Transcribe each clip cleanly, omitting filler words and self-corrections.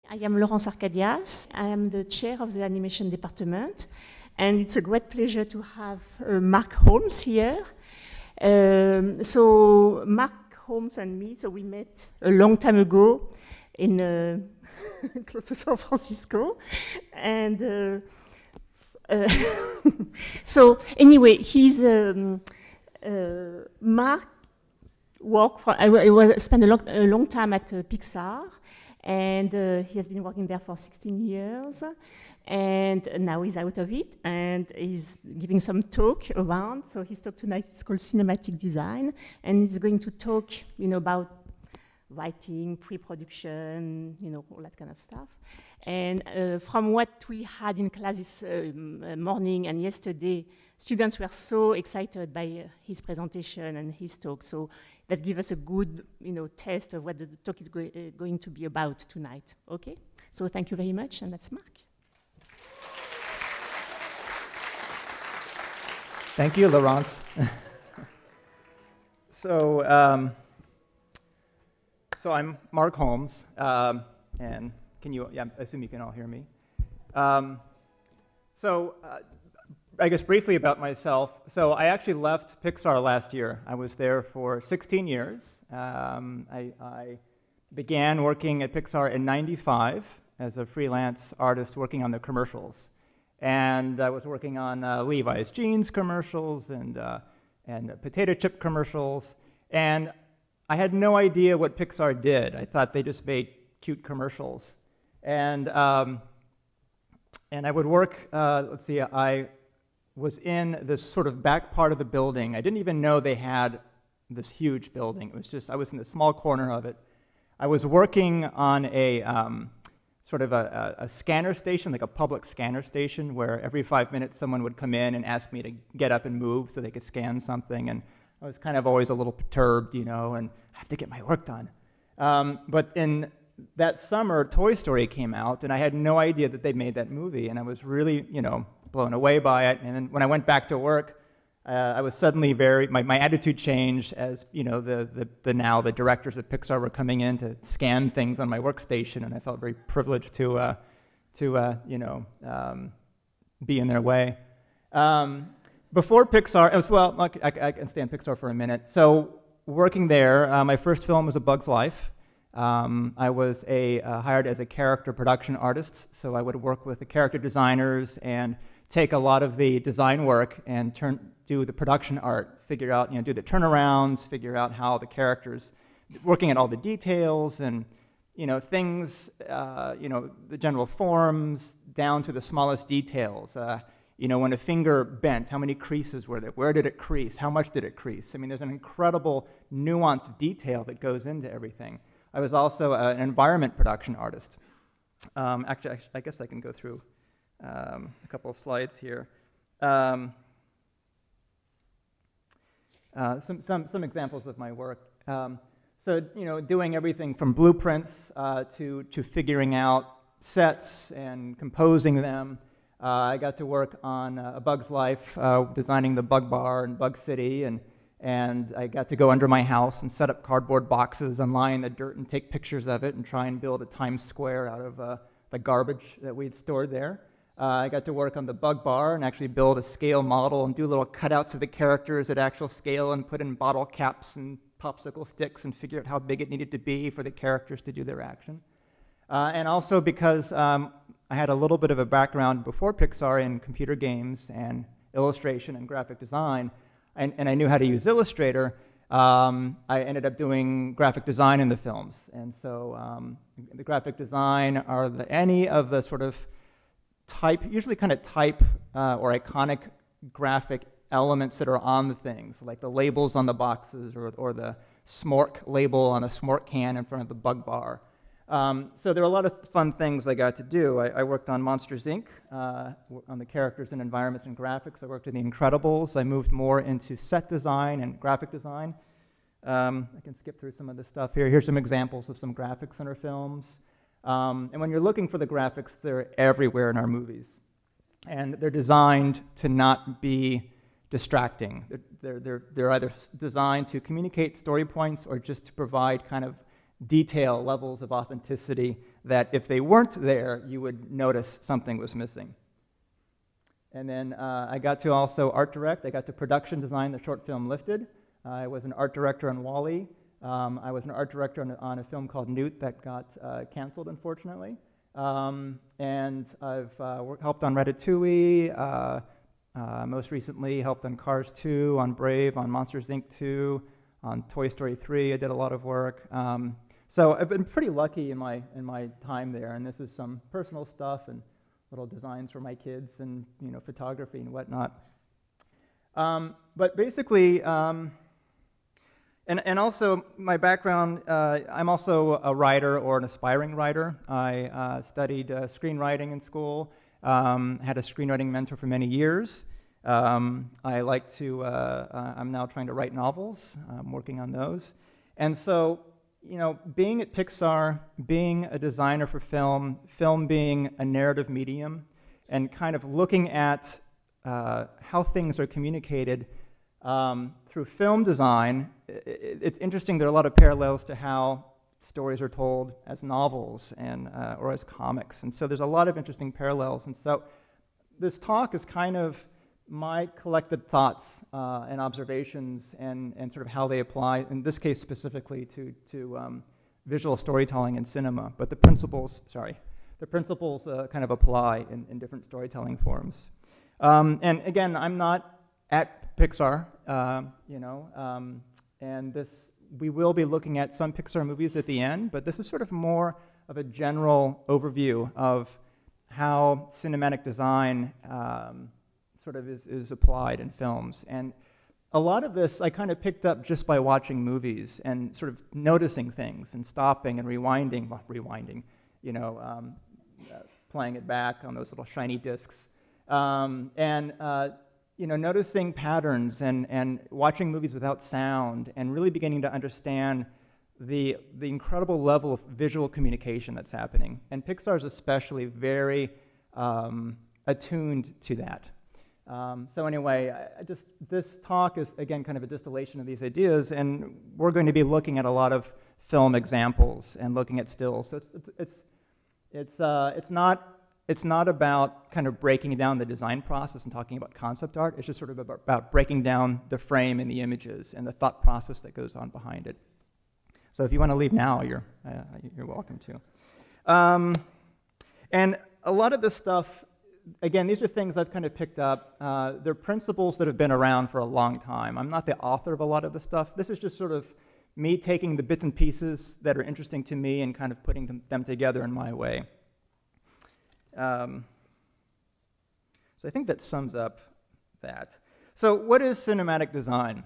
I am Laurence Arcadias. I am the chair of the animation department, and it's a great pleasure to have Mark Holmes here. So Mark Holmes and me, so we met a long time ago in close to San Francisco, and so anyway, he's Mark worked for. I spent a long time at Pixar. And he has been working there for 16 years, and now he's out of it, and he's giving some talk around. So his talk tonight is called Cinematic Design, and he's going to talk, about writing, pre-production, all that kind of stuff. And from what we had in class this morning and yesterday, students were so excited by his presentation and his talk. So that gives us a good, taste of what the talk is going to be about tonight. Okay? So thank you very much, and that's Mark. Thank you, Laurence. So I'm Mark Holmes, and I assume you can all hear me. I guess briefly about myself. So I actually left Pixar last year. I was there for 16 years. I began working at Pixar in '95 as a freelance artist working on the commercials. And I was working on Levi's jeans commercials and potato chip commercials. And I had no idea what Pixar did. I thought they just made cute commercials. And I would work, I was in this sort of back part of the building. I didn't even know they had this huge building. It was just, I was in a small corner of it. I was working on a sort of a scanner station, like a public scanner station, where every 5 minutes someone would come in and ask me to get up and move so they could scan something. And I was kind of always a little perturbed, and I have to get my work done. But in that summer, Toy Story came out, and I had no idea that they made that movie. And I was really, blown away by it. And then when I went back to work, I was suddenly my attitude changed as, now the directors of Pixar were coming in to scan things on my workstation, and I felt very privileged to be in their way. Before Pixar, as well, I can stay on Pixar for a minute. So working there, my first film was A Bug's Life. I was hired as a character production artist, so I would work with the character designers and take a lot of the design work and do the production art, figure out, do the turnarounds, figure out how the characters, working at all the details and, things, the general forms down to the smallest details. When a finger bent, how many creases were there? Where did it crease? How much did it crease? I mean, there's an incredible nuance of detail that goes into everything. I was also an environment production artist. Actually, I guess I can go through a couple of slides here. Some examples of my work. So doing everything from blueprints to figuring out sets and composing them. I got to work on A Bug's Life, designing the Bug Bar and Bug City, and I got to go under my house and set up cardboard boxes and lie in the dirt and take pictures of it and try and build a Times Square out of the garbage that we'd stored there. I got to work on the Bug Bar and actually build a scale model and do little cutouts of the characters at actual scale and put in bottle caps and popsicle sticks and figure out how big it needed to be for the characters to do their action. And also because I had a little bit of a background before Pixar in computer games and illustration and graphic design, and I knew how to use Illustrator, I ended up doing graphic design in the films. And so the graphic design are any of the sort of usually kind of type or iconic graphic elements that are on the things, like the labels on the boxes or the Smork label on a Smork can in front of the Bug Bar. So there are a lot of fun things I got to do. I worked on Monsters, Inc., on the characters and environments and graphics. I worked in The Incredibles. I moved more into set design and graphic design. I can skip through some of this stuff here. Here's some examples of some graphics in our films. And when you're looking for the graphics, they're everywhere in our movies. And they're designed to not be distracting. They're either designed to communicate story points or just to provide kind of detail, levels of authenticity that if they weren't there, you would notice something was missing. And then I got to also art direct. I got to production design the short film Lifted. I was an art director on WALL-E. I was an art director on a film called Newt that got canceled, unfortunately. And I've helped on Ratatouille, most recently helped on Cars 2, on Brave, on Monsters, Inc. 2, on Toy Story 3. I did a lot of work. So I've been pretty lucky in my time there, and this is some personal stuff and little designs for my kids and photography and whatnot. But basically, and also my background, I'm also a writer or an aspiring writer. I studied screenwriting in school, had a screenwriting mentor for many years. I like to, I'm now trying to write novels. I'm working on those. And so, being at Pixar, being a designer for film, film being a narrative medium, and kind of looking at how things are communicated through film design, it's interesting. There are a lot of parallels to how stories are told as novels and or as comics, and so there's a lot of interesting parallels. And so this talk is kind of my collected thoughts and observations and sort of how they apply, in this case specifically to visual storytelling in cinema, but the principles kind of apply in different storytelling forms. And again, I'm not at Pixar, and we will be looking at some Pixar movies at the end, but this is sort of more of a general overview of how cinematic design sort of is applied in films. And a lot of this I kind of picked up just by watching movies and sort of noticing things and stopping and rewinding, playing it back on those little shiny discs. Noticing patterns and watching movies without sound and really beginning to understand the incredible level of visual communication that's happening. And Pixar is especially very attuned to that. So anyway, this talk is, again, kind of a distillation of these ideas, and we're going to be looking at a lot of film examples and looking at stills. So it's not about kind of breaking down the design process and talking about concept art. It's just sort of about breaking down the frame and the images and the thought process that goes on behind it. So if you want to leave now, you're welcome to. And a lot of this stuff, again, these are things I've kind of picked up. They're principles that have been around for a long time. I'm not the author of a lot of the stuff. This is just sort of me taking the bits and pieces that are interesting to me and kind of putting them together in my way. So I think that sums up that. So what is cinematic design?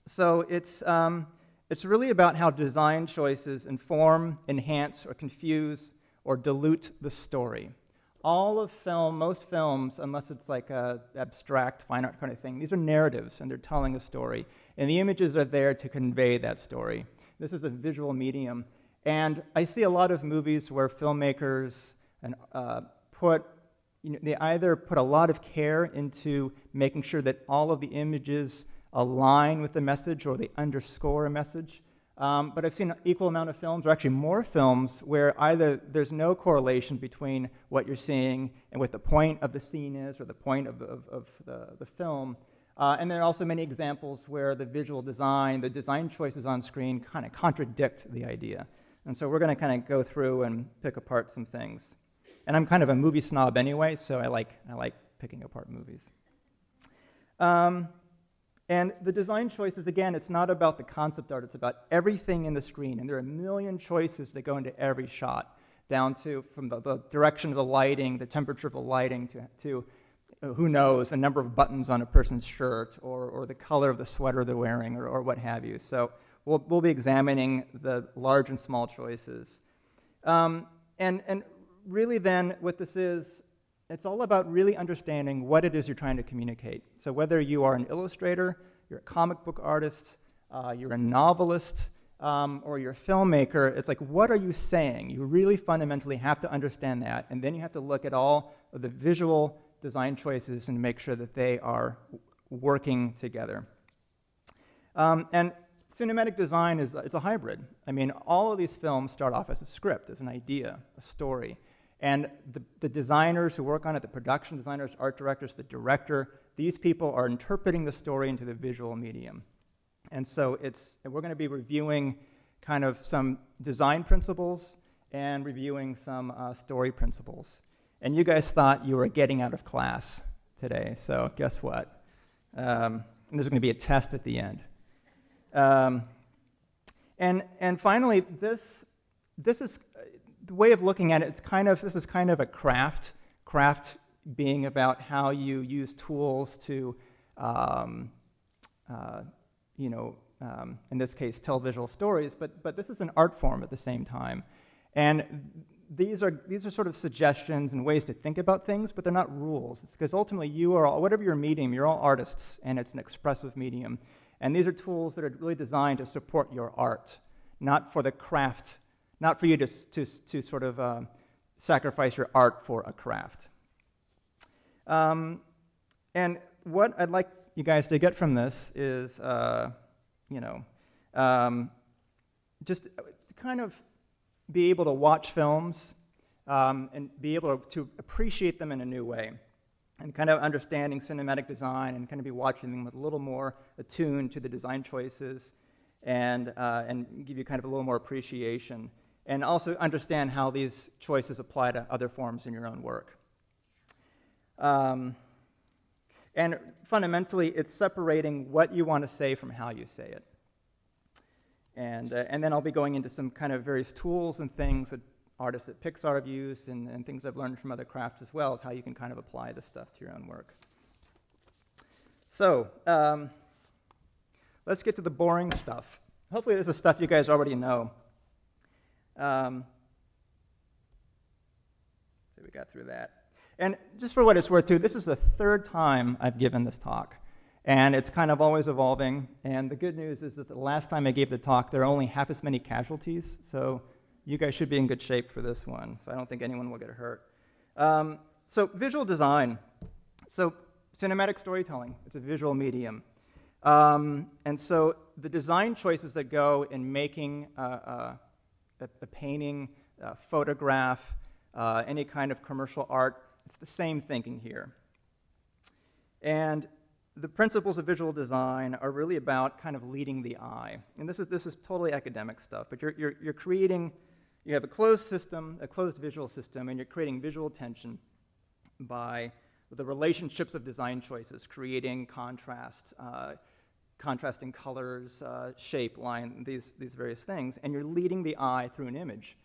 So it's really about how design choices inform, enhance, or confuse, or dilute the story. All of film, most films, unless it's like a abstract fine art kind of thing, these are narratives and they're telling a story. And the images are there to convey that story. This is a visual medium. And I see a lot of movies where filmmakers they either put a lot of care into making sure that all of the images align with the message or they underscore a message. But I've seen an equal amount of films, or actually more films, where either there's no correlation between what you're seeing and what the point of the scene is or the point of the film. And there are also many examples where the visual design, the design choices on screen kind of contradict the idea. And so we're going to kind of go through and pick apart some things. And I'm kind of a movie snob anyway, so I like picking apart movies. And the design choices, again, it's not about the concept art, it's about everything in the screen. And there are a million choices that go into every shot, down to from the direction of the lighting, the temperature of the lighting, to who knows, the number of buttons on a person's shirt, or the color of the sweater they're wearing, or what have you. So we'll be examining the large and small choices. And really then, what this is, it's all about really understanding what it is you're trying to communicate. So whether you are an illustrator, you're a comic book artist, you're a novelist, or you're a filmmaker, it's like, what are you saying? You really fundamentally have to understand that, and then you have to look at all of the visual design choices and make sure that they are working together. And cinematic design is a hybrid. I mean, all of these films start off as a script, as an idea, a story. And the designers who work on it, the production designers, art directors, the director, these people are interpreting the story into the visual medium. And so we're going to be reviewing kind of some design principles and reviewing some story principles. And you guys thought you were getting out of class today, so guess what? And there's going to be a test at the end. And finally, this is the way of looking at it. This is kind of a craft being about how you use tools to, in this case, tell visual stories. But this is an art form at the same time, and these are sort of suggestions and ways to think about things, but they're not rules. It's because ultimately you are all, whatever your medium, you're all artists, and it's an expressive medium. And these are tools that are really designed to support your art, not for the craft, not for you to sort of sacrifice your art for a craft. And what I'd like you guys to get from this is, just to kind of be able to watch films and be able to appreciate them in a new way, and kind of understanding cinematic design and kind of be watching them with a little more attuned to the design choices and give you kind of a little more appreciation, and also understand how these choices apply to other forms in your own work. And fundamentally, it's separating what you want to say from how you say it. And then I'll be going into some kind of various tools and things that artists at Pixar have used and things I've learned from other crafts as well, as how you can kind of apply this stuff to your own work. So let's get to the boring stuff. Hopefully this is stuff you guys already know. So we got through that. And just for what it's worth, too, this is the third time I've given this talk. And it's kind of always evolving. And the good news is that the last time I gave the talk, there are only half as many casualties. So you guys should be in good shape for this one. So I don't think anyone will get hurt. So visual design. So cinematic storytelling. It's a visual medium. And so the design choices that go in making a painting, a photograph, any kind of commercial art, it's the same thinking here. And the principles of visual design are really about kind of leading the eye. And this is totally academic stuff, but you're creating, you have a closed system, a closed visual system, and you're creating visual tension by the relationships of design choices, creating contrast, contrasting colors, shape, line, these various things, and you're leading the eye through an image.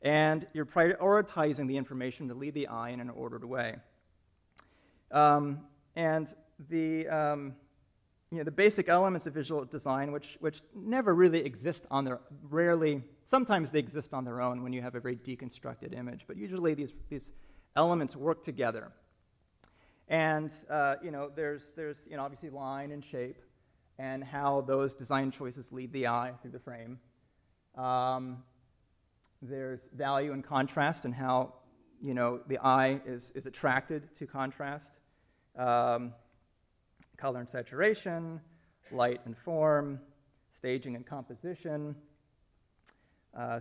And you're prioritizing the information to lead the eye in an ordered way. And the basic elements of visual design, which never really exist on their, rarely, sometimes they exist on their own when you have a very deconstructed image, but usually these elements work together. And there's obviously line and shape, and how those design choices lead the eye through the frame. There's value and contrast, and how the eye is attracted to contrast. Color and saturation, light and form, staging and composition,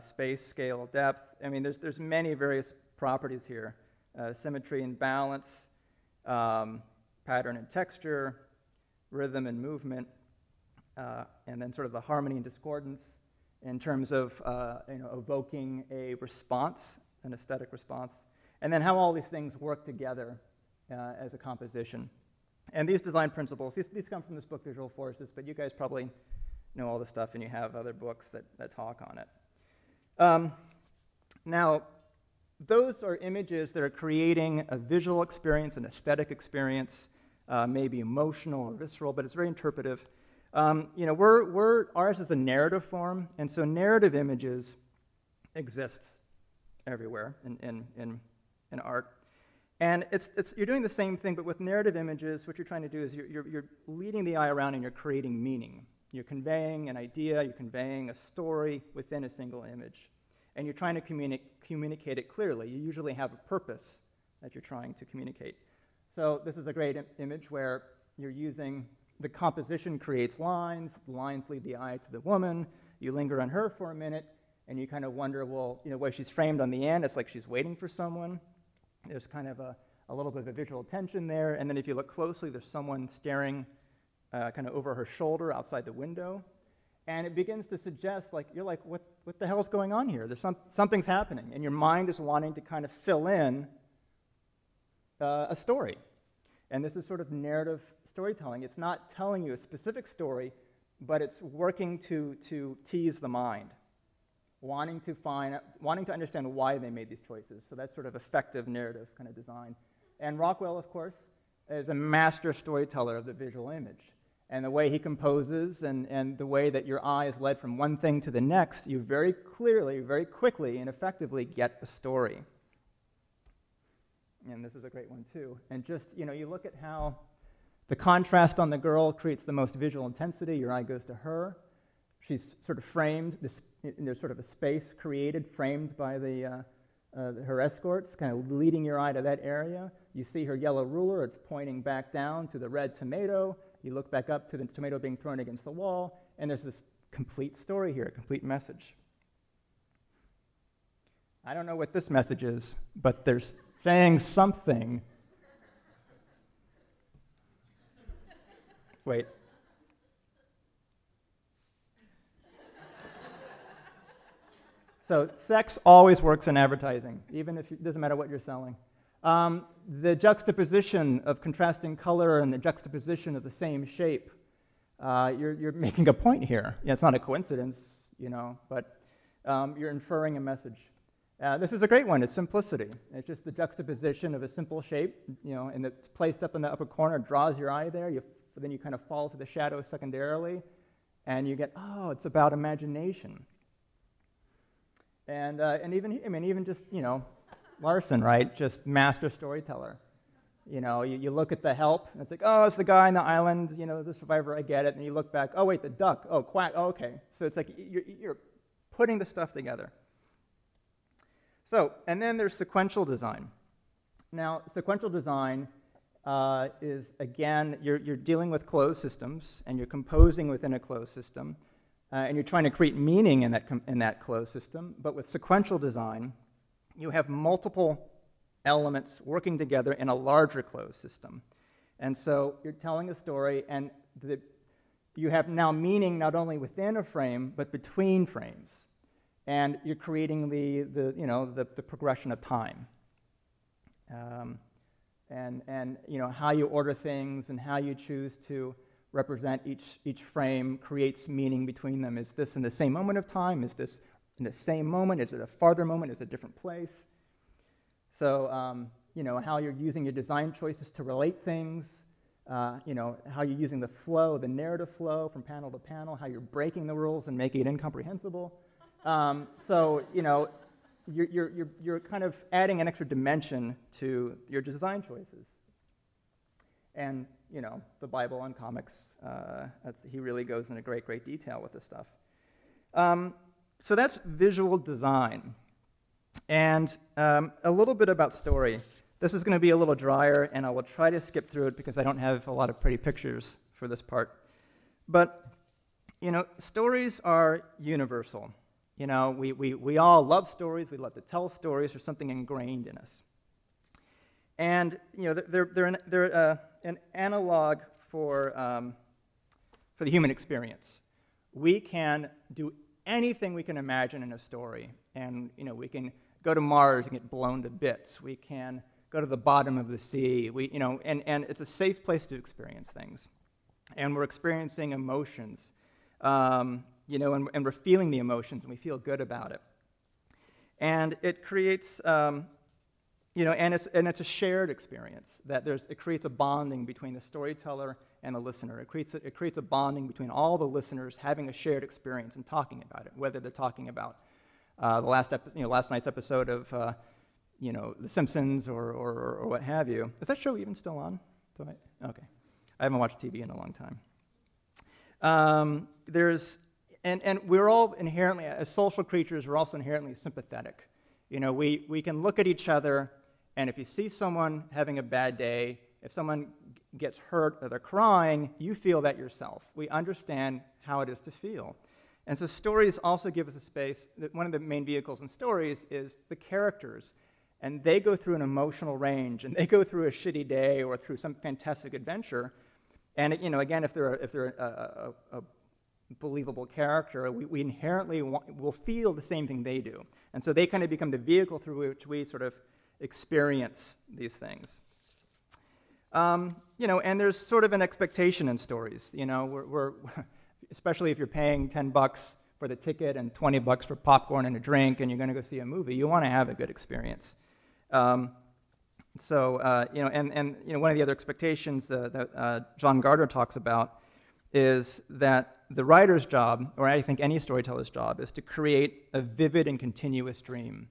space, scale, depth. I mean, there's many various properties here. Symmetry and balance, pattern and texture, rhythm and movement, and then sort of the harmony and discordance in terms of evoking a response, an aesthetic response, and then how all these things work together as a composition. And these design principles, these come from this book, Visual Forces, but you guys probably know all this stuff, and you have other books that talk on it. Now, those are images that are creating a visual experience, an aesthetic experience, maybe emotional or visceral, but it's very interpretive. Ours is a narrative form, and so narrative images exist everywhere in art. And you're doing the same thing, but with narrative images, what you're trying to do is you're leading the eye around and you're creating meaning. You're conveying an idea, you're conveying a story within a single image. And you're trying to communicate it clearly. You usually have a purpose that you're trying to communicate. So this is a great image where you're using the composition creates lines. The lines lead the eye to the woman. You linger on her for a minute, and you kind of wonder, well, you know, way she's framed on the end, it's like she's waiting for someone. There's kind of a little bit of a visual tension there, and then if you look closely, there's someone staring kind of over her shoulder outside the window, and it begins to suggest, like, you're like, what the hell's going on here? There's something's happening, and your mind is wanting to kind of fill in a story. And this is sort of narrative storytelling. It's not telling you a specific story, but it's working to tease the mind, wanting to understand why they made these choices. So that's sort of effective narrative kind of design. And Rockwell, of course, is a master storyteller of the visual image. And the way he composes and the way that your eye is led from one thing to the next, you very clearly, very quickly, and effectively get the story. And this is a great one, too. And just, you know, you look at how the contrast on the girl creates the most visual intensity. Your eye goes to her. She's sort of framed. There's sort of a space created, framed by her escorts, kind of leading your eye to that area. You see her yellow ruler. It's pointing back down to the red tomato. You look back up to the tomato being thrown against the wall. And there's this complete story here, a complete message. I don't know what this message is, but there's saying something. Wait. So sex always works in advertising, even if it doesn't matter what you're selling. The juxtaposition of contrasting color and the juxtaposition of the same shape, you're making a point here. Yeah, it's not a coincidence, you know, but you're inferring a message. This is a great one. It's simplicity. It's just the juxtaposition of a simple shape, you know, and it's placed up in the upper corner, draws your eye there. Then you kind of fall to the shadow secondarily, and you get, oh, it's about imagination. And even just, you know, Larson, right? Just master storyteller. You know, you look at the help, and it's like, oh, it's the guy on the island, you know, the survivor, I get it. And you look back, oh, wait, the duck, oh, quack, oh, okay. So it's like you're putting the stuff together. So, and then there's sequential design. Now, sequential design is, again, you're dealing with closed systems, and you're composing within a closed system, and you're trying to create meaning in that closed system. But with sequential design, you have multiple elements working together in a larger closed system. And so you're telling a story, and you have now meaning not only within a frame, but between frames. And you're creating the progression of time. And you know, how you order things and how you choose to represent each frame creates meaning between them. Is this in the same moment of time? Is this in the same moment? Is it a farther moment? Is it a different place? So, you know, how you're using your design choices to relate things, you know, how you're using the flow, the narrative flow from panel to panel, how you're breaking the rules and making it incomprehensible. So, you know, you're kind of adding an extra dimension to your design choices. And, you know, the Bible and comics, he really goes into great detail with this stuff. So that's visual design. And a little bit about story. This is going to be a little drier, and I will try to skip through it because I don't have a lot of pretty pictures for this part. But, you know, stories are universal. You know, we all love stories. We love to tell stories. There's something ingrained in us. And, you know, they're an analog for the human experience. We can do anything we can imagine in a story. And, you know, we can go to Mars and get blown to bits. We can go to the bottom of the sea. You know, and it's a safe place to experience things. And we're experiencing emotions. You know, and we're feeling the emotions, and we feel good about it. And it creates, you know, and it's a shared experience. It creates a bonding between the storyteller and the listener. It creates a bonding between all the listeners having a shared experience and talking about it, whether they're talking about last night's episode of, you know, The Simpsons or what have you. Is that show even still on? Okay, I haven't watched TV in a long time. And we're all inherently, as social creatures, we're also inherently sympathetic. You know, we can look at each other, and if you see someone having a bad day, if someone gets hurt or they're crying, you feel that yourself. We understand how it is to feel. And so stories also give us a space. That one of the main vehicles in stories is the characters. And they go through an emotional range, and they go through a shitty day or through some fantastic adventure. And again, if they're a believable character, we inherently will feel the same thing they do. And so they kind of become the vehicle through which we sort of experience these things. And there's sort of an expectation in stories. We're especially if you're paying $10 for the ticket and $20 for popcorn and a drink, and you're going to go see a movie, you want to have a good experience. One of the other expectations that John Gardner talks about is that the writer's job, or I think any storyteller's job, is to create a vivid and continuous dream.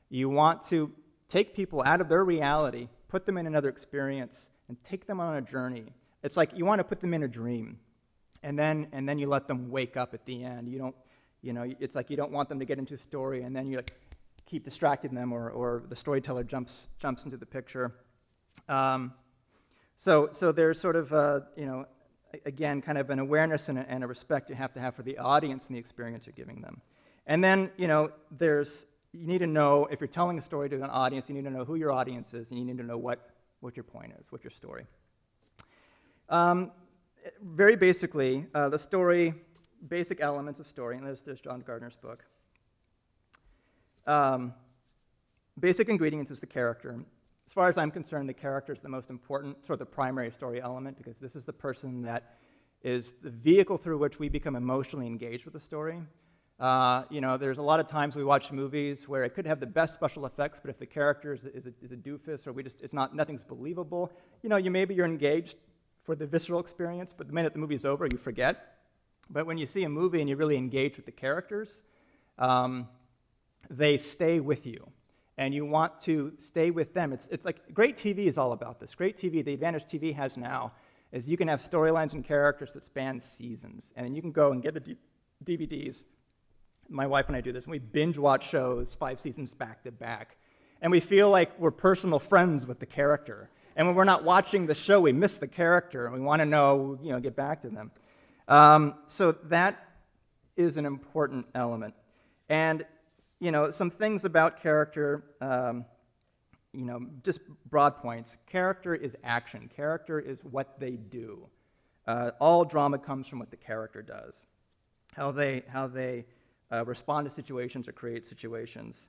You want to take people out of their reality, put them in another experience, and take them on a journey. It's like you want to put them in a dream, and then you let them wake up at the end. It's like you don't want them to get into a story, and then you keep distracting them, or the storyteller jumps into the picture. So there's sort of again, kind of an awareness and a respect you have to have for the audience and the experience you're giving them. And then, you need to know, if you're telling a story to an audience, you need to know who your audience is, and you need to know what your point is, what's your story. Very basically, the story, basic elements of story, and there's John Gardner's book. Basic ingredients is the character. As far as I'm concerned, the character is the most important, sort of the primary story element, because this is the person that is the vehicle through which we become emotionally engaged with the story. There's a lot of times we watch movies where it could have the best special effects, but if the character is a doofus, or nothing's believable, maybe you're engaged for the visceral experience, but the minute the movie's over, you forget. But when you see a movie and you really engage with the characters, they stay with you. And you want to stay with them. It's like great TV is all about this. Great TV, the advantage TV has now is you can have storylines and characters that span seasons. And then you can go and get the DVDs. My wife and I do this, and we binge watch shows 5 seasons back to back. And we feel like we're personal friends with the character. And when we're not watching the show, we miss the character, and we want to know, get back to them. So that is an important element. And some things about character, just broad points. Character is action. Character is what they do. All drama comes from what the character does, how they respond to situations or create situations.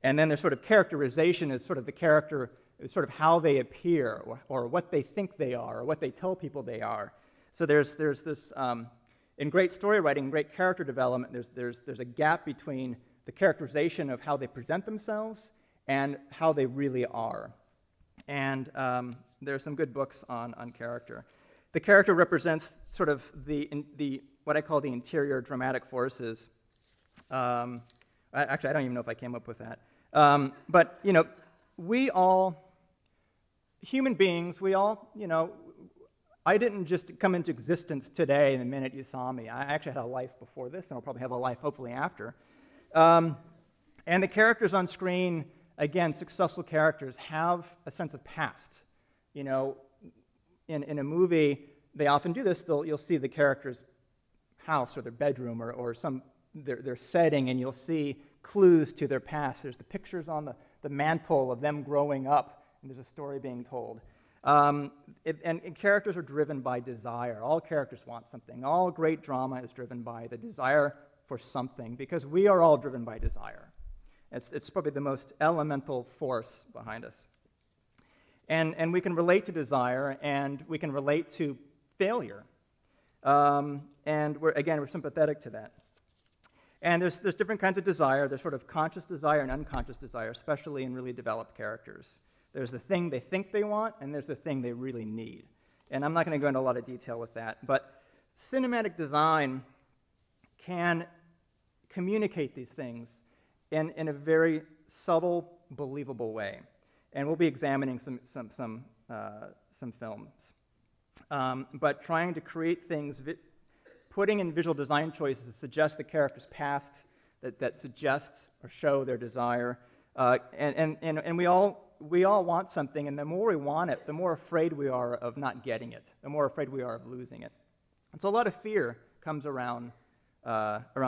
And then there's sort of characterization is sort of the character, is sort of how they appear, or what they think they are, or what they tell people they are. So there's this, in great story writing, great character development, there's a gap between the characterization of how they present themselves and how they really are. And there are some good books on character. The character represents sort of the what I call the interior dramatic forces. Actually, I don't even know if I came up with that. But we all, human beings, we all, I didn't just come into existence today the minute you saw me. I actually had a life before this, and I'll probably have a life hopefully after. And the characters on screen, again, successful characters, have a sense of past. In a movie, they often do this. You'll see the character's house or their bedroom or their setting, and you'll see clues to their past. There's the pictures on the mantle of them growing up, and there's a story being told. And characters are driven by desire. All characters want something. All great drama is driven by the desire for something, because we are all driven by desire. It's probably the most elemental force behind us. And we can relate to desire, and we can relate to failure. And we're sympathetic to that. And there's different kinds of desire. There's sort of conscious desire and unconscious desire, especially in really developed characters. There's the thing they think they want, and there's the thing they really need. And I'm not going to go into a lot of detail with that, but cinematic design can communicate these things in a very subtle, believable way. And we'll be examining some films. But trying to create things, putting in visual design choices that suggest the character's past, that suggest or show their desire, And we all want something, and the more we want it, the more afraid we are of not getting it, the more afraid we are of losing it. And so a lot of fear comes around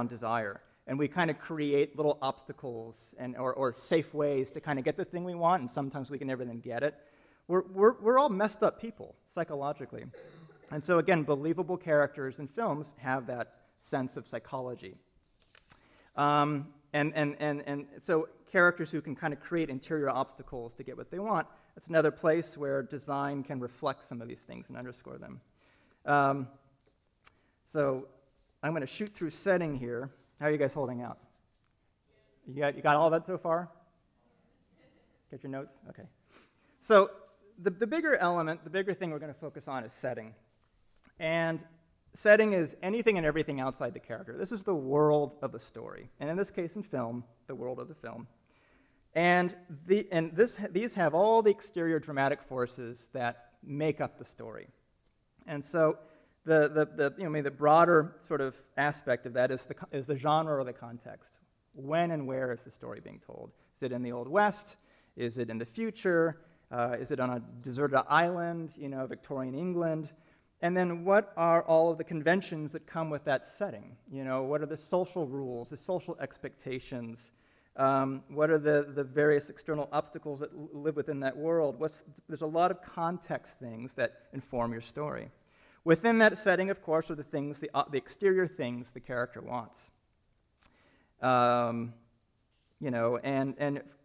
desire. And we kind of create little obstacles or safe ways to kind of get the thing we want, and sometimes we can never then get it. We're all messed up people, psychologically. And so again, believable characters in films have that sense of psychology. And so characters who can kind of create interior obstacles to get what they want, that's another place where design can reflect some of these things and underscore them. So I'm going to shoot through setting here. How are you guys holding out? You got all that so far? Get your notes? Okay. So the bigger element, the bigger thing we're going to focus on is setting. And setting is anything and everything outside the character. This is the world of the story. And in this case, in film, the world of the film. And these have all the exterior dramatic forces that make up the story. And so maybe the broader sort of aspect of that is the genre or the context. When and where is the story being told? Is it in the Old West? Is it in the future? Is it on a deserted island, Victorian England? And then what are all of the conventions that come with that setting? What are the social rules, the social expectations? What are the various external obstacles that live within that world? There's a lot of context things that inform your story. Within that setting, of course, are the things, the exterior things the character wants. And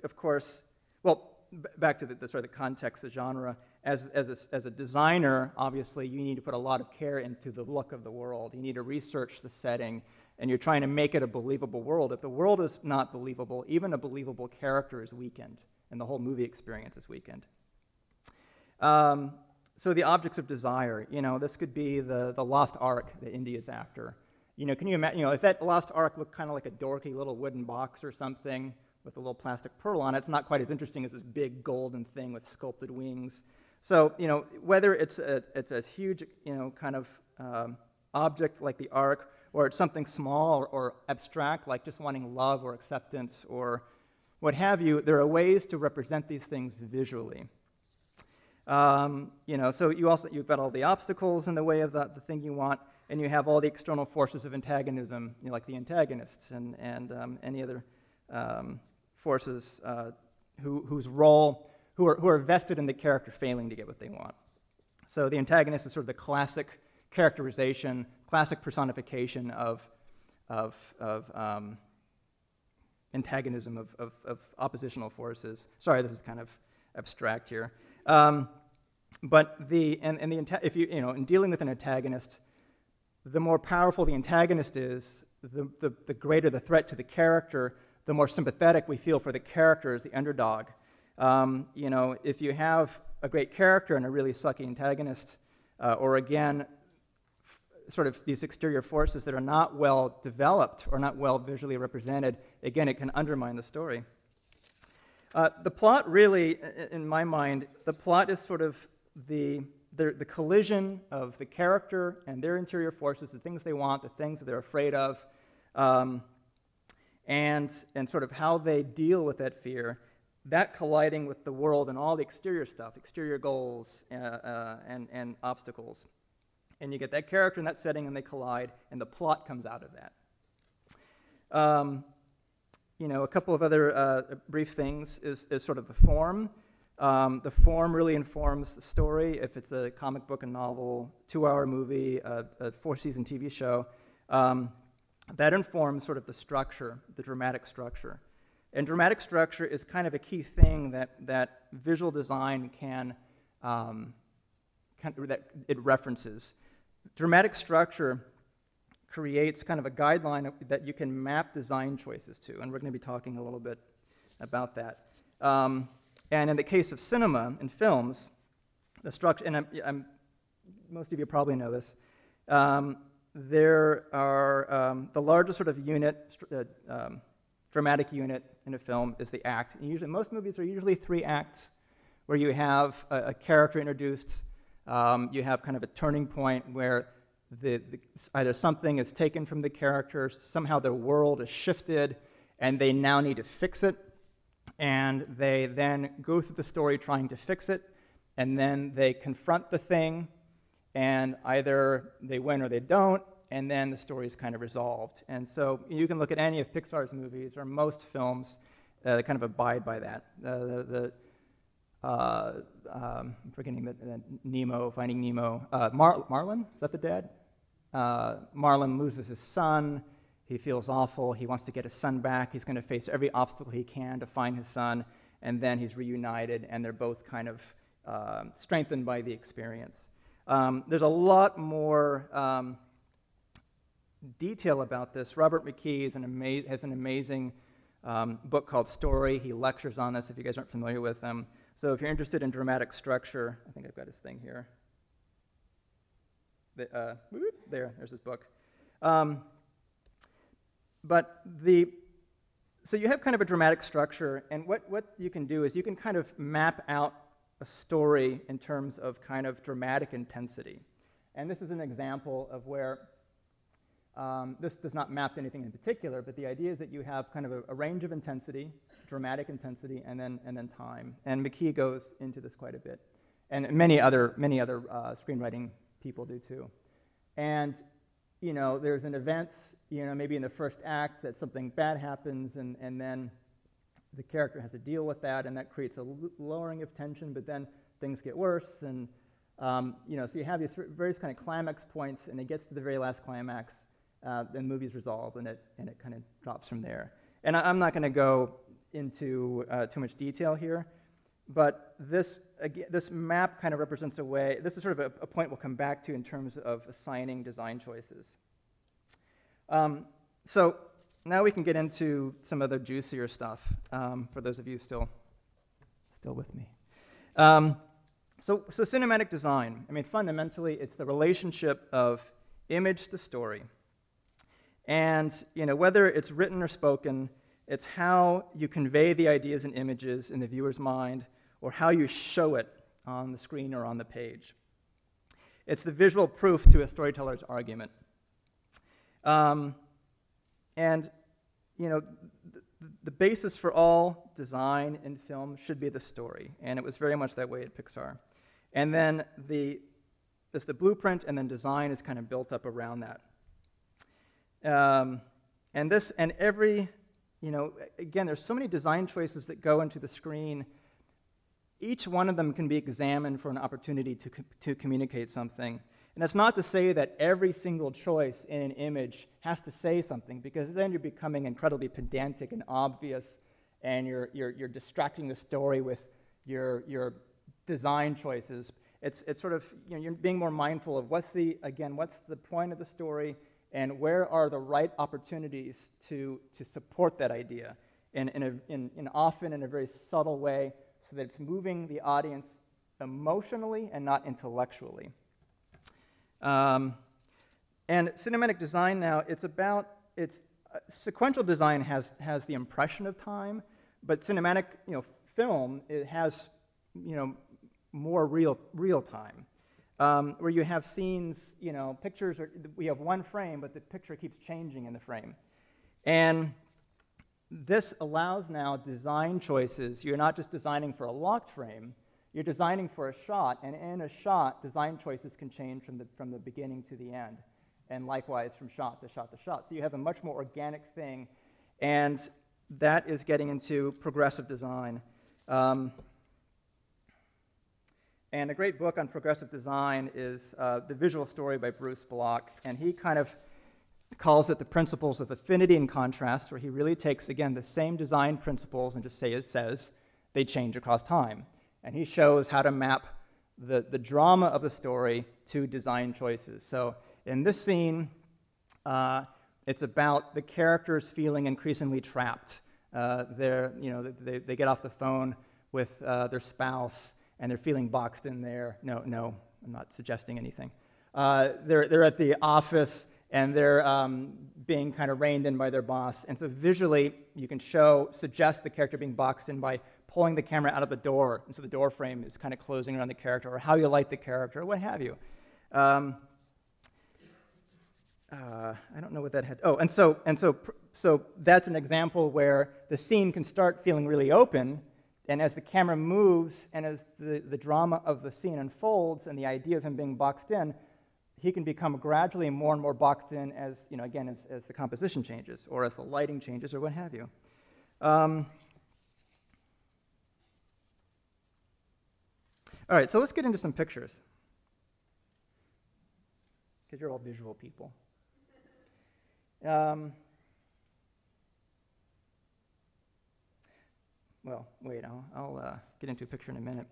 of course, well, back to the sort of the context, the genre. As a designer, obviously, you need to put a lot of care into the look of the world. You need to research the setting, and you're trying to make it a believable world. If the world is not believable, even a believable character is weakened, and the whole movie experience is weakened. So the objects of desire, this could be the lost ark that Indy is after. Can you imagine, if that lost ark looked kind of like a dorky little wooden box or something with a little plastic pearl on it, it's not quite as interesting as this big golden thing with sculpted wings. So, whether it's a huge, kind of object like the ark, or it's something small or abstract, like just wanting love or acceptance or what have you, there are ways to represent these things visually. So you've got all the obstacles in the way of the thing you want, and you have all the external forces of antagonism, like the antagonists and any other forces whose role, who are vested in the character failing to get what they want. So the antagonist is sort of the classic characterization, classic personification of antagonism of oppositional forces. Sorry, this is kind of abstract here. But in dealing with an antagonist, the more powerful the antagonist is, the greater the threat to the character, the more sympathetic we feel for the character as the underdog. If you have a great character and a really sucky antagonist, or again, sort of these exterior forces that are not well developed or not well visually represented, again, it can undermine the story. The plot really, in my mind, the plot is sort of the collision of the character and their interior forces, the things they want, the things that they're afraid of, and sort of how they deal with that fear, that colliding with the world and all the exterior stuff, exterior goals and obstacles. And you get that character in that setting, and they collide, and the plot comes out of that. A couple of other brief things is sort of the form. The form really informs the story. If it's a comic book, a novel, 2-hour movie, a 4-season TV show, that informs sort of the structure, the dramatic structure. And dramatic structure is kind of a key thing that visual design that it references. Dramatic structure creates kind of a guideline that you can map design choices to, and we're going to be talking a little bit about that. And in the case of cinema and films, the structure, and most of you probably know this, there are the largest sort of unit, dramatic unit in a film is the act. And usually, most movies are usually 3 acts, where you have a character introduced, you have kind of a turning point where either something is taken from the character, somehow their world is shifted, and they now need to fix it. and they then go through the story trying to fix it, and then they confront the thing, and either they win or they don't, and then the story is kind of resolved. And so you can look at any of Pixar's movies or most films that kind of abide by that. I'm forgetting the Nemo, Finding Nemo. Marlin, is that the dad? Marlin loses his son. He feels awful. He wants to get his son back. He's going to face every obstacle he can to find his son, and then he's reunited, and they're both kind of strengthened by the experience. There's a lot more detail about this. Robert McKee has an amazing book called Story. He lectures on this if you guys aren't familiar with him. So if you're interested in dramatic structure, I think I've got his thing here. There's his book. So you have kind of a dramatic structure, and what you can do is you can kind of map out a story in terms of kind of dramatic intensity. And this is an example of where this does not map to anything in particular, but the idea is that you have kind of a range of intensity, dramatic intensity, and then time. And McKee goes into this quite a bit, and many other screenwriting people do too. And there's an event, maybe in the first act that something bad happens, and then the character has to deal with that, and that creates a lowering of tension, but then things get worse, and so you have these various kind of climax points, and it gets to the very last climax, then the movie's resolved, and it kind of drops from there. And I'm not going to go into too much detail here, but this map kind of represents a way, this is sort of a point we'll come back to in terms of assigning design choices. So now we can get into some other juicier stuff, for those of you still with me. So cinematic design, fundamentally it's the relationship of image to story. And whether it's written or spoken, it's how you convey the ideas and images in the viewer's mind, or how you show it on the screen or on the page. It's the visual proof to a storyteller's argument. The basis for all design in film should be the story, and it was very much that way at Pixar. And then there's the blueprint, and then design is kind of built up around that. Again, there's so many design choices that go into the screen. Each one of them can be examined for an opportunity to communicate something. And that's not to say that every single choice in an image has to say something, because then you're becoming incredibly pedantic and obvious, and you're distracting the story with your design choices. It's sort of, you're being more mindful of what's the point of the story, and where are the right opportunities to support that idea, and often in a very subtle way, so that it's moving the audience emotionally and not intellectually. And cinematic design now, sequential design has the impression of time, but cinematic film, it has more real time. Where you have scenes, pictures, we have one frame, but the picture keeps changing in the frame. And this allows now design choices. You're not just designing for a locked frame, you're designing for a shot, and in a shot, design choices can change from the beginning to the end, and likewise from shot to shot to shot. So you have a much more organic thing, and that is getting into progressive design. And a great book on progressive design is The Visual Story by Bruce Block, and he kind of calls it the principles of affinity and contrast, where he really takes, again, the same design principles and just says they change across time. And he shows how to map the drama of the story to design choices. So in this scene, it's about the characters feeling increasingly trapped. They get off the phone with their spouse, and they're feeling boxed in there. No, I'm not suggesting anything. They're at the office, and they're being kind of reined in by their boss. And so visually, you can suggest the character being boxed in by pulling the camera out of the door, and so the door frame is kind of closing around the character, or how you light the character, or what have you. I don't know what that had. Oh, so that's an example where the scene can start feeling really open, and as the camera moves and as the drama of the scene unfolds and the idea of him being boxed in, he can become gradually more and more boxed in as, you know, again, as the composition changes or as the lighting changes or what have you. All right, so let's get into some pictures, because you're all visual people. Well, wait, I'll get into a picture in a minute.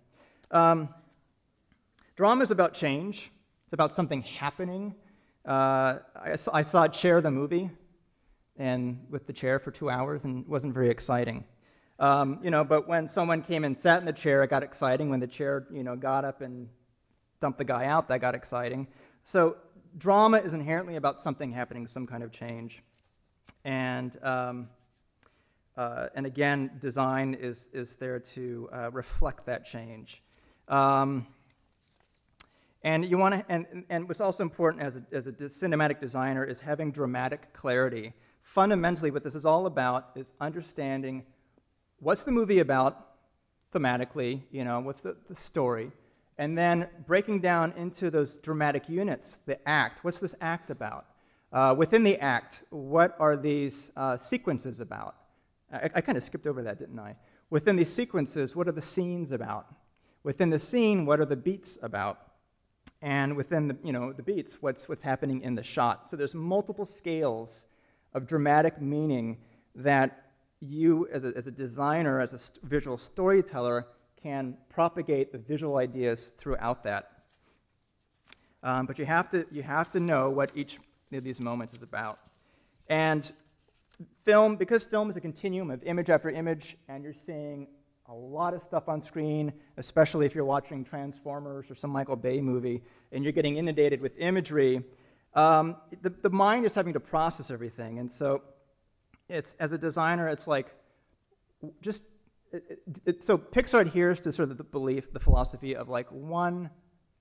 Drama is about change. It's about something happening. I saw Chair the movie, and with the chair for 2 hours, and it wasn't very exciting. You know, but when someone came and sat in the chair, it got exciting. When the chair, you know, got up and dumped the guy out, that got exciting. So drama is inherently about something happening, some kind of change. And again, design is there to reflect that change. And you want to, and what's also important as a cinematic designer is having dramatic clarity. Fundamentally, what this is all about is understanding what's the movie about thematically, you know, what's the story, and then breaking down into those dramatic units, the act. What's this act about? Within the act, what are these sequences about? I kind of skipped over that, didn't I? Within these sequences, what are the scenes about? Within the scene, what are the beats about? And within the, you know, the beats, what's happening in the shot? So there's multiple scales of dramatic meaning that you, as a designer, as a visual storyteller, can propagate the visual ideas throughout that. But you have to know what each of these moments is about. And film, because film is a continuum of image after image, and you're seeing a lot of stuff on screen, especially if you're watching Transformers or some Michael Bay movie, and you're getting inundated with imagery, the mind is having to process everything. And so it's, as a designer, it's like, so Pixar adheres to sort of the belief, the philosophy of like one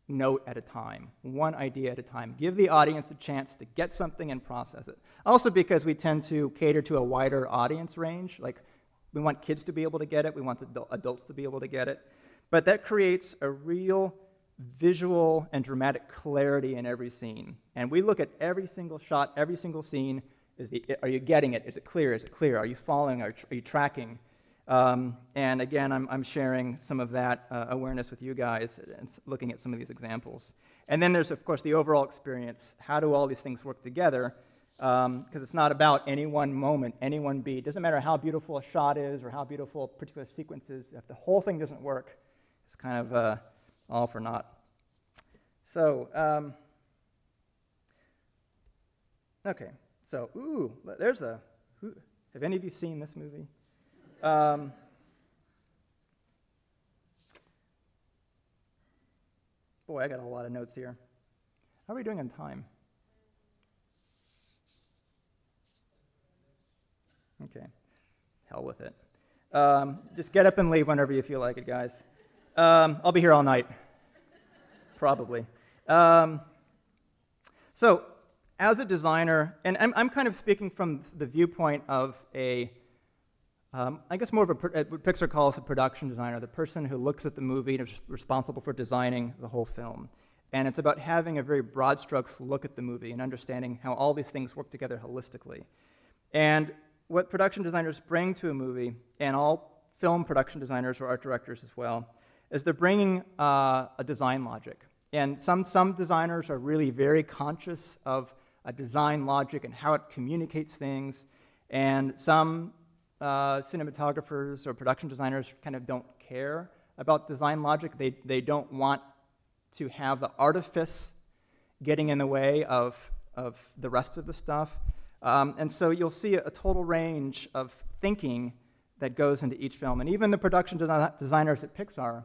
note at a time, one idea at a time. Give the audience a chance to get something and process it. Also because we tend to cater to a wider audience range, like we want kids to be able to get it, we want adults to be able to get it, but that creates a real visual and dramatic clarity in every scene. And we look at every single shot, every single scene. Are you getting it? Is it clear? Is it clear? Are you following? Are you tracking? And again, I'm sharing some of that awareness with you guys and looking at some of these examples. And then there's, of course, the overall experience. How do all these things work together? Because it's not about any one moment, any one beat. It doesn't matter how beautiful a shot is or how beautiful a particular sequence is. If the whole thing doesn't work, it's kind of all for naught. So, okay. So, ooh, there's a, have any of you seen this movie? Boy, I got a lot of notes here. How are we doing on time? Okay, hell with it. Just get up and leave whenever you feel like it, guys. I'll be here all night, probably. So, as a designer, and I'm kind of speaking from the viewpoint of a, I guess more of what Pixar calls a production designer, the person who looks at the movie and is responsible for designing the whole film. And it's about having a very broad strokes look at the movie and understanding how all these things work together holistically. And what production designers bring to a movie, and all film production designers or art directors as well, is they're bringing a design logic. And some designers are really very conscious of a design logic and how it communicates things, and some cinematographers or production designers kind of don't care about design logic. They don't want to have the artifice getting in the way of the rest of the stuff. And so you'll see a total range of thinking that goes into each film. And even the production designers at Pixar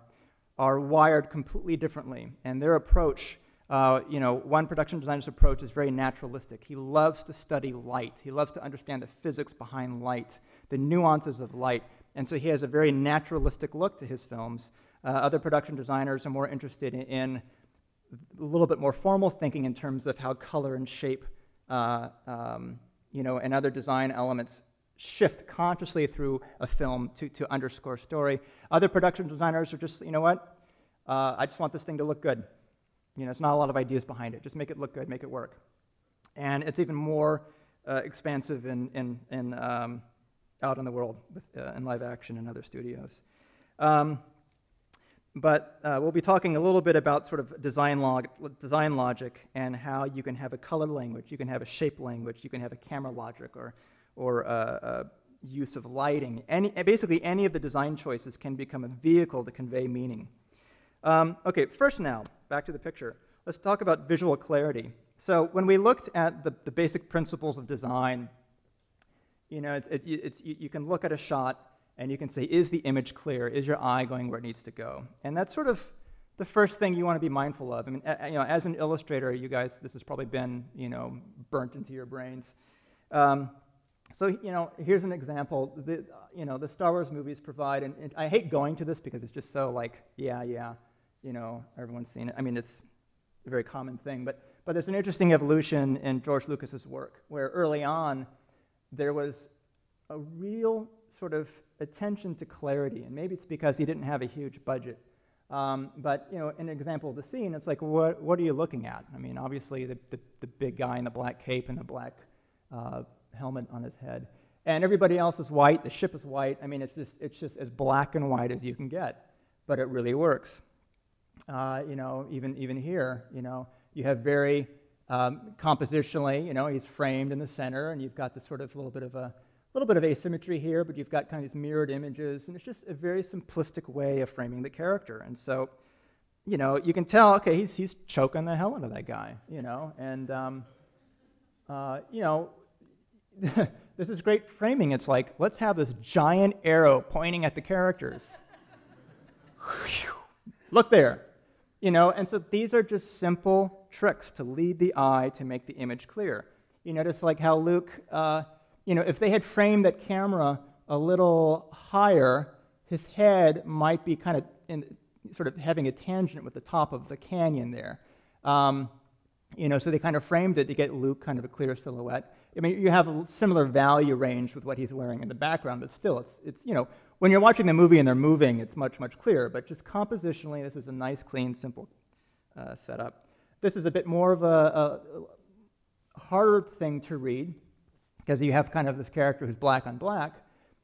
are wired completely differently. And their approach, one production designer's approach is very naturalistic. He loves to study light. He loves to understand the physics behind light, the nuances of light. And so he has a very naturalistic look to his films. Other production designers are more interested in a little bit more formal thinking in terms of how color and shape and other design elements shift consciously through a film to underscore story. Other production designers are just, you know what, I just want this thing to look good. It's not a lot of ideas behind it. Just make it look good, make it work. And it's even more expansive out in the world in live action and other studios. But we'll be talking a little bit about sort of design logic and how you can have a color language, you can have a shape language, you can have a camera logic or use of lighting. Basically, any of the design choices can become a vehicle to convey meaning. Okay, first now, back to the picture. Let's talk about visual clarity. So when we looked at the basic principles of design, you can look at a shot and you can say, is the image clear? Is your eye going where it needs to go? And that's sort of the first thing you want to be mindful of. I mean, as an illustrator, you guys, this has probably been, burnt into your brains. So, here's an example. The Star Wars movies provide, and I hate going to this because it's just so like, yeah, everyone's seen it. I mean, it's a very common thing, but there's an interesting evolution in George Lucas's work, where early on, there was a real sort of attention to clarity, and maybe it's because he didn't have a huge budget. But an example of the scene, it's like, what are you looking at? I mean, obviously the big guy in the black cape and the black helmet on his head, and everybody else is white. The ship is white. I mean, it's just as black and white as you can get, but it really works. Even here, you have very compositionally, he's framed in the center, and you've got this sort of little bit of asymmetry here, but you've got kind of these mirrored images, and it's just a very simplistic way of framing the character. And so, you can tell, okay, he's choking the hell out of that guy, and this is great framing. It's like, let's have this giant arrow pointing at the characters. Look there, and so these are just simple tricks to lead the eye to make the image clear. You notice like how Luke, if they had framed that camera a little higher, his head might be kind of sort of having a tangent with the top of the canyon there. So they kind of framed it to get Luke kind of a clear silhouette. I mean, you have a similar value range with what he's wearing in the background, but still, it's when you're watching the movie and they're moving, it's much, much clearer. But just compositionally, this is a nice, clean, simple setup. This is a bit more of a harder thing to read, because you have kind of this character who's black on black,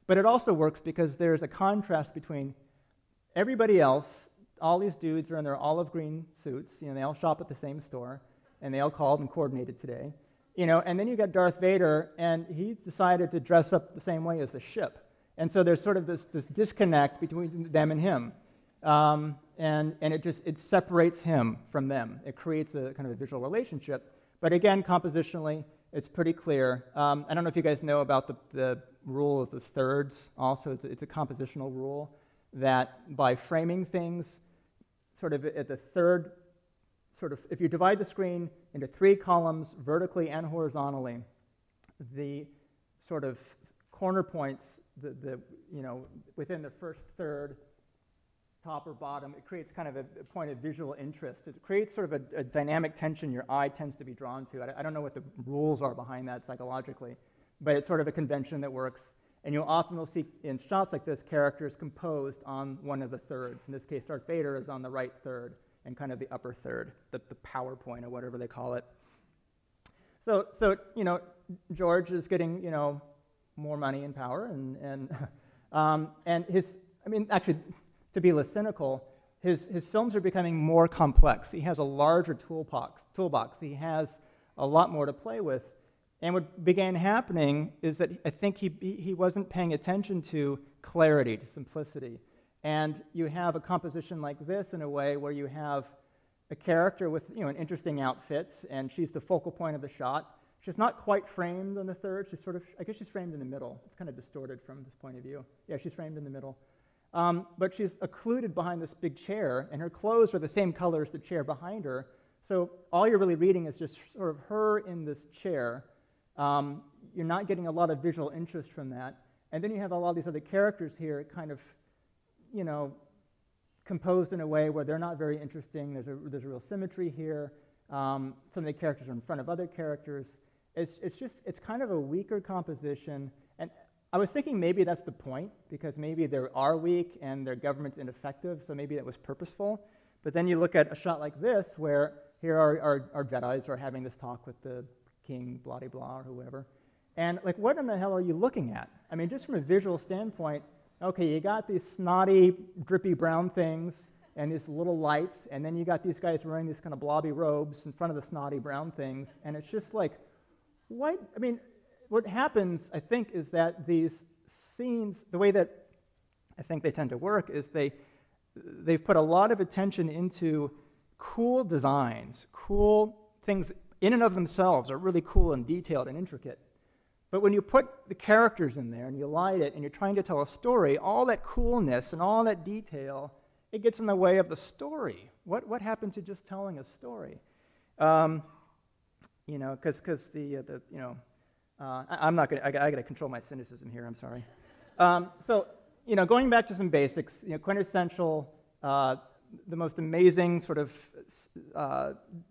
but it also works because there's a contrast between everybody else. All these dudes are in their olive green suits, they all shop at the same store, and they all called and coordinated today, and then you got Darth Vader, and he's decided to dress up the same way as the ship, and so there's sort of this disconnect between them and him, and it separates him from them. It creates a kind of a visual relationship, but again, compositionally, it's pretty clear. I don't know if you guys know about the rule of the thirds also. It's a compositional rule that by framing things sort of at the third, if you divide the screen into 3 columns vertically and horizontally, the sort of corner points, within the first third, top or bottom, it creates kind of a point of visual interest. It creates sort of a dynamic tension your eye tends to be drawn to. I don't know what the rules are behind that psychologically, but it's sort of a convention that works. And you'll often see in shots like this, characters composed on one of the thirds. In this case, Darth Vader is on the right third and kind of the upper third, the power point or whatever they call it. So George is getting, more money and power, and his, actually, to be less cynical, his films are becoming more complex. He has a larger toolbox. He has a lot more to play with. And what began happening is that I think he wasn't paying attention to clarity, to simplicity. And you have a composition like this in a way where you have a character with an interesting outfit, and she's the focal point of the shot. She's not quite framed on the third. She's sort of, I guess she's framed in the middle. It's kind of distorted from this point of view. Yeah, she's framed in the middle. But she's occluded behind this big chair, and her clothes are the same color as the chair behind her. So all you're really reading is just sort of her in this chair. You're not getting a lot of visual interest from that. And then you have a lot of these other characters here kind of, composed in a way where they're not very interesting. There's a real symmetry here. Some of the characters are in front of other characters. it's kind of a weaker composition. And I was thinking maybe that's the point, because maybe they are weak and their government's ineffective, so maybe that was purposeful. But then you look at a shot like this, where here our Jedis are having this talk with the king, blah, blah, blah, or whoever. And like, what in the hell are you looking at? I mean, just from a visual standpoint, okay, you got these snotty, drippy brown things and these little lights, and then you got these guys wearing these kind of blobby robes in front of the snotty brown things, and it's just like, what? I mean, what happens, I think, is that these scenes, the way that I think they tend to work is they've put a lot of attention into cool designs, cool things in and of themselves are really cool and detailed and intricate. But when you put the characters in there and you light it and you're trying to tell a story, all that coolness and all that detail, it gets in the way of the story. What happened to just telling a story? You know, because I'm not gonna. I gotta control my cynicism here. I'm sorry. So you know, going back to some basics, you know, quintessential, the most amazing sort of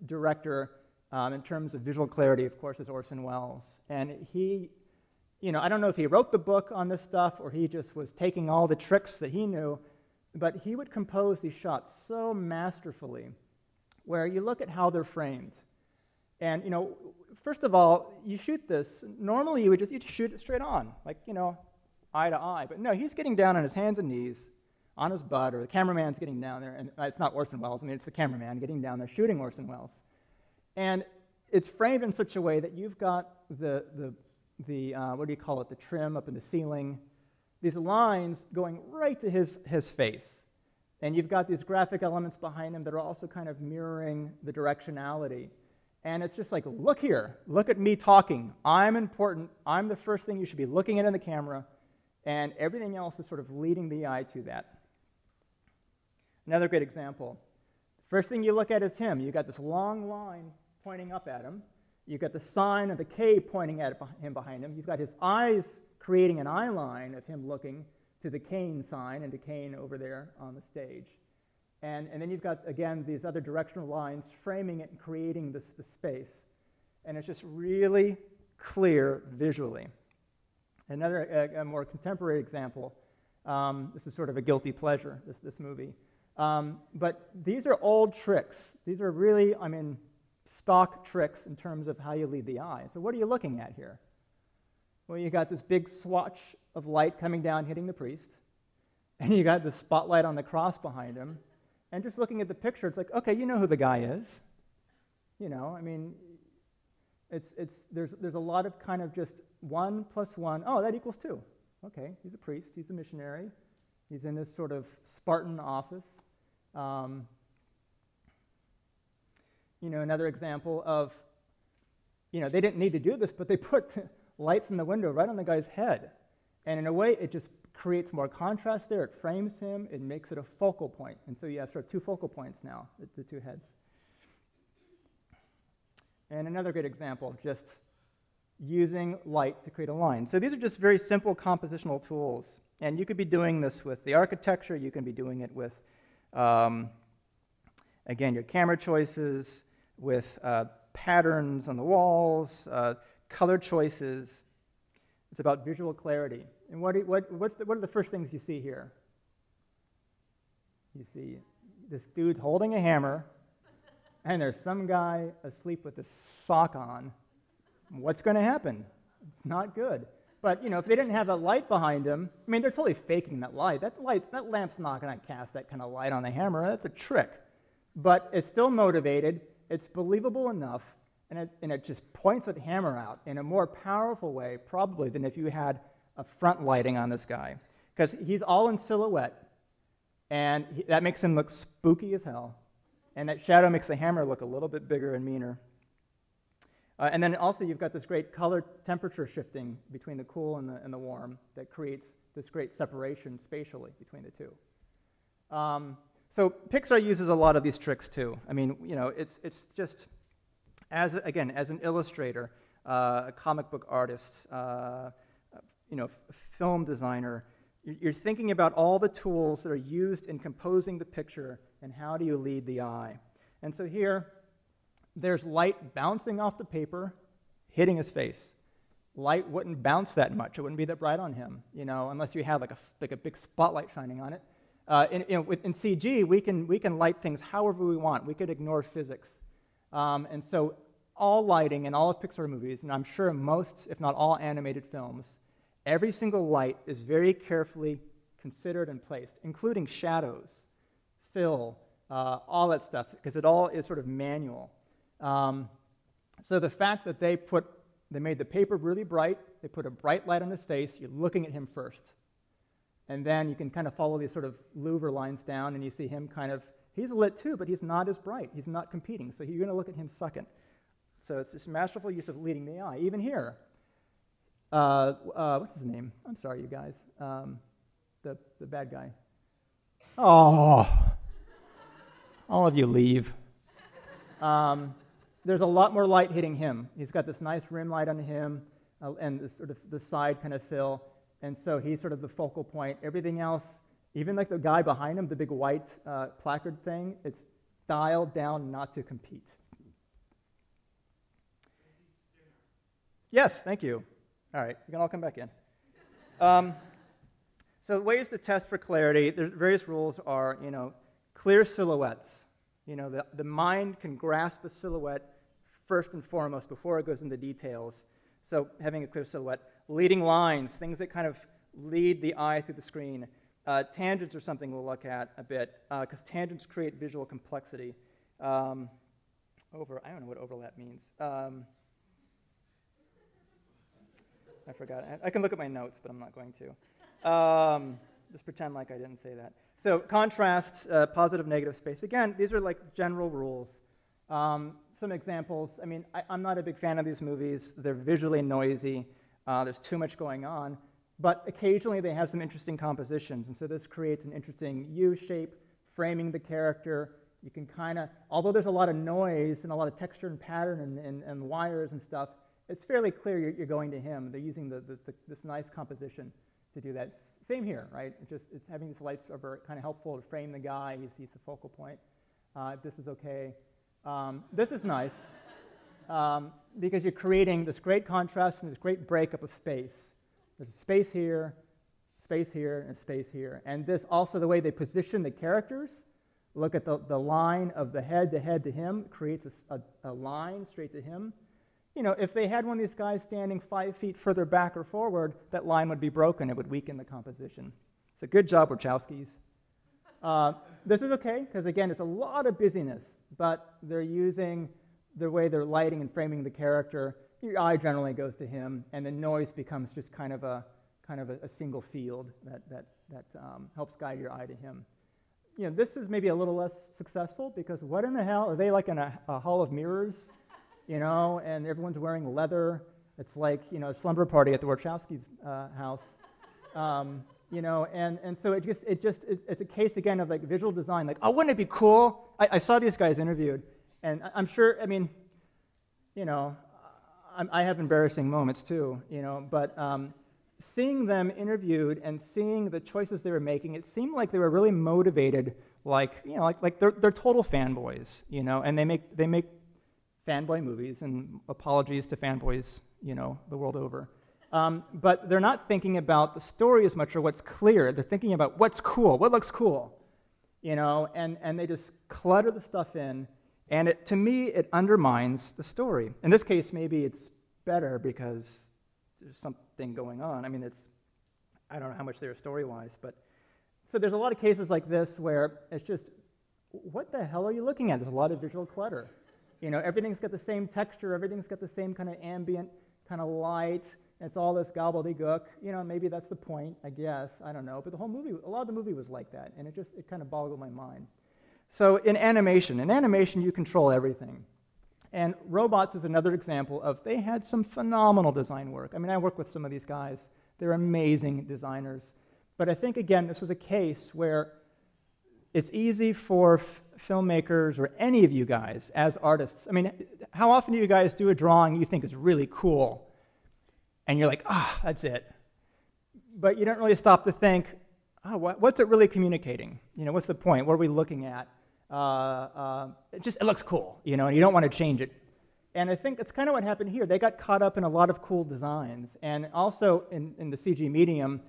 director in terms of visual clarity, of course, is Orson Welles. And he, you know, I don't know if he wrote the book on this stuff or he just was taking all the tricks that he knew, but he would compose these shots so masterfully, where you look at how they're framed. And, you know, first of all, you shoot this, normally you'd just shoot it straight on, like, you know, eye to eye. But no, he's getting down on his hands and knees, on his butt, or the cameraman's getting down there, and it's not Orson Welles, I mean, it's the cameraman getting down there shooting Orson Welles. And it's framed in such a way that you've got the what do you call it, the trim up in the ceiling, these lines going right to his face. And you've got these graphic elements behind him that are also kind of mirroring the directionality. And it's just like, look here, look at me talking. I'm important. I'm the first thing you should be looking at in the camera. And everything else is sort of leading the eye to that. Another great example. First thing you look at is him. You've got this long line pointing up at him. You've got the sign of the K pointing at him behind him. You've got his eyes creating an eye line of him looking to the KANE sign and to KANE over there on the stage. And then you've got, again, these other directional lines framing it and creating the space. And it's just really clear visually. Another, a more contemporary example, this is sort of a guilty pleasure, this movie. But these are old tricks. These are really, I mean, stock tricks in terms of how you lead the eye. So what are you looking at here? Well, you got this big swatch of light coming down, hitting the priest. And you got the spotlight on the cross behind him. And just looking at the picture, it's like, okay, you know who the guy is. You know, I mean, there's a lot of kind of just 1 + 1, oh, that equals 2. Okay, he's a priest, he's a missionary. He's in this sort of Spartan office. You know, another example of, you know, they didn't need to do this, but they put light from the window right on the guy's head. And in a way, it just creates more contrast there. It frames him. It makes it a focal point. And so you have sort of 2 focal points now, the 2 heads. And another great example of just using light to create a line. So these are just very simple compositional tools. And you could be doing this with the architecture. You can be doing it with, again, your camera choices, with patterns on the walls, color choices. It's about visual clarity. And what are the first things you see here? You see this dude's holding a hammer, and there's some guy asleep with a sock on. What's going to happen? It's not good. But, you know, if they didn't have a light behind him, I mean, they're totally faking that light. That lamp's not going to cast that kind of light on the hammer. That's a trick. But it's still motivated. It's believable enough. And it just points that hammer out in a more powerful way, probably, than if you had a front lighting on this guy. Because he's all in silhouette, and that makes him look spooky as hell. And that shadow makes the hammer look a little bit bigger and meaner. And then also you've got this great color temperature shifting between the cool and the warm that creates this great separation spatially between the two. So Pixar uses a lot of these tricks too. I mean, you know, it's just, as an illustrator, a comic book artist, you know, film designer, you're thinking about all the tools that are used in composing the picture and how do you lead the eye. And so here, there's light bouncing off the paper, hitting his face. Light wouldn't bounce that much. It wouldn't be that bright on him, unless you had like a big spotlight shining on it. In CG, we can light things however we want. We could ignore physics. And so all lighting in all of Pixar movies, and I'm sure most, if not all, animated films, every single light is very carefully considered and placed, including shadows, fill, all that stuff, because it all is sort of manual. So the fact that they made the paper really bright, they put a bright light on his face, you're looking at him first. And then you can kind of follow these sort of louver lines down, and you see him he's lit too, but he's not as bright. He's not competing, so you're going to look at him second. So it's this masterful use of leading the eye. Even here, what's his name? I'm sorry, you guys. The bad guy. Oh, all of you leave. There's a lot more light hitting him. He's got this nice rim light on him, and this sort of the side kind of fill, and so he's sort of the focal point. Everything else, even like the guy behind him, the big white placard thing, it's dialed down not to compete. Yes, thank you. All right, you can all come back in. So ways to test for clarity, there's various rules are, clear silhouettes. The mind can grasp a silhouette first and foremost before it goes into details. So having a clear silhouette. Leading lines, things that kind of lead the eye through the screen. Tangents are something we'll look at a bit, because tangents create visual complexity. I don't know what overlap means. I forgot. I can look at my notes, but I'm not going to. Just pretend like I didn't say that. So contrast, positive, negative space. Again, these are like general rules. Some examples. I mean, I'm not a big fan of these movies. They're visually noisy. There's too much going on. But occasionally they have some interesting compositions. And so this creates an interesting U shape, framing the character. You can kind of, although there's a lot of noise and a lot of texture and pattern and wires and stuff, it's fairly clear you're going to him. They're using this nice composition to do that. Same here, right? It's having these lights are kind of helpful to frame the guy. He's the focal point. This is okay. This is nice because you're creating this great contrast and this great breakup of space. There's a space here, and space here. And this also, the way they position the characters, look at the line of the head to him, creates a line straight to him. If they had one of these guys standing 5 feet further back or forward, that line would be broken. It would weaken the composition. So good job, Wachowskis. This is okay, because again, it's a lot of busyness, but they're using the way they're lighting and framing the character. Your eye generally goes to him, and the noise becomes just kind of a single field that helps guide your eye to him. This is maybe a little less successful, because what in the hell? Are they like in a hall of mirrors? And everyone's wearing leather. It's like, a slumber party at the Wachowskis' house. And so it's a case again of like visual design. Like, oh, wouldn't it be cool? I saw these guys interviewed, and I'm sure. I mean, I have embarrassing moments too. But seeing them interviewed and seeing the choices they were making, it seemed like they were really motivated. Like they're total fanboys. And they make fanboy movies, and apologies to fanboys, the world over. But they're not thinking about the story as much or what's clear. They're thinking about what's cool, what looks cool, and they just clutter the stuff in, and to me, it undermines the story. In this case, maybe it's better because there's something going on. I mean, I don't know how much they are story-wise, but so there's a lot of cases like this where it's just, what the hell are you looking at? There's a lot of visual clutter. Everything's got the same texture, everything's got the same kind of ambient kind of light, it's all this gobbledygook. Maybe that's the point, I guess, I don't know. But the whole movie, a lot of the movie was like that, and it kind of boggled my mind. So in animation you control everything. And robots is another example of, they had some phenomenal design work. I mean, I work with some of these guys. They're amazing designers. But I think, again, this was a case where it's easy for filmmakers or any of you guys as artists. I mean, how often do you guys do a drawing you think is really cool, and you're like, that's it. But you don't really stop to think, what's it really communicating? What's the point? What are we looking at? It looks cool, and you don't want to change it. And I think that's kind of what happened here. They got caught up in a lot of cool designs. And also in the CG medium,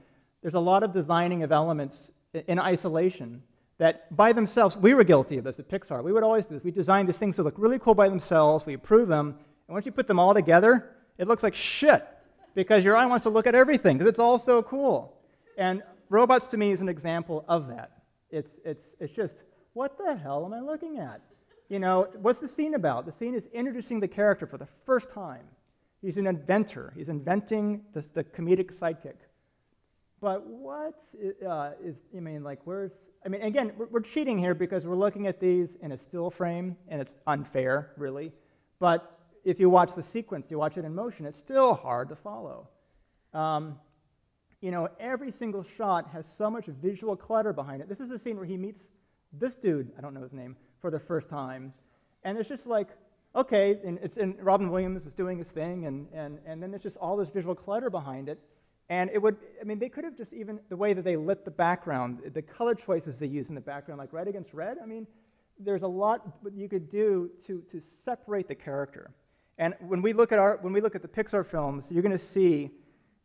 there's a lot of designing of elements in isolation that by themselves, we were guilty of this at Pixar. We would always do this. We designed these things that look really cool by themselves. We approve them. And once you put them all together, it looks like shit because your eye wants to look at everything because it's all so cool. And robots to me is an example of that. It's just, what the hell am I looking at? You know, what's the scene about? The scene is introducing the character for the first time. He's an inventor. He's inventing the comedic sidekick. But what I mean, like, I mean, again, we're cheating here because we're looking at these in a still frame, and it's unfair, really. But if you watch the sequence, you watch it in motion, it's still hard to follow. You know, every single shot has so much visual clutter behind it. This is the scene where he meets this dude, I don't know his name, for the first time. And it's just like, okay, and Robin Williams is doing his thing, and then there's just all this visual clutter behind it. And it would, I mean, they could have just even, the way that they lit the background, the color choices they use in the background, like red against red, I mean, there's a lot that you could do to separate the character. And when we look at the Pixar films, you're going to see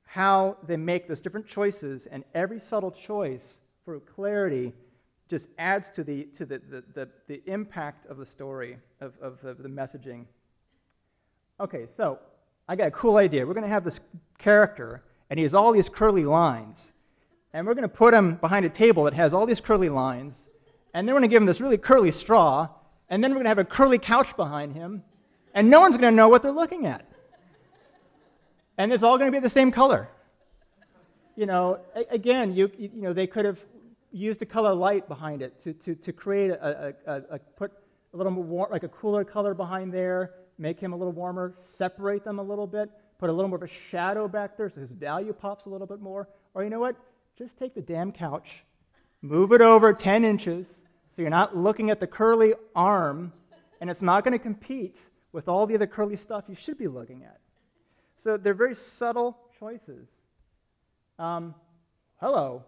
how they make those different choices, and every subtle choice for clarity just adds to the impact of the story, of the messaging. Okay, so I got a cool idea. We're going to have this character, and he has all these curly lines, and we're going to put him behind a table that has all these curly lines, and then we're going to give him this really curly straw, and then we're going to have a curly couch behind him, and no one's going to know what they're looking at. And it's all going to be the same color. You know, again, you know, they could have used a color light behind it to create put a little more like a cooler color behind there, make him a little warmer, separate them a little bit, put a little more of a shadow back there so his value pops a little bit more. Or you know what? Just take the damn couch, move it over 10 inches so you're not looking at the curly arm, and it's not going to compete with all the other curly stuff you should be looking at. So they're very subtle choices. Hello.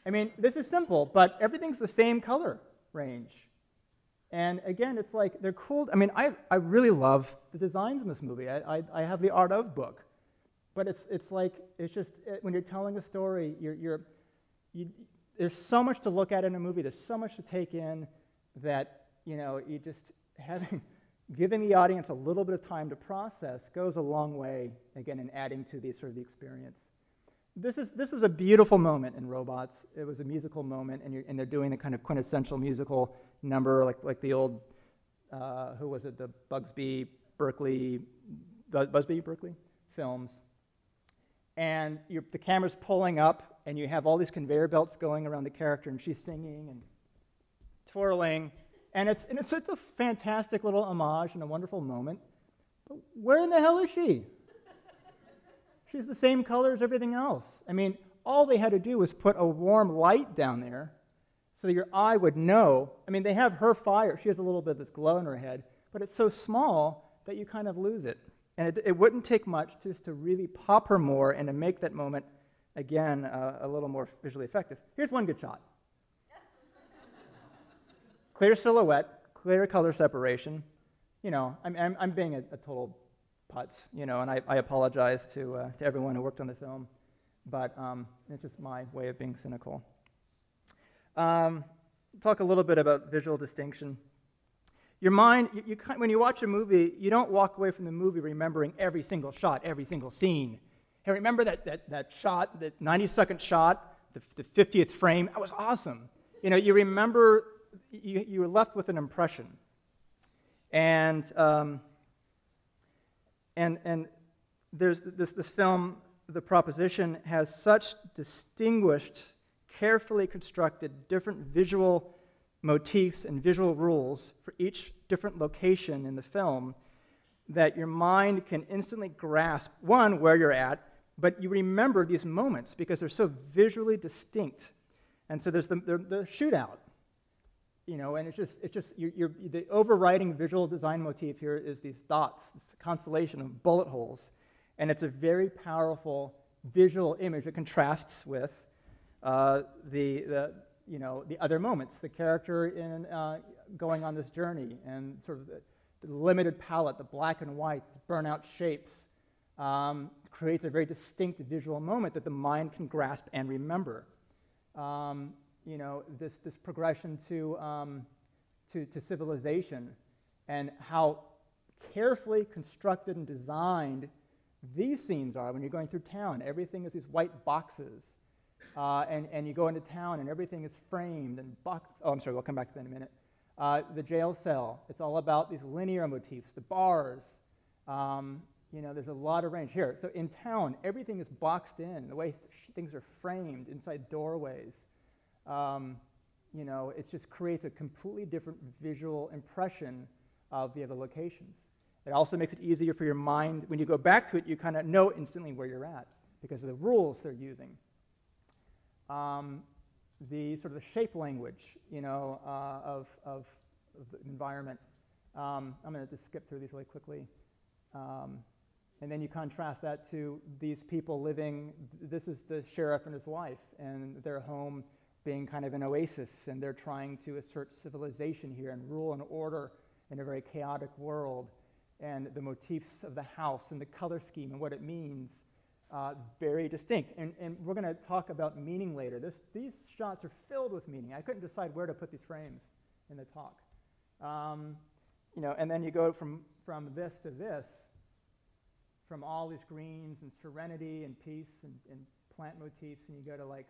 I mean, this is simple, but everything's the same color range. And again, it's like, they're cool. I mean, I really love the designs in this movie. I have the Art of book. But it's like, it's just, when you're telling a story, there's so much to look at in a movie, there's so much to take in that, you know, you just giving the audience a little bit of time to process goes a long way, again, in adding to the sort of the experience. This was a beautiful moment in Robots. It was a musical moment, and they're doing the kind of quintessential musical number, like the old, who was it, the Busby Berkeley films. And the camera's pulling up, and you have all these conveyor belts going around the character, and she's singing and twirling. And it's a fantastic little homage and a wonderful moment. But where in the hell is she? She's the same color as everything else. I mean, all they had to do was put a warm light down there so that your eye would know. I mean, they have her fire. She has a little bit of this glow in her head, but it's so small that you kind of lose it. And it wouldn't take much just to really pop her more and to make that moment, again, a little more visually effective. Here's one good shot. Clear silhouette, clear color separation. You know, I'm being a total putz, you know, and I apologize to everyone who worked on the film, but it's just my way of being cynical. Talk a little bit about visual distinction. Your mind, when you watch a movie, you don't walk away from the movie remembering every single shot, every single scene. Hey, remember that shot, that 90-second shot, the 50th frame? That was awesome. You know, you remember, you were left with an impression. And there's this film, The Proposition, has such distinguished, carefully constructed, different visual motifs and visual rules for each different location in the film that your mind can instantly grasp, one, where you're at, but you remember these moments because they're so visually distinct. And so there's the shootout, you know, and it's just the overriding visual design motif here is these dots, this constellation of bullet holes, and it's a very powerful visual image that contrasts with the other moments, the character in going on this journey, and sort of the limited palette, the black and white, burnout shapes, creates a very distinct visual moment that the mind can grasp and remember. You know, this progression to civilization, and how carefully constructed and designed these scenes are when you're going through town. Everything is these white boxes. And you go into town and everything is framed and boxed. Oh, I'm sorry, we'll come back to that in a minute. The jail cell, it's all about these linear motifs, the bars. You know, there's a lot of range here. So in town, everything is boxed in, the way things are framed inside doorways. You know, it just creates a completely different visual impression of the other locations. It also makes it easier for your mind. When you go back to it, you kind of know instantly where you're at because of the rules they're using. The sort of the shape language, you know, of the environment. I'm going to just skip through these really quickly. And then you contrast that to these people living. This is the sheriff and his wife, and their home being kind of an oasis, and they're trying to assert civilization here and rule and order in a very chaotic world. And the motifs of the house and the color scheme and what it means, very distinct. And we're going to talk about meaning later. These shots are filled with meaning. I couldn't decide where to put these frames in the talk. You know, and then you go from this to this, from all these greens and serenity and peace and plant motifs, and you go to like,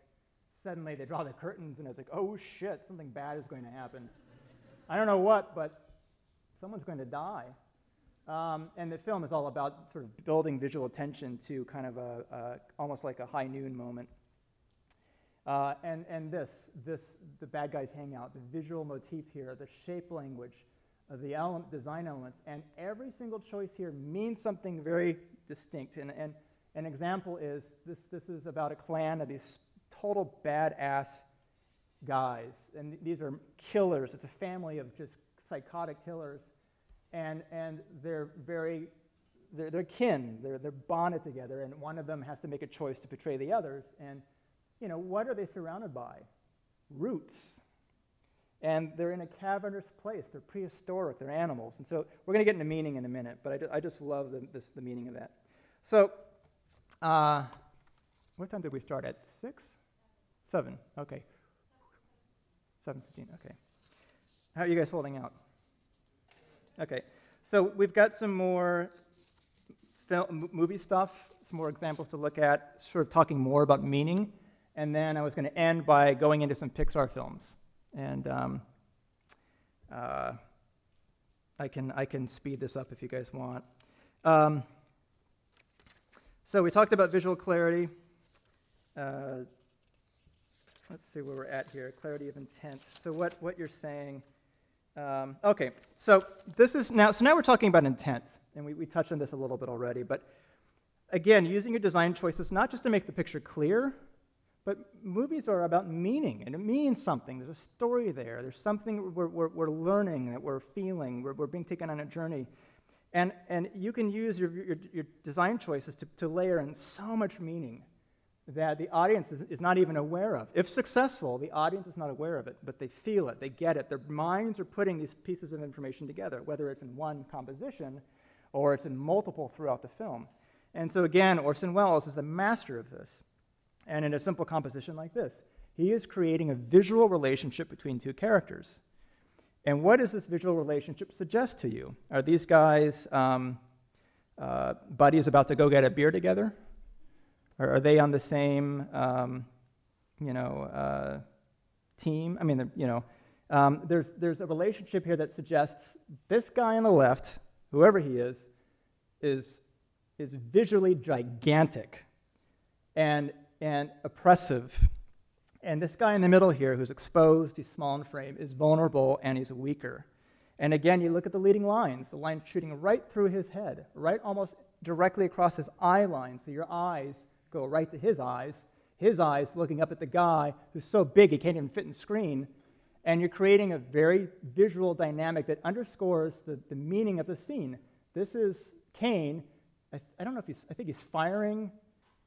suddenly they draw the curtains, and it's like, oh shit, something bad is going to happen. I don't know what, but someone's going to die. And the film is all about sort of building visual attention to kind of almost like a high noon moment. And the bad guys hangout, the visual motif here, the shape language, the design elements, and every single choice here means something very distinct. And an example is this is about a clan of these total badass guys, and these are killers. It's a family of just psychotic killers. And they're kin, they're bonded together, and one of them has to make a choice to betray the others. And, you know, what are they surrounded by? Roots. And they're in a cavernous place, they're prehistoric, they're animals. And so we're going to get into meaning in a minute, but I just love the meaning of that. So, what time did we start at? 6? 7, okay. 7:15, okay. How are you guys holding out? Okay, so we've got some more movie stuff, some more examples to look at, sort of talking more about meaning, and then I was going to end by going into some Pixar films, and I can speed this up if you guys want. So we talked about visual clarity. Let's see where we're at here. Clarity of intent. So what you're saying. Okay, so now we're talking about intent, and we touched on this a little bit already, but again, using your design choices not just to make the picture clear, but movies are about meaning, and it means something. There's a story there. There's something we're learning, that we're feeling. We're being taken on a journey, and you can use your design choices to layer in so much meaning that the audience is not even aware of. If successful, the audience is not aware of it, but they feel it, they get it. Their minds are putting these pieces of information together, whether it's in one composition or it's in multiple throughout the film. And so again, Orson Welles is the master of this. And in a simple composition like this, he is creating a visual relationship between two characters. And what does this visual relationship suggest to you? Are these guys buddies about to go get a beer together? Or are they on the same, team? I mean, there's a relationship here that suggests this guy on the left, whoever he is visually gigantic and oppressive. And this guy in the middle here, who's exposed, he's small in frame, is vulnerable and he's weaker. And again, you look at the leading lines, the line shooting right through his head, right almost directly across his eye line, so your eyes go right to his eyes looking up at the guy who's so big he can't even fit in the screen, and you're creating a very visual dynamic that underscores the meaning of the scene. This is KANE. I don't know if I think he's firing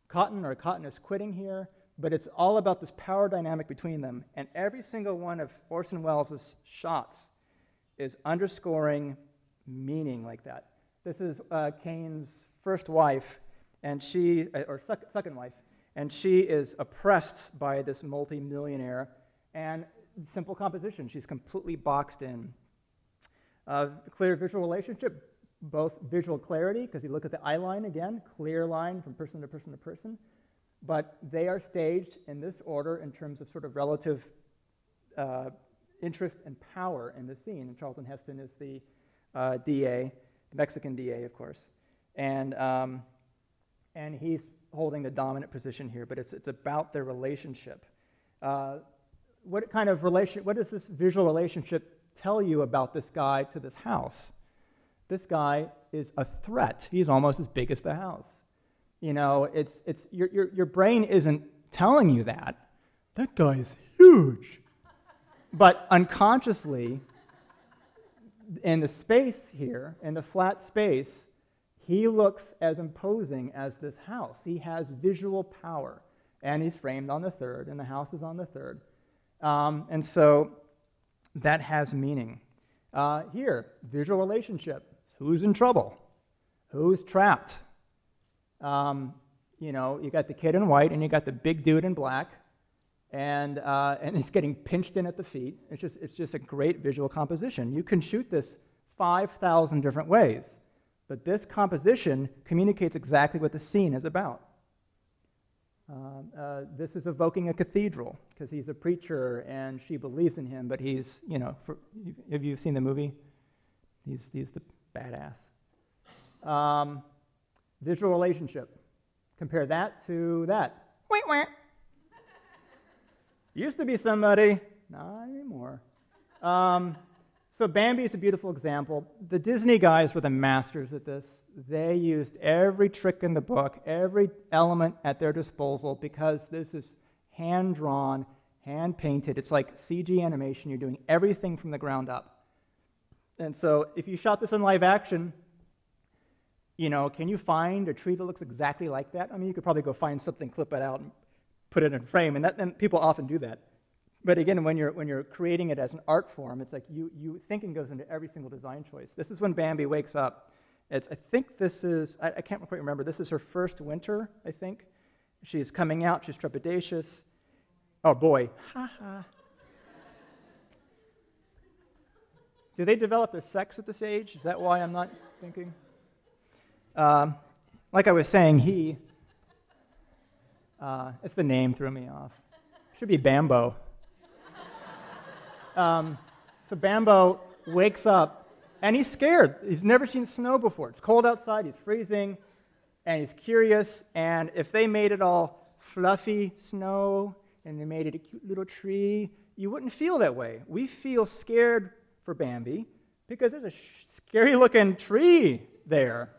Cotton, or Cotton is quitting here, but it's all about this power dynamic between them, and every single one of Orson Welles' shots is underscoring meaning like that. This is Kane's first wife, and she, or second wife, and she is oppressed by this multi-millionaire, and simple composition, she's completely boxed in. Clear visual relationship, both visual clarity, because you look at the eye line again, clear line from person to person to person, but they are staged in this order in terms of sort of relative interest and power in the scene. And Charlton Heston is the DA, the Mexican DA, of course, and he's holding the dominant position here. But it's about their relationship. What does this visual relationship tell you about this guy to this house? This guy is a threat. He's almost as big as the house. You know, your brain isn't telling you that. That guy is huge. But unconsciously, in the space here, in the flat space, he looks as imposing as this house. He has visual power, and he's framed on the third, and the house is on the third. And so that has meaning. Here, visual relationship. Who's in trouble? Who's trapped? You know, you got the kid in white, and you got the big dude in black, and he's getting pinched in at the feet. It's just a great visual composition. You can shoot this 5,000 different ways, but this composition communicates exactly what the scene is about. This is evoking a cathedral, because he's a preacher, and she believes in him, but he's, you know, have you seen the movie? He's the badass. Visual relationship. Compare that to that. Wait, wait. Used to be somebody, not anymore. So Bambi is a beautiful example. The Disney guys were the masters at this. They used every trick in the book, every element at their disposal, because this is hand-drawn, hand-painted. It's like CG animation. You're doing everything from the ground up. And so if you shot this in live action, you know, can you find a tree that looks exactly like that? I mean, you could probably go find something, clip it out, and put it in frame, and people often do that. But again, when you're creating it as an art form, it's like you thinking goes into every single design choice. This is when Bambi wakes up. I think this is, I can't quite remember, this is her first winter, I think. She's coming out, she's trepidatious. Oh boy, ha. Do they develop their sex at this age? Is that why I'm not thinking? Like I was saying, it's the name threw me off. Should be Bambo. So Bambo wakes up, and he's scared. He's never seen snow before. It's cold outside, he's freezing, and he's curious, and if they made it all fluffy snow, and they made it a cute little tree, you wouldn't feel that way. We feel scared for Bambi, because there's a scary-looking tree there.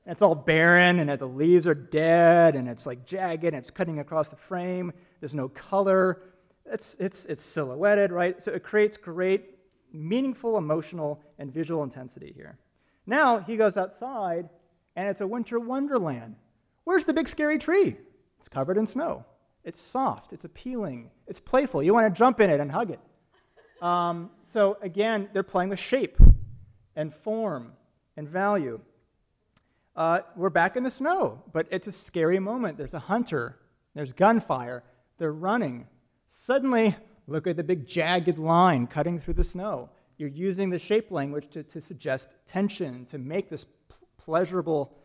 And it's all barren, and the leaves are dead, and it's like jagged, and it's cutting across the frame. There's no color. It's silhouetted, right? So it creates great, meaningful, emotional, and visual intensity here. Now he goes outside, and it's a winter wonderland. Where's the big scary tree? It's covered in snow. It's soft. It's appealing. It's playful. You want to jump in it and hug it. So again, they're playing with shape and form and value. We're back in the snow, but it's a scary moment. There's a hunter. There's gunfire. They're running. Suddenly, look at the big jagged line cutting through the snow. You're using the shape language to suggest tension, to make this pleasurable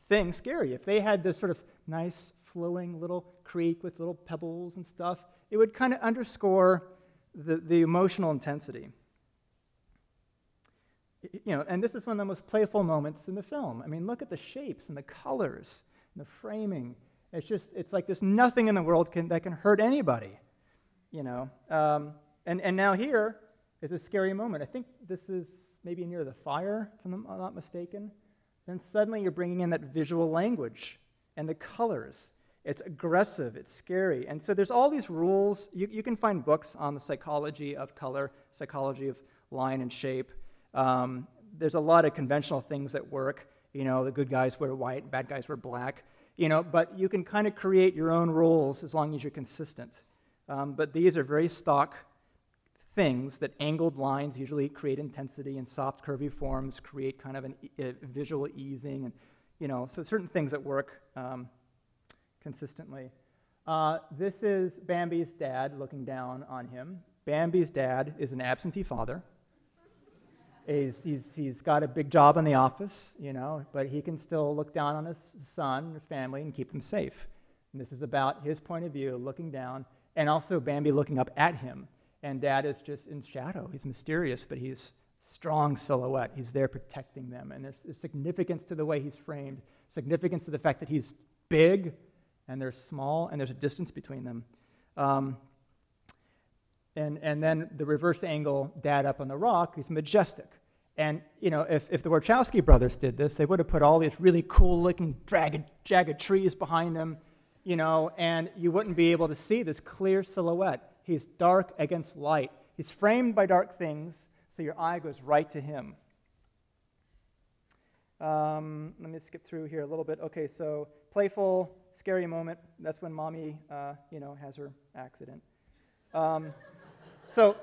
thing scary. If they had this sort of nice, flowing little creek with little pebbles and stuff, it would kind of underscore the emotional intensity. You know, and this is one of the most playful moments in the film. I mean, look at the shapes and the colors and the framing. It's like there's nothing in the world that can hurt anybody, you know. And now here is a scary moment. I think this is maybe near the fire, if I'm not mistaken. Then suddenly you're bringing in that visual language and the colors. It's aggressive, it's scary. And so there's all these rules. You can find books on the psychology of color, psychology of line and shape. There's a lot of conventional things that work. You know, the good guys wear white, bad guys wear black. You know, but you can kind of create your own rules as long as you're consistent. But these are very stock things that angled lines usually create intensity, and soft curvy forms create kind of a visual easing, and so certain things that work consistently. This is Bambi's dad looking down on him. Bambi's dad is an absentee father. He's got a big job in the office, but he can still look down on his son, his family, and keep them safe. And this is about his point of view, looking down, and also Bambi looking up at him. And Dad is just in shadow. He's mysterious, but he's strong silhouette. He's there protecting them. And there's significance to the way he's framed, significance to the fact that he's big, and they're small, and there's a distance between them. And then the reverse angle, Dad up on the rock, he's majestic. And, if the Wachowski brothers did this, they would have put all these really cool-looking, jagged trees behind them, and you wouldn't be able to see this clear silhouette. He's dark against light. He's framed by dark things, so your eye goes right to him. Let me skip through here a little bit. Okay, so playful, scary moment. That's when Mommy, has her accident. So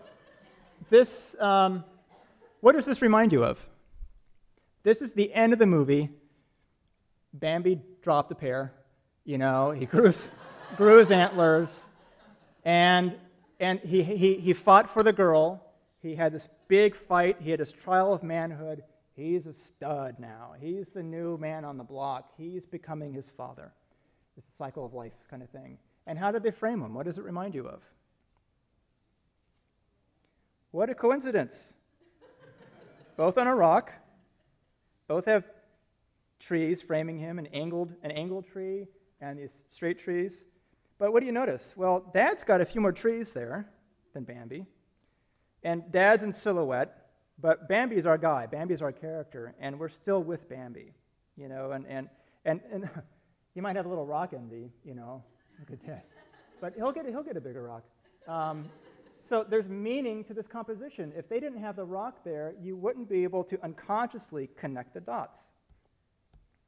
this, what does this remind you of? This is the end of the movie. Bambi dropped a pair. He grew his antlers, and he fought for the girl. He had this big fight. He had his trial of manhood. He's a stud now. He's the new man on the block. He's becoming his father. It's a cycle of life kind of thing. And how did they frame him? What does it remind you of? What a coincidence. Both on a rock. Both have trees framing him, an angled tree and these straight trees. But what do you notice? Well, Dad's got a few more trees there than Bambi. And Dad's in silhouette, but Bambi's our guy. Bambi's our character, and we're still with Bambi, and he might have a little rock envy, look at that. But he'll get a bigger rock. So there's meaning to this composition. If they didn't have the rock there, you wouldn't be able to unconsciously connect the dots.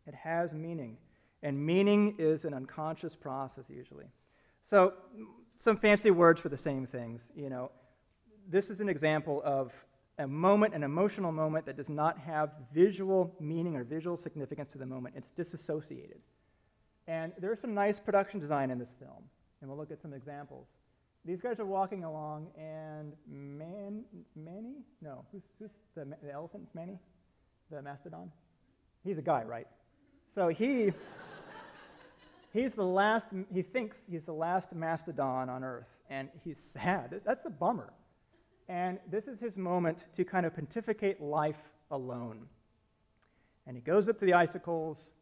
It has meaning, and meaning is an unconscious process usually. So some fancy words for the same things. This is an example of a moment, an emotional moment that does not have visual meaning or visual significance to the moment. It's disassociated. And there's some nice production design in this film, and we'll look at some examples. These guys are walking along, and Manny? No, who's the elephant's Manny? The mastodon? He's a guy, right? So he thinks he's the last mastodon on Earth, and he's sad. That's the bummer. And this is his moment to kind of pontificate life alone. And he goes up to the icicles.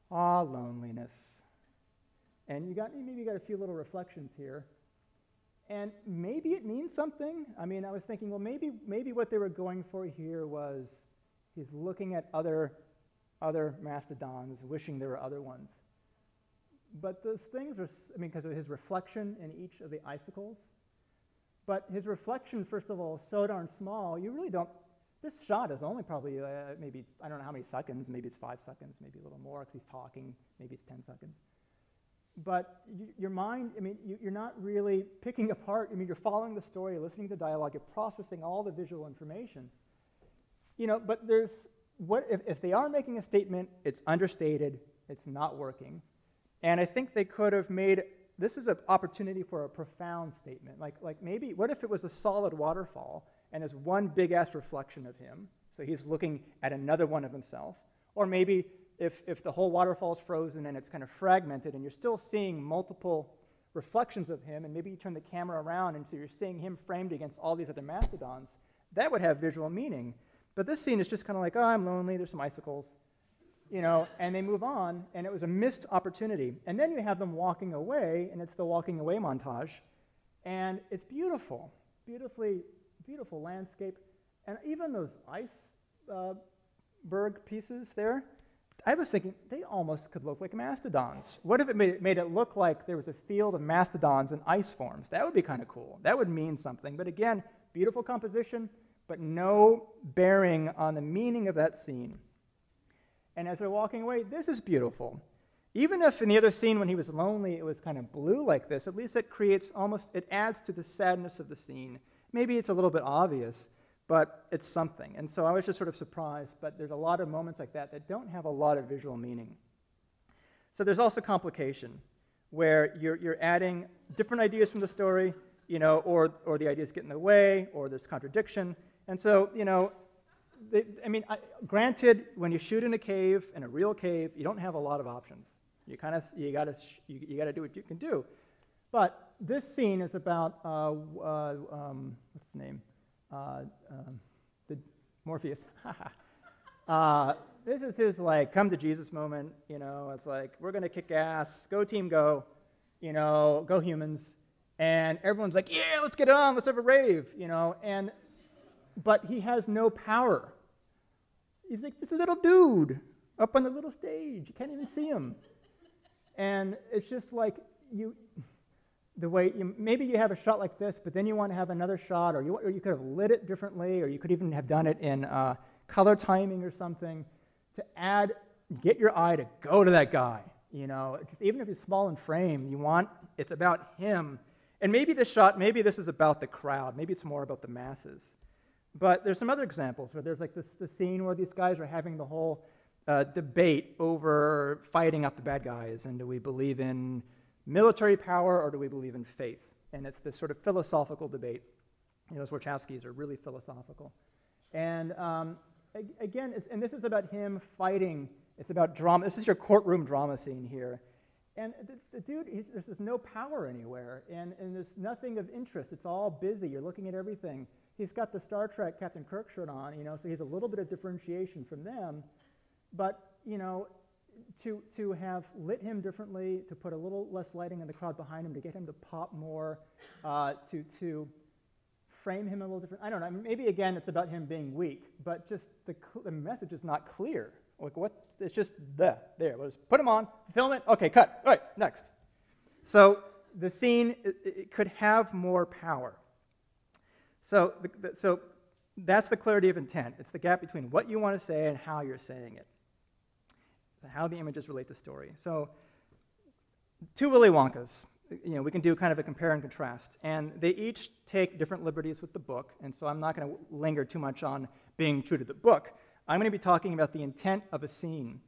Ah, loneliness. And maybe you got a few little reflections here. And maybe it means something. I mean, I was thinking, well, maybe what they were going for here was he's looking at other mastodons, wishing there were other ones. But those things are, because of his reflection in each of the icicles. But his reflection, first of all, is so darn small, you really don't, this shot is only probably maybe, I don't know how many seconds, maybe it's 5 seconds, maybe a little more because he's talking, maybe it's 10 seconds. But your mind, you're not really picking apart, you're following the story, listening to the dialogue, you're processing all the visual information. But if they are making a statement, it's understated, it's not working. And I think they could have made, this is an opportunity for a profound statement. Like maybe, what if it was a solid waterfall and there's one big-ass reflection of him, so he's looking at another one of himself. Or maybe if the whole waterfall is frozen and it's kind of fragmented and you're still seeing multiple reflections of him, and maybe you turn the camera around and so you're seeing him framed against all these other mastodons, that would have visual meaning. But this scene is just kind of like, oh, I'm lonely, there's some icicles, and they move on, and it was a missed opportunity. And then you have them walking away, and it's the walking away montage, and it's beautiful, beautiful landscape. And even those iceberg pieces there, I was thinking they almost could look like mastodons. What if it made it look like there was a field of mastodons in ice forms? That would be kind of cool. That would mean something. But again, beautiful composition, but no bearing on the meaning of that scene. And as they're walking away, this is beautiful. Even if in the other scene when he was lonely it was kind of blue like this, at least it creates it adds to the sadness of the scene. maybe it's a little bit obvious, but it's something. And so I was just sort of surprised, but there's a lot of moments like that that don't have a lot of visual meaning. So there's also complication, where you're adding different ideas from the story, you know, or the ideas get in the way, or there's contradiction. And so, you know, granted, when you shoot in a cave, in a real cave, you don't have a lot of options. You gotta do what you can do. But this scene is about what's his name? The Morpheus. This is his like come to Jesus moment. You know, it's like we're gonna kick ass, go team, go. You know, go humans. And everyone's like, yeah, let's get it on, let's have a rave. You know, but he has no power. He's like this little dude up on the little stage. You can't even see him. And it's just like maybe you have a shot like this, but then you want to have another shot, or you could have lit it differently, or you could even have done it in color timing or something to get your eye to go to that guy. You know, just even if he's small in frame, it's about him. And maybe this is about the crowd. Maybe it's more about the masses. But there's some other examples where there's like this scene where these guys are having the whole debate over fighting off the bad guys, and do we believe in military power or do we believe in faith? And it's this sort of philosophical debate. You know, those Wachowskis are really philosophical. And again, this is about him fighting. It's about drama. This is your courtroom drama scene here. And the dude, there's no power anywhere, and there's nothing of interest. It's all busy. You're looking at everything. He's got the Star Trek Captain Kirk shirt on, you know, so he's a little bit of differentiation from them. But, you know, to have lit him differently, to put a little less lighting in the crowd behind him, to get him to pop more, to frame him a little different. I don't know. I mean, maybe, again, it's about him being weak, but just the message is not clear. Like, what? It's just there. We'll just put him on, film it, okay, cut. All right, next. So the scene, it could have more power. So that's the clarity of intent. It's the gap between what you want to say and how you're saying it. How the images relate to story. So, two Willy Wonkas. You know, we can do kind of a compare and contrast, and they each take different liberties with the book. And so I'm not going to linger too much on being true to the book. I'm going to be talking about the intent of a scene.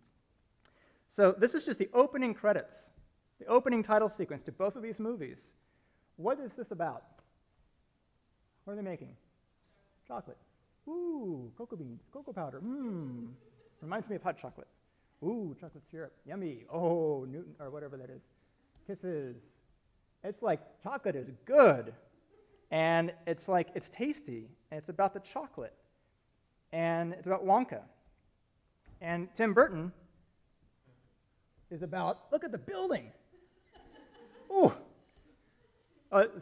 So this is just the opening credits, the opening title sequence to both of these movies. What is this about? What are they making? Chocolate. Ooh, cocoa beans, cocoa powder. Reminds me of hot chocolate. Ooh, chocolate syrup, yummy. Oh, Newton, or whatever that is. Kisses. It's like chocolate is good. And it's like, it's tasty. And it's about the chocolate. And it's about Wonka. And Tim Burton is about, look at the building. Ooh.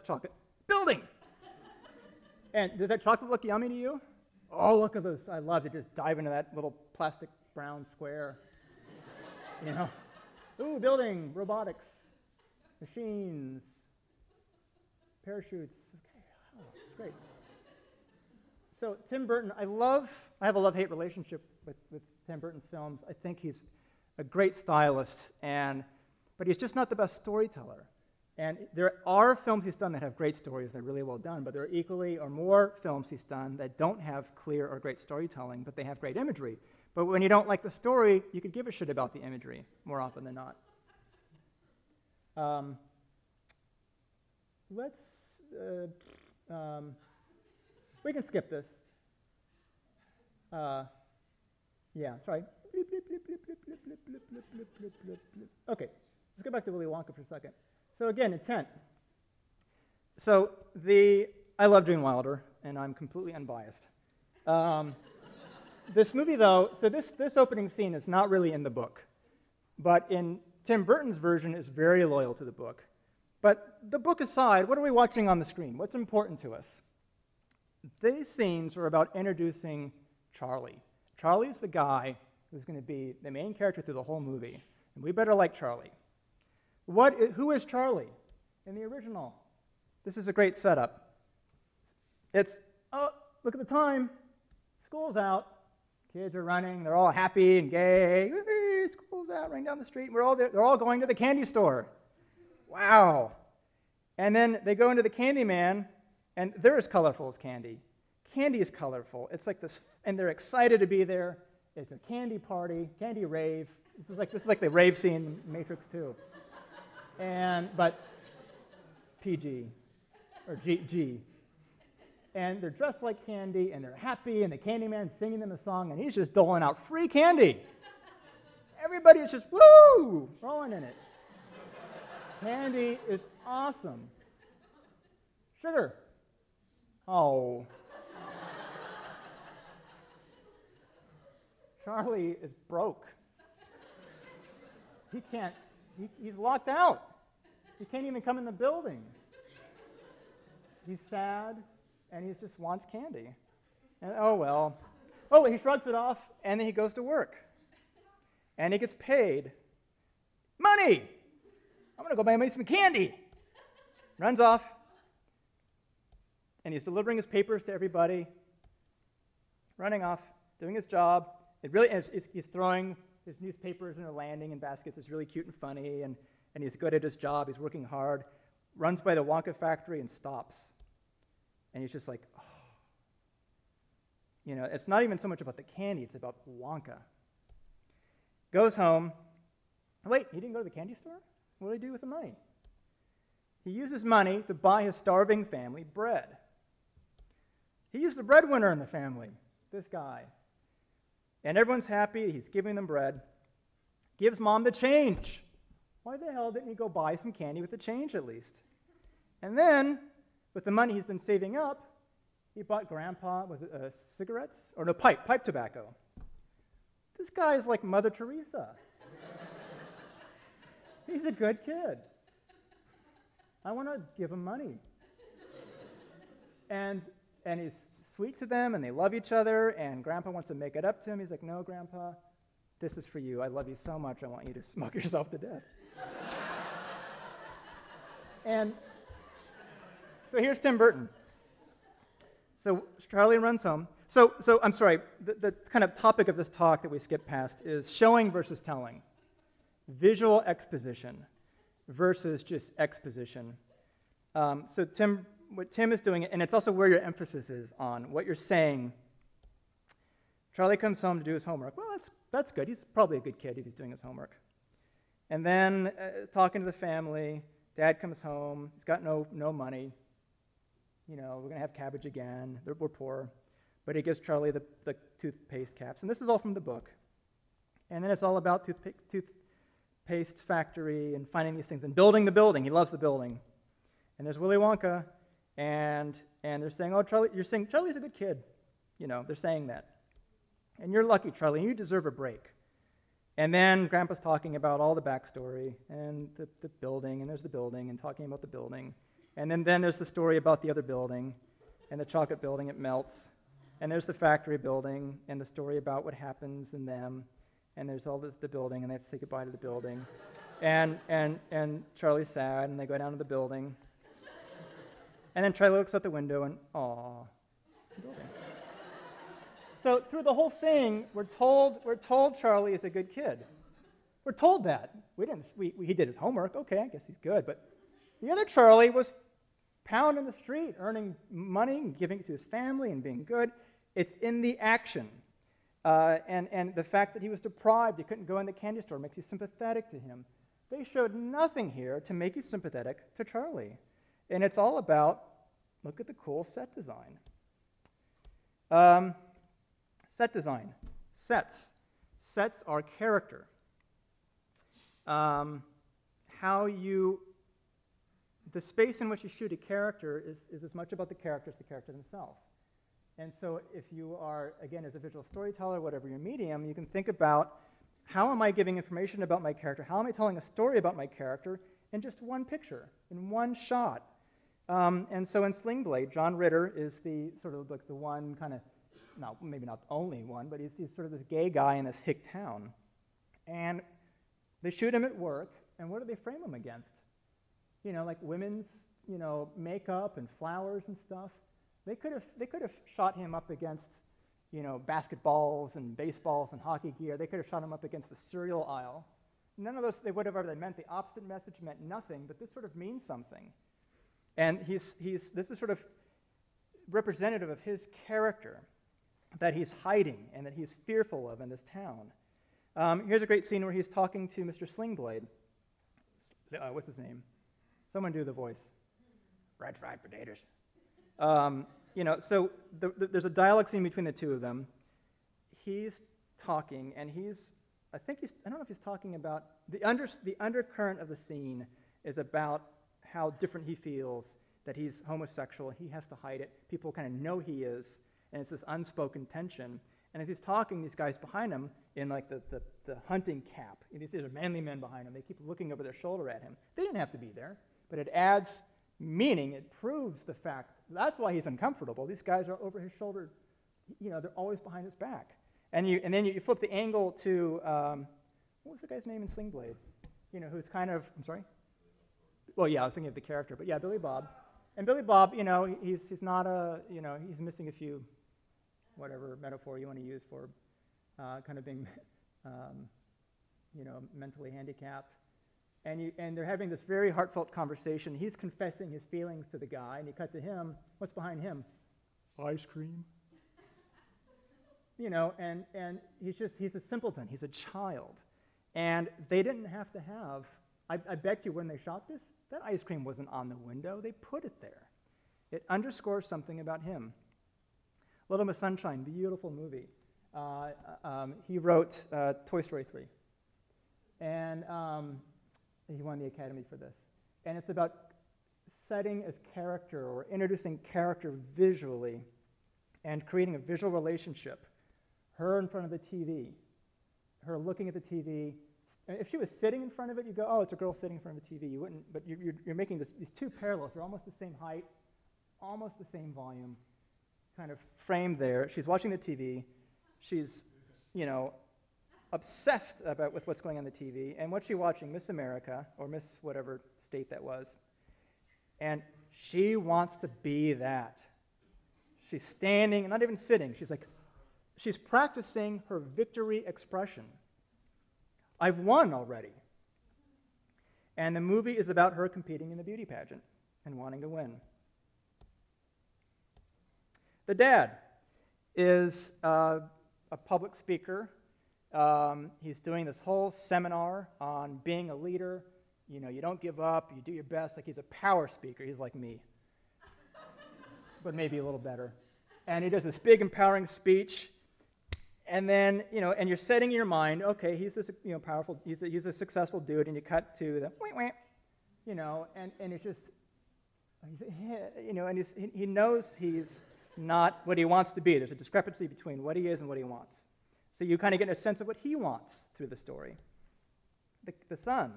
Chocolate. Building. And does that chocolate look yummy to you? Oh, look at those. I love to just dive into that little plastic brown square. You know, ooh, building, robotics, machines, parachutes. Okay, oh, it's great. So Tim Burton, I have a love-hate relationship with Tim Burton's films. I think he's a great stylist, but he's just not the best storyteller. And there are films he's done that have great stories, they're really well done, but there are equally or more films he's done that don't have clear or great storytelling, but they have great imagery. But when you don't like the story, you could give a shit about the imagery more often than not. We can skip this. Yeah, sorry. Okay, let's go back to Willy Wonka for a second. So again, intent. So I love Gene Wilder, and I'm completely unbiased. This movie, though, so this opening scene is not really in the book, but in Tim Burton's version is very loyal to the book. But the book aside, what are we watching on the screen? What's important to us? These scenes are about introducing Charlie. Charlie's the guy who's going to be the main character through the whole movie, and we better like Charlie. Who is Charlie in the original? This is a great setup. It's, oh, look at the time. School's out. Kids are running. They're all happy and gay. School's out, running down the street. They're all going to the candy store. Wow. And then they go into the candy man, And they're as colorful as candy. Candy is colorful. It's like this, and they're excited to be there. It's a candy party, candy rave. This is like the rave scene in Matrix 2. But PG, or G. And they're dressed like candy, and they're happy, and the Candyman's singing them a song, and he's just doling out free candy. Everybody is just, woo, rolling in it. Candy is awesome. Sugar. Oh. Charlie is broke. He's locked out. He can't even come in the building. He's sad, and he just wants candy. And oh well. Oh, he shrugs it off, and then he goes to work. And he gets paid money. I'm going to go buy me some candy. Runs off, and he's delivering his papers to everybody, running off, doing his job. He's throwing his newspapers in a landing in baskets. It's really cute and funny, and he's good at his job. He's working hard, runs by the Wonka factory and stops. And he's just like, oh. You know, it's not even so much about the candy, it's about Wonka. Goes home. Wait, he didn't go to the candy store? What did he do with the money? He uses money to buy his starving family bread. He's the breadwinner in the family, this guy. And everyone's happy. He's giving them bread. Gives mom the change. Why the hell didn't he go buy some candy with the change at least? And then, with the money he's been saving up, he bought Grandpa, was it cigarettes? Or no, pipe tobacco. This guy is like Mother Teresa. He's a good kid. I want to give him money. And he's sweet to them, and they love each other, and Grandpa wants to make it up to him. He's like, no, Grandpa, this is for you. I love you so much, I want you to smoke yourself to death. And so here's Tim Burton. So Charlie runs home. So I'm sorry, the kind of topic of this talk that we skipped past is showing versus telling. Visual exposition versus just exposition. So what Tim is doing, and it's also where your emphasis is on, what you're saying. Charlie comes home to do his homework. Well, that's good. He's probably a good kid if he's doing his homework. And then talking to the family, Dad comes home. He's got no money. You know, we're going to have cabbage again. We're poor. But he gives Charlie the toothpaste caps. And this is all from the book. And then it's all about toothpaste factory and finding these things and building the building. He loves the building. And there's Willy Wonka. And they're saying, oh, Charlie, you're saying Charlie's a good kid. You know, they're saying that. And you're lucky, Charlie, and you deserve a break. And then Grandpa's talking about all the backstory and the building, and there's the building, and talking about the building. And then there's the story about the other building, and the chocolate building, it melts. And there's the factory building, and the story about what happens in them. And there's all the building, and they have to say goodbye to the building. And Charlie's sad, and they go down to the building. And then Charlie looks out the window, and aw, the building. So through the whole thing, we're told Charlie is a good kid. We're told that. He did his homework. Okay, I guess he's good. But the other Charlie was pounding the street, earning money and giving it to his family and being good. It's in the action. And the fact that he was deprived, he couldn't go in the candy store, makes you sympathetic to him. They showed nothing here to make you sympathetic to Charlie. And it's all about, look at the cool set design. Set design. Sets. Sets are character. The space in which you shoot a character is as much about the character as the character themselves. And so if you are, again, as a visual storyteller, whatever your medium, you can think about, how am I giving information about my character? How am I telling a story about my character in just one picture, in one shot? And so in SUNGBLADE, John Ritter is the sort of like the one kind of, maybe not the only one, but he's sort of this gay guy in this hick town. And they shoot him at work, and what do they frame him against? You know, like women's, you know, makeup and flowers and stuff. They could have shot him up against, you know, basketballs and baseballs and hockey gear. They could have shot him up against the cereal aisle. None of those, whatever they meant, the opposite message meant nothing, but this sort of means something. And this is sort of, representative of his character that he's hiding and that he's fearful of in this town. Here's a great scene where he's talking to Mr. Slingblade. What's his name? Someone do the voice. Red fried potatoes. So there's a dialogue scene between the two of them. He's talking, and I don't know if he's talking about, the undercurrent of the scene is about how different he feels, that he's homosexual, he has to hide it. People kind of know he is, and it's this unspoken tension. And as he's talking, these guys behind him in like the hunting cap, these are manly men behind him, they keep looking over their shoulder at him. They didn't have to be there, but it adds meaning. It proves the fact, that's why he's uncomfortable. These guys are over his shoulder, they're always behind his back. And then you flip the angle to, what was the guy's name in Sling Blade? Who's kind of, I'm sorry? Well, yeah, I was thinking of the character, but yeah, Billy Bob. And Billy Bob, he's not he's missing a few, whatever metaphor you want to use for kind of being, mentally handicapped. And they're having this very heartfelt conversation. He's confessing his feelings to the guy, and you cut to him. What's behind him? Ice cream. And he's a simpleton. He's a child. And they didn't have to have, I bet you when they shot this, that ice cream wasn't on the window. They put it there. It underscores something about him. Little Miss Sunshine, beautiful movie. He wrote Toy Story 3. And he won the Academy for this. And it's about setting as character or introducing character visually and creating a visual relationship. Her in front of the TV, her looking at the TV. If she was sitting in front of it, you'd go, oh, it's a girl sitting in front of a TV. You wouldn't, but you're making these two parallels. They're almost the same height, almost the same volume, kind of framed there. She's watching the TV. She's, obsessed with what's going on the TV. And what's she watching? Miss America, or Miss whatever state that was. And she wants to be that. She's standing, not even sitting. She's practicing her victory expression. I've won already. And the movie is about her competing in the beauty pageant and wanting to win. The dad is a public speaker. He's doing this whole seminar on being a leader. You don't give up, you do your best. Like, he's a power speaker. He's like me, but maybe a little better. And he does this big empowering speech. And then, and you're setting in your mind, okay, he's this, powerful, he's a successful dude, and you cut to the, and it's just, and he knows he's not what he wants to be. There's a discrepancy between what he is and what he wants. So you kind of get a sense of what he wants through the story. The son,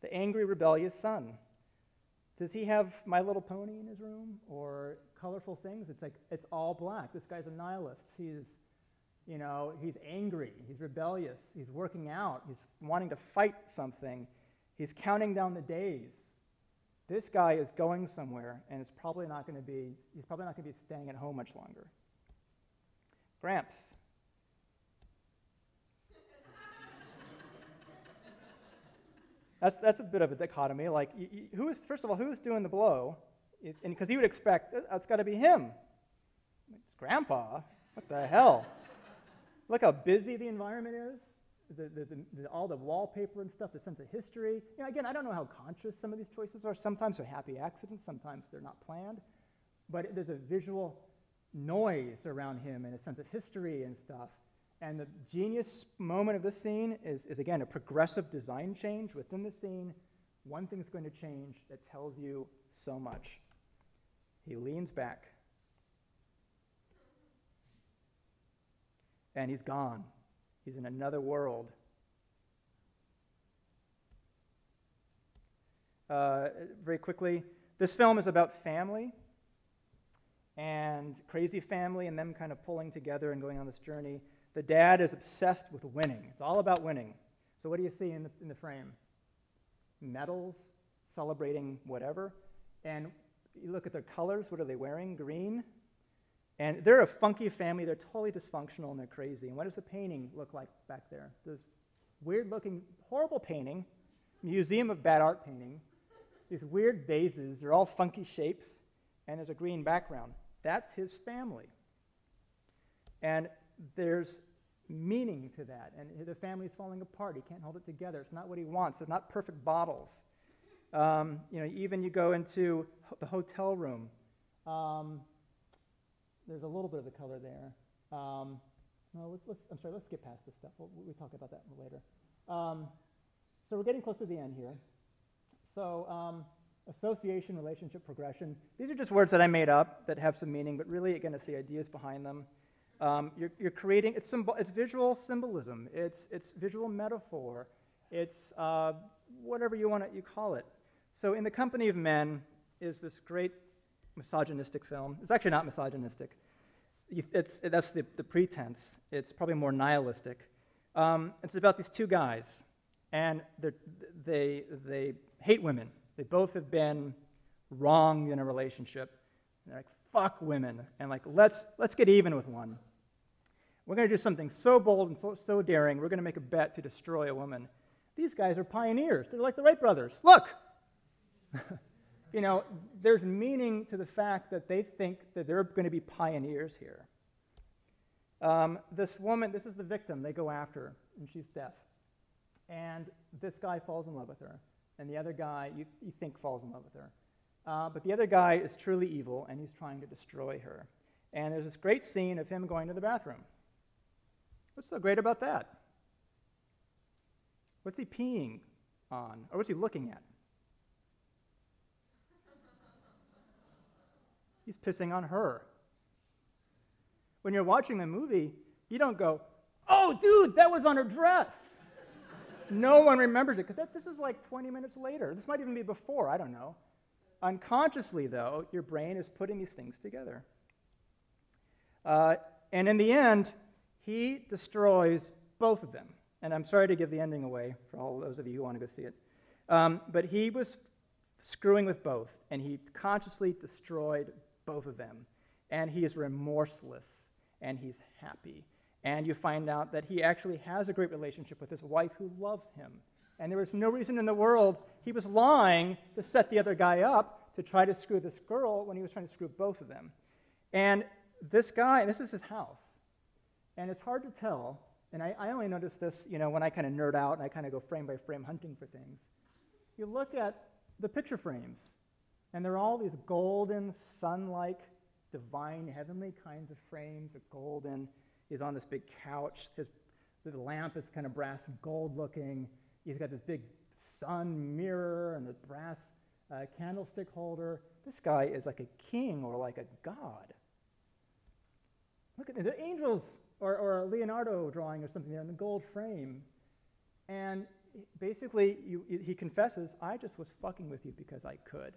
the angry, rebellious son. Does he have My Little Pony in his room or colorful things? It's all black. This guy's a nihilist. He's angry, he's rebellious, he's working out, he's wanting to fight something, he's counting down the days. This guy is going somewhere, and he's probably not going to be staying at home much longer. Gramps. That's a bit of a dichotomy. Like, first of all, who's doing the blow? And because you would expect, it's got to be him. It's Grandpa. What the hell? Look how busy the environment is, all the wallpaper and stuff, the sense of history. Again, I don't know how conscious some of these choices are. Sometimes they're happy accidents, sometimes they're not planned. But there's a visual noise around him and a sense of history and stuff. And the genius moment of this scene is again, a progressive design change within the scene. One thing's going to change that tells you so much. He leans back. And he's gone. He's in another world. Very quickly, this film is about family and crazy family and them kind of pulling together and going on this journey. The dad is obsessed with winning. It's all about winning. So what do you see in the frame? Medals, celebrating whatever. And you look at their colors. What are they wearing? Green. And they're a funky family. They're totally dysfunctional, and they're crazy. And what does the painting look like back there? This weird-looking, horrible painting, Museum of Bad Art painting. These weird vases. They're all funky shapes, and there's a green background. That's his family. And there's meaning to that. And the family's falling apart. He can't hold it together. It's not what he wants. They're not perfect bottles. Even you go into the hotel room. There's a little bit of the color there. No, let's skip past this stuff. We'll talk about that later. So we're getting close to the end here. So association, relationship, progression. These are just words that I made up that have some meaning, but really, again, it's the ideas behind them. You're creating, it's visual symbolism, it's visual metaphor, it's whatever you call it. So In the Company of Men is this great misogynistic film. It's actually not misogynistic. That's the pretense. It's probably more nihilistic. It's about these two guys, and they hate women. They both have been wronged in a relationship. They're like, fuck women, and like, let's get even with one. We're going to do something so bold and so daring. We're going to make a bet to destroy a woman. These guys are pioneers. They're like the Wright brothers. Look! There's meaning to the fact that they think that they're going to be pioneers here. This woman, this is the victim they go after, and she's deaf. And this guy falls in love with her. And the other guy, you think, falls in love with her. But the other guy is truly evil, and he's trying to destroy her. And there's this great scene of him going to the bathroom. What's so great about that? What's he peeing on? Or what's he looking at? He's pissing on her. When you're watching the movie, you don't go, oh, dude, that was on her dress. No one remembers it, because this is like 20 minutes later. This might even be before, I don't know. Unconsciously, though, your brain is putting these things together. And in the end, he destroys both of them. And I'm sorry to give the ending away for all those of you who want to go see it. But he was screwing with both, and he consciously destroyed both of them. And he is remorseless, and he's happy. And you find out that he actually has a great relationship with his wife who loves him. And there was no reason in the world he was lying to set the other guy up to try to screw this girl when he was trying to screw both of them. And this guy, this is his house. And it's hard to tell, and I only noticed this, when I kind of nerd out and I kind of go frame by frame hunting for things. You look at the picture frames, and they're all these golden, sun-like, divine, heavenly kinds of frames. A golden is on this big couch. The lamp is kind of brass and gold looking. He's got this big sun mirror and a brass candlestick holder. This guy is like a king or like a god. Look at the angels or a Leonardo drawing or something there in the gold frame. And basically, he confesses, I just was fucking with you because I could,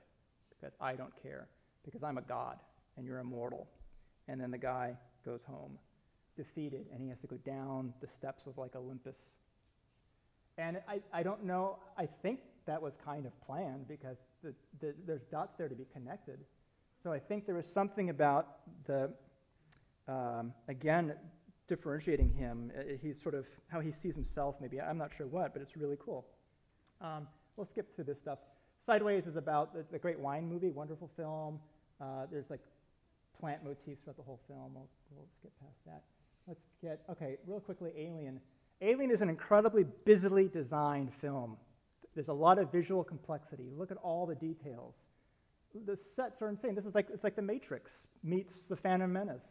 because I don't care, because I'm a god and you're immortal. And then the guy goes home defeated, and he has to go down the steps of like Olympus. And I don't know, I think that was kind of planned because there's dots there to be connected. So I think there was something about again, differentiating him. He's sort of how he sees himself, maybe. I'm not sure what, but it's really cool. We'll skip through this stuff. Sideways is about the great wine movie, wonderful film. There's like plant motifs throughout the whole film. We'll skip past that. Let's get, okay, real quickly, Alien. Alien is an incredibly busily designed film. There's a lot of visual complexity. Look at all the details. The sets are insane. It's like The Matrix meets The Phantom Menace.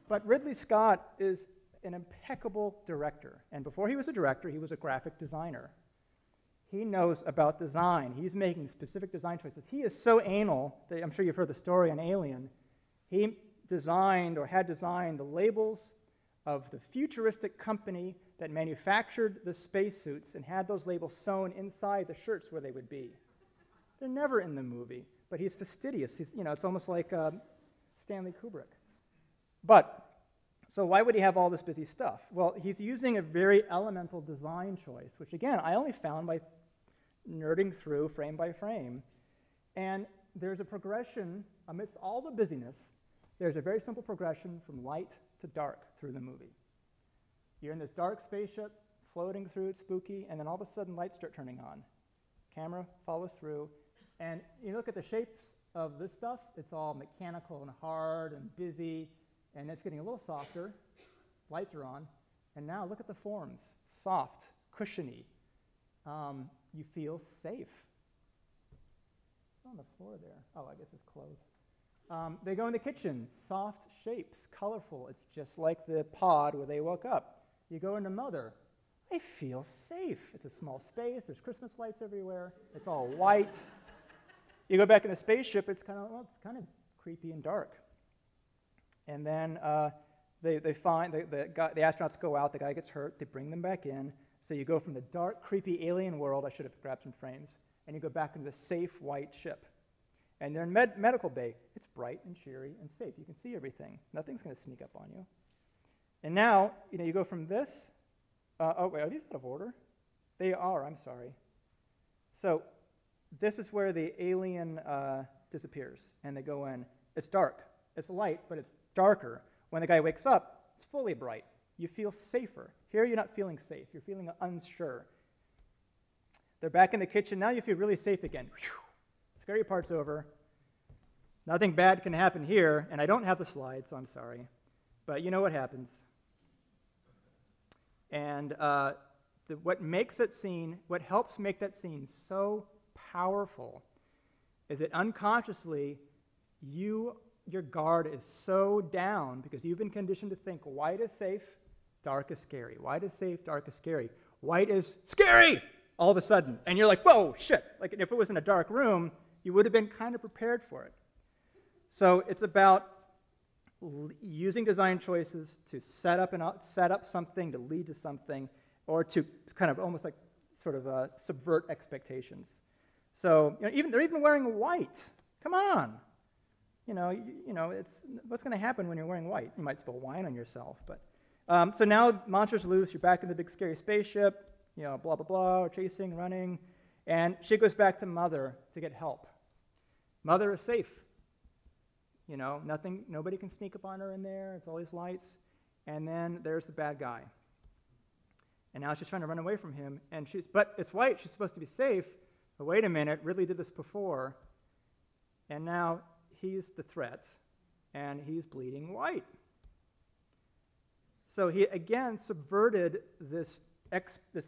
But Ridley Scott is an impeccable director. And before he was a director, he was a graphic designer. He knows about design. He's making specific design choices. He is so anal that I'm sure you've heard the story on Alien. He designed or had designed the labels of the futuristic company that manufactured the spacesuits and had those labels sewn inside the shirts where they would be. They're never in the movie, but he's fastidious. It's almost like Stanley Kubrick. But, so why would he have all this busy stuff? Well, he's using a very elemental design choice, which again, I only found by nerding through frame by frame. And there's a progression amidst all the busyness. There's a very simple progression from light to dark through the movie. You're in this dark spaceship, floating through, it's spooky, and then all of a sudden lights start turning on. Camera follows through, and you look at the shapes of this stuff. It's all mechanical and hard and busy, and it's getting a little softer. Lights are on. And now look at the forms. Soft, cushiony. You feel safe. It's on the floor there. Oh, I guess it's clothes. They go in the kitchen. Soft shapes, colorful. It's just like the pod where they woke up. You go into Mother. I feel safe. It's a small space. There's Christmas lights everywhere. It's all white. You go back in the spaceship. It's kind of creepy and dark. And then they find the astronauts go out. The guy gets hurt. They bring them back in. So you go from the dark, creepy alien world. I should have grabbed some frames. And you go back into the safe white ship. And they're in medical bay. It's bright and cheery and safe. You can see everything. Nothing's going to sneak up on you. And now, you go from this. Oh, wait, are these out of order? They are, I'm sorry. So this is where the alien disappears, and they go in. It's dark. It's light, but it's darker. When the guy wakes up, it's fully bright. You feel safer. Here, you're not feeling safe. You're feeling unsure. They're back in the kitchen. Now you feel really safe again. Whew. Scary part's over. Nothing bad can happen here, and I don't have the slide, so I'm sorry. But you know what happens. And what helps make that scene so powerful is that unconsciously, your guard is so down because you've been conditioned to think white is safe, dark is scary. White is safe, dark is scary. White is scary all of a sudden. And you're like, whoa, shit. Like if it was in a dark room, you would have been kind of prepared for it. So it's about using design choices to set up something, to lead to something, or to kind of almost like sort of subvert expectations. So they're even wearing white. Come on, it's what's going to happen when you're wearing white? You might spill wine on yourself, but so now monsters loose. You're back in the big scary spaceship. Blah blah blah, chasing, running, and she goes back to Mother to get help. Mother is safe. Nobody can sneak up on her in there. It's all these lights. And then there's the bad guy. And now she's trying to run away from him. But it's white. She's supposed to be safe. But wait a minute. Ridley did this before. And now he's the threat. And he's bleeding white. So he, again, subverted this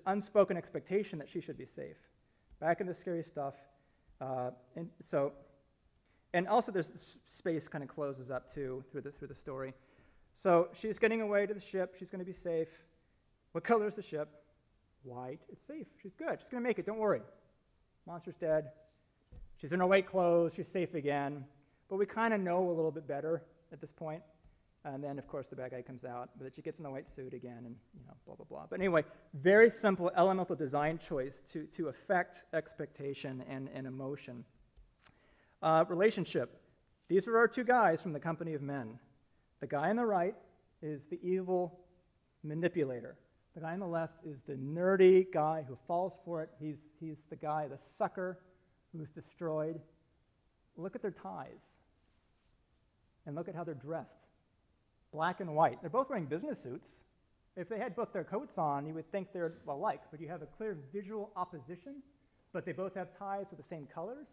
unspoken expectation that she should be safe. Back into scary stuff. And also, there's space kind of closes up too through the story. So she's getting away to the ship. She's going to be safe. What color is the ship? White. It's safe. She's good. She's going to make it. Don't worry. Monster's dead. She's in her white clothes. She's safe again. But we kind of know a little bit better at this point. And then, of course, the bad guy comes out. But she gets in the white suit again, and blah blah blah. But anyway, very simple elemental design choice to affect expectation and emotion. Relationship. These are our two guys from the company of men. The guy on the right is the evil manipulator. The guy on the left is the nerdy guy who falls for it. He's the guy, the sucker, who's destroyed. Look at their ties. And look at how they're dressed. Black and white. They're both wearing business suits. If they had both their coats on, you would think they're alike, but you have a clear visual opposition, but they both have ties with the same colors.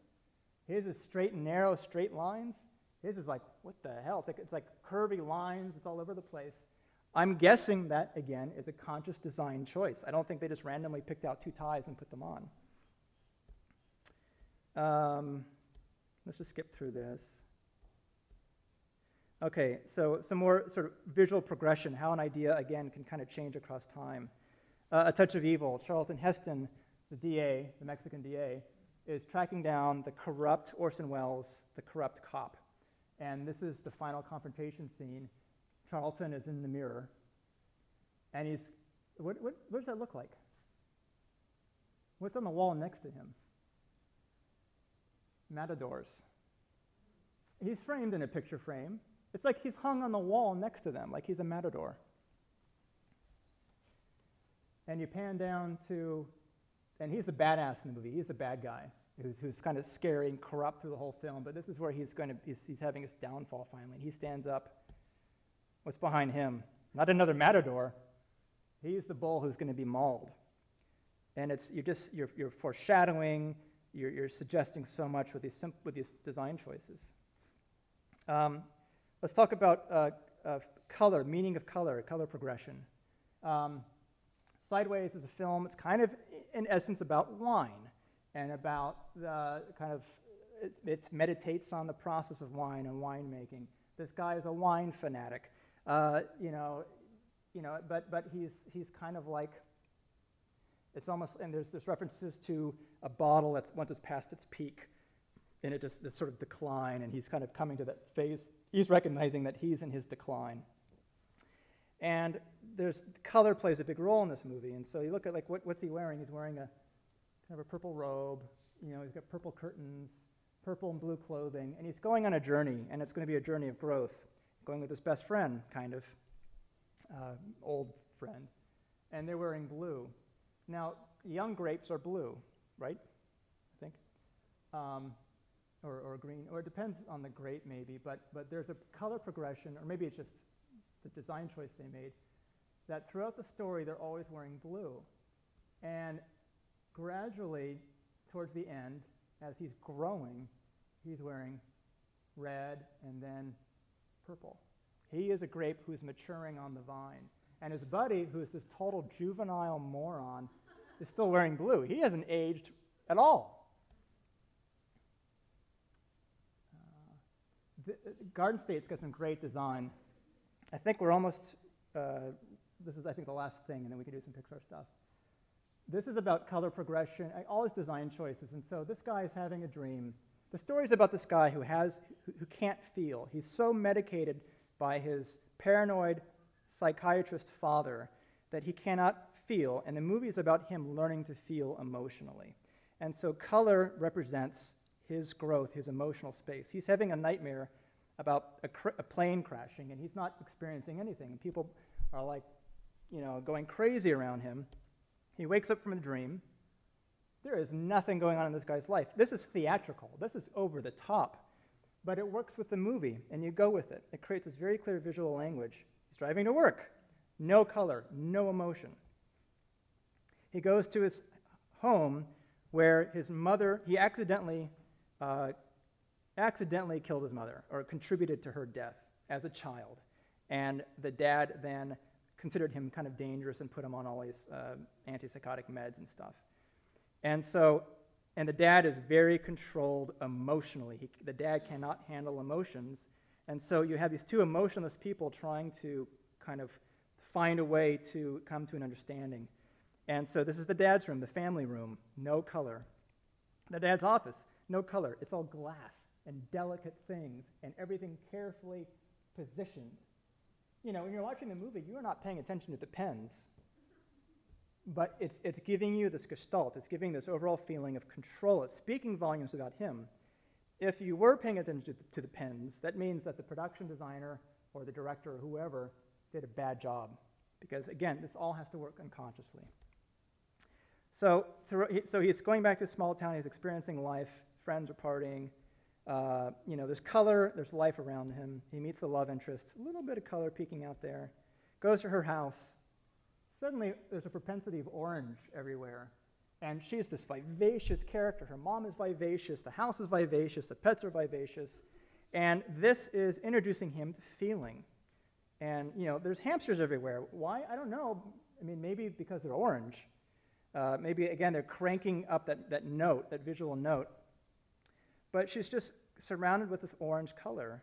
His is straight and narrow, straight lines. His is like, what the hell? It's like curvy lines. It's all over the place. I'm guessing that, again, is a conscious design choice. I don't think they just randomly picked out two ties and put them on. Let's just skip through this. Okay, so some more sort of visual progression, how an idea, again, can kind of change across time. A Touch of Evil. Charlton Heston, the DA, the Mexican DA, is tracking down the corrupt Orson Welles, the corrupt cop. And this is the final confrontation scene. Charlton is in the mirror, and he's, what does that look like? What's on the wall next to him? Matadors. He's framed in a picture frame. It's like he's hung on the wall next to them, like he's a matador. And you pan down to, and he's the badass in the movie. He's the bad guy who's kind of scary and corrupt through the whole film. But this is where he's having his downfall finally. And he stands up. What's behind him? Not another matador. He's the bull who's going to be mauled. And you're foreshadowing you're suggesting so much with these design choices. Let's talk about color, meaning of color progression. Sideways is a film. It's kind of, in essence, about wine and about the kind of, it meditates on the process of wine and winemaking. This guy is a wine fanatic, but he's kind of like, it's almost, and there's references to a bottle that's once it's past its peak, and it just this sort of decline, and he's kind of coming to that phase. He's recognizing that he's in his decline. And color plays a big role in this movie, and so you look at like what's he wearing? He's wearing a kind of a purple robe. He's got purple curtains, purple and blue clothing, and he's going on a journey, and it's going to be a journey of growth, going with his best friend, kind of old friend, and they're wearing blue. Now, young grapes are blue, right? I think, or green, or it depends on the grape maybe, but there's a color progression, or maybe it's just the design choice they made, that throughout the story they're always wearing blue. And gradually, towards the end, as he's growing, he's wearing red and then purple. He is a grape who's maturing on the vine. And his buddy, who is this total juvenile moron, is still wearing blue. He hasn't aged at all. Garden State's got some great design. I think we're almost, this is, I think, the last thing, and then we can do some Pixar stuff. This is about color progression, all his design choices, and so this guy is having a dream. The story's about this guy who can't feel. He's so medicated by his paranoid psychiatrist father that he cannot feel, and the movie is about him learning to feel emotionally. And so color represents his growth, his emotional space. He's having a nightmare about a plane crashing, and he's not experiencing anything. And people are like, going crazy around him. He wakes up from a dream. There is nothing going on in this guy's life. This is theatrical. This is over the top. But it works with the movie, and you go with it. It creates this very clear visual language. He's driving to work. No color, no emotion. He goes to his home where his mother, he accidentally killed his mother or contributed to her death as a child. And the dad then considered him kind of dangerous and put him on all these antipsychotic meds and stuff. And the dad is very controlled emotionally. The dad cannot handle emotions. And so you have these two emotionless people trying to kind of find a way to come to an understanding. And so this is the dad's room, the family room, no color. The dad's office, no color. It's all glass and delicate things and everything carefully positioned. When you're watching the movie, you're not paying attention to the pens, but it's giving you this gestalt. It's giving this overall feeling of control. It's speaking volumes about him. If you were paying attention to the pens, that means that the production designer or the director or whoever did a bad job, because, again, this all has to work unconsciously. So he's going back to a small town. He's experiencing life. Friends are partying. There's color, there's life around him. He meets the love interest, a little bit of color peeking out there. Goes to her house. Suddenly, there's a propensity of orange everywhere. And she's this vivacious character. Her mom is vivacious, the house is vivacious, the pets are vivacious. And this is introducing him to feeling. And, there's hamsters everywhere. Why? I don't know. I mean, maybe because they're orange. Maybe, again, they're cranking up that note, that visual note. But she's just surrounded with this orange color,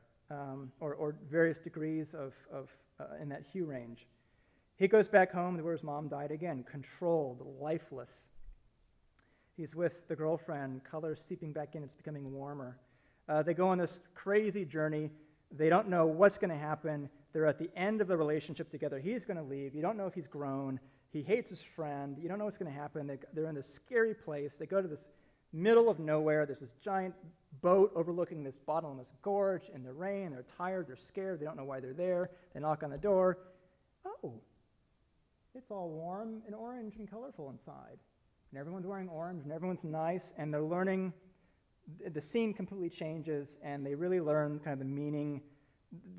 or various degrees of in that hue range. He goes back home to where his mom died again, controlled, lifeless. He's with the girlfriend, color seeping back in, it's becoming warmer. They go on this crazy journey. They don't know what's going to happen. They're at the end of the relationship together. He's going to leave. You don't know if he's grown. He hates his friend. You don't know what's going to happen. They're in this scary place. They go to this middle of nowhere. There's this giant boat overlooking this bottomless gorge in the rain. They're tired. They're scared. They don't know why they're there. They knock on the door. Oh, it's all warm and orange and colorful inside. And everyone's wearing orange, and everyone's nice, and they're learning. The scene completely changes, and they really learn kind of the meaning.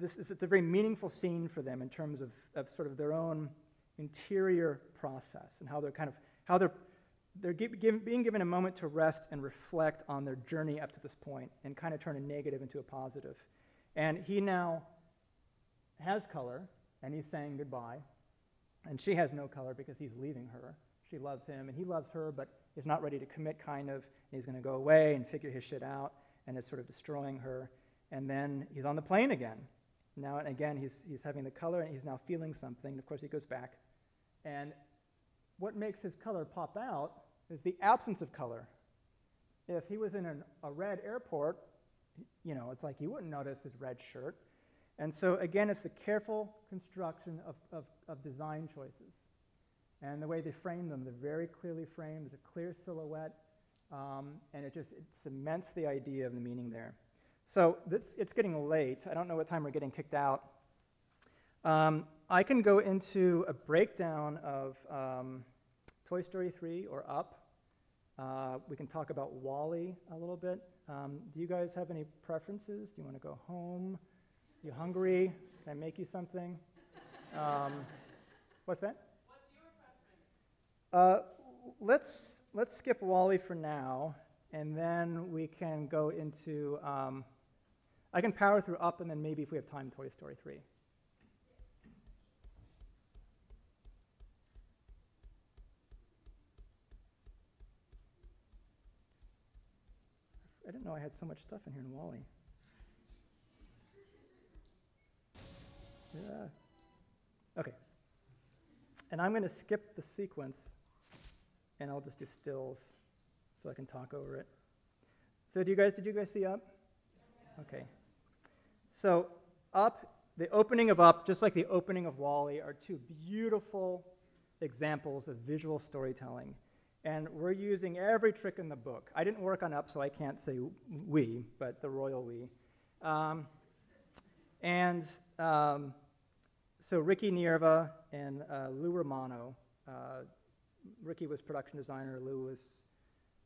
It's a very meaningful scene for them in terms of sort of their own interior process and how they're they're being given a moment to rest and reflect on their journey up to this point and kind of turn a negative into a positive. And he now has color, and he's saying goodbye. And she has no color because he's leaving her. She loves him, and he loves her, but is not ready to commit, kind of. And he's going to go away and figure his shit out, and it's sort of destroying her. And then he's on the plane again. Now, and again, he's having the color, and he's now feeling something. Of course, he goes back. And what makes his color pop out is the absence of color. If he was in a red airport, you know, it's like you wouldn't notice his red shirt. And so, again, it's the careful construction of design choices. And the way they frame them, they're very clearly framed. There's a clear silhouette, and it cements the idea of the meaning there. So it's getting late. I don't know what time we're getting kicked out. I can go into a breakdown of Toy Story 3 or Up. We can talk about WALL-E a little bit. Do you guys have any preferences? Do you want to go home? You hungry? Can I make you something? What's that? What's your Let's preference? skip WALL-E for now, and then we can go into. I can power through Up, and then maybe if we have time, Toy Story 3. I didn't know I had so much stuff in here in WALL-E. Yeah. Okay. And I'm going to skip the sequence, and I'll just do stills so I can talk over it. So did you guys see Up? Okay. So Up, the opening of Up, just like the opening of WALL-E, are two beautiful examples of visual storytelling. And we're using every trick in the book. I didn't work on Up, so I can't say we, but the royal we. So Ricky Nierva and Lou Romano. Ricky was production designer, Lou was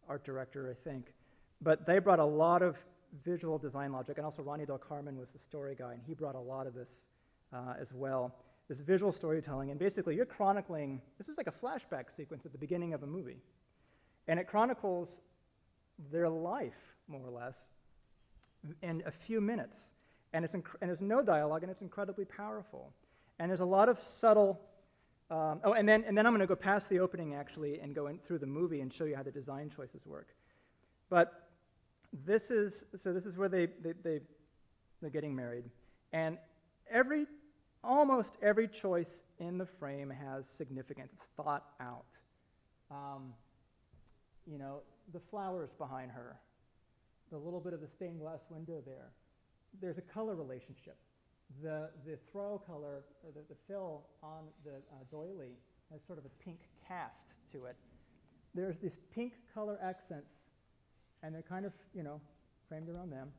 art director, I think. But they brought a lot of visual design logic, and also Ronnie Del Carmen was the story guy, and he brought a lot of this as well. This visual storytelling, and basically you're chronicling, this is like a flashback sequence at the beginning of a movie. And it chronicles their life, more or less, in a few minutes. And there's no dialogue, and it's incredibly powerful. And there's a lot of subtle, and then I'm going to go past the opening, actually, and go in through the movie and show you how the design choices work. But this is where they're getting married. And almost every choice in the frame has significance. It's thought out. You know, the flowers behind her, the little bit of the stained glass window there. There's a color relationship. The throw color, the fill on the doily has sort of a pink cast to it. There's these pink color accents, and they're kind of, you know, framed around them.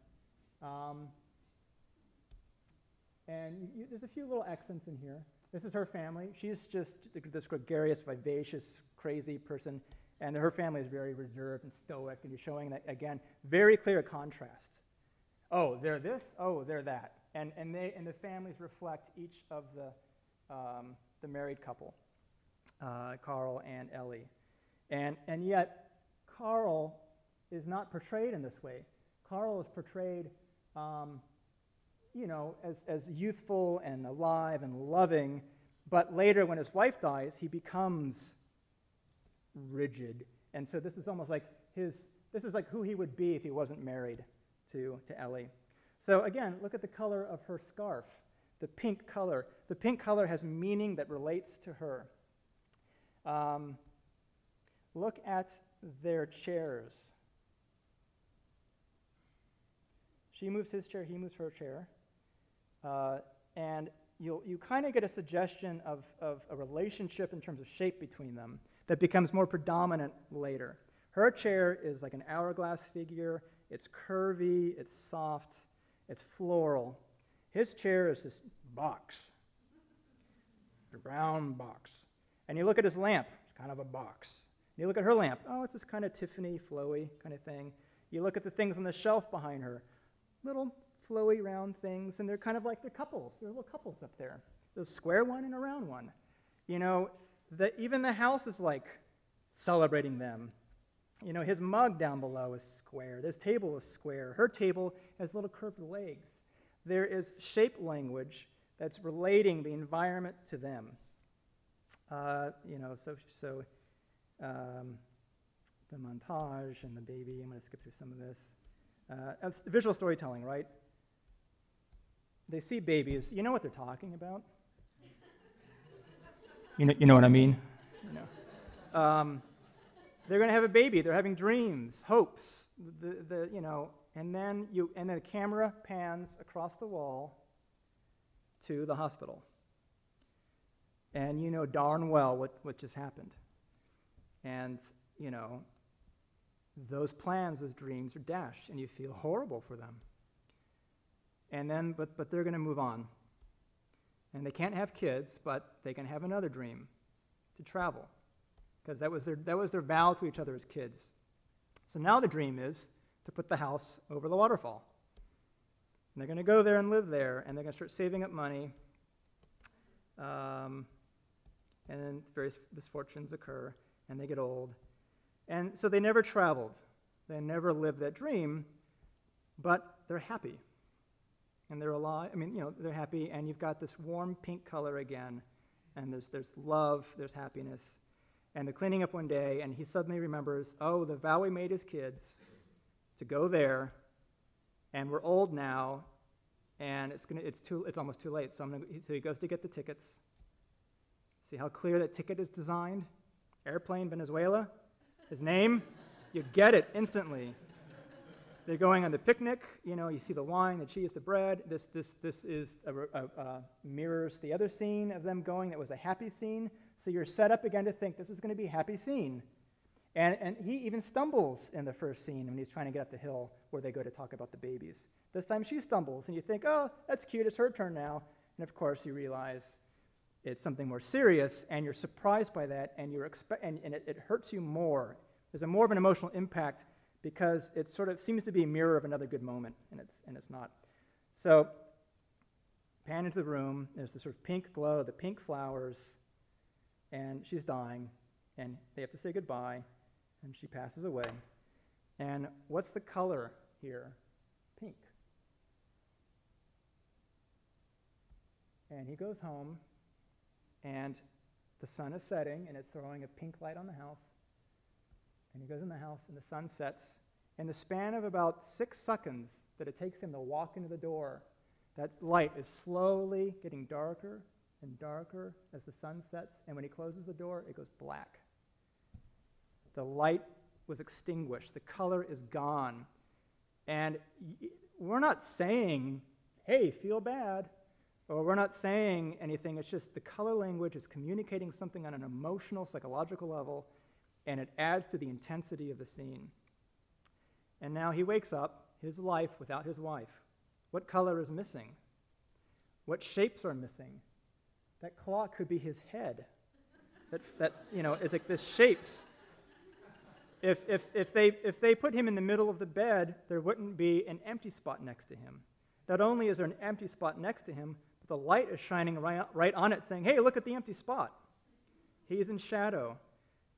There's a few little accents in here. This is her family. She's just this gregarious, vivacious, crazy person, and her family is very reserved and stoic, and you're showing that, again, very clear contrast. Oh, they're this, oh, they're that. And the families reflect each of the married couple, Carl and Ellie. And yet, Carl is not portrayed in this way. Carl is portrayed, you know, as youthful and alive and loving, but later when his wife dies, he becomes rigid. And so this is almost like this is like who he would be if he wasn't married to Ellie. So again, look at the color of her scarf, the pink color. The pink color has meaning that relates to her. Look at their chairs. She moves his chair, he moves her chair. And you kind of get a suggestion of a relationship in terms of shape between them that becomes more predominant later. Her chair is like an hourglass figure. It's curvy, it's soft, it's floral. His chair is this box, a brown box. And you look at his lamp, it's kind of a box. You look at her lamp, oh, it's this kind of Tiffany, flowy kind of thing. You look at the things on the shelf behind her, little flowy round things, and they're kind of like they're couples. They're little couples up there. There's a square one and a round one. You know, even the house is like celebrating them. You know, his mug down below is square. This table is square. Her table has little curved legs. There is shape language that's relating the environment to them. You know, the montage and the baby. I'm going to skip through some of this. That's visual storytelling, right? They see babies. You know what they're talking about? You know what I mean? You know. They're going to have a baby. They're having dreams, hopes. You know, and then the camera pans across the wall to the hospital, and you know darn well what just happened. And you know, those plans, those dreams are dashed, and you feel horrible for them. And then, but they're going to move on, and they can't have kids, but they can have another dream, to travel. Because that was their vow to each other as kids. So now the dream is to put the house over the waterfall. And they're going to go there and live there, and they're going to start saving up money. And then various misfortunes occur, and they get old. And so they never traveled. They never lived that dream, but they're happy. And they're alive. I mean, you know, they're happy, and you've got this warm pink color again, and there's love, there's happiness. And they're cleaning up one day, and he suddenly remembers, oh, the vow we made as kids to go there, and we're old now, and it's almost too late. So he goes to get the tickets. See how clear that ticket is designed? Airplane, Venezuela. His name, you get it instantly. They're going on the picnic. You know, you see the wine, the cheese, the bread. This is mirrors the other scene of them going. That was a happy scene. So you're set up again to think this is going to be a happy scene. And he even stumbles in the first scene when he's trying to get up the hill where they go to talk about the babies. This time she stumbles, and you think, oh, that's cute, it's her turn now. And of course you realize it's something more serious, and you're surprised by that, and it hurts you more. There's more of an emotional impact because it sort of seems to be a mirror of another good moment, and it's not. So pan into the room, there's this sort of pink glow, the pink flowers, and she's dying, and they have to say goodbye, and she passes away. And what's the color here? Pink. And he goes home, and the sun is setting, and it's throwing a pink light on the house. And he goes in the house, and the sun sets. In the span of about 6 seconds that it takes him to walk into the door, that light is slowly getting darker and darker as the sun sets, and when he closes the door, it goes black. The light was extinguished. The color is gone. And we're not saying, hey, feel bad, or we're not saying anything. It's just the color language is communicating something on an emotional, psychological level, and it adds to the intensity of the scene. And now he wakes up, his life without his wife. What color is missing? What shapes are missing? That clock could be his head. That you know, it's like this shapes. If they put him in the middle of the bed, there wouldn't be an empty spot next to him. Not only is there an empty spot next to him, but the light is shining right on it, saying, "Hey, look at the empty spot." He's in shadow,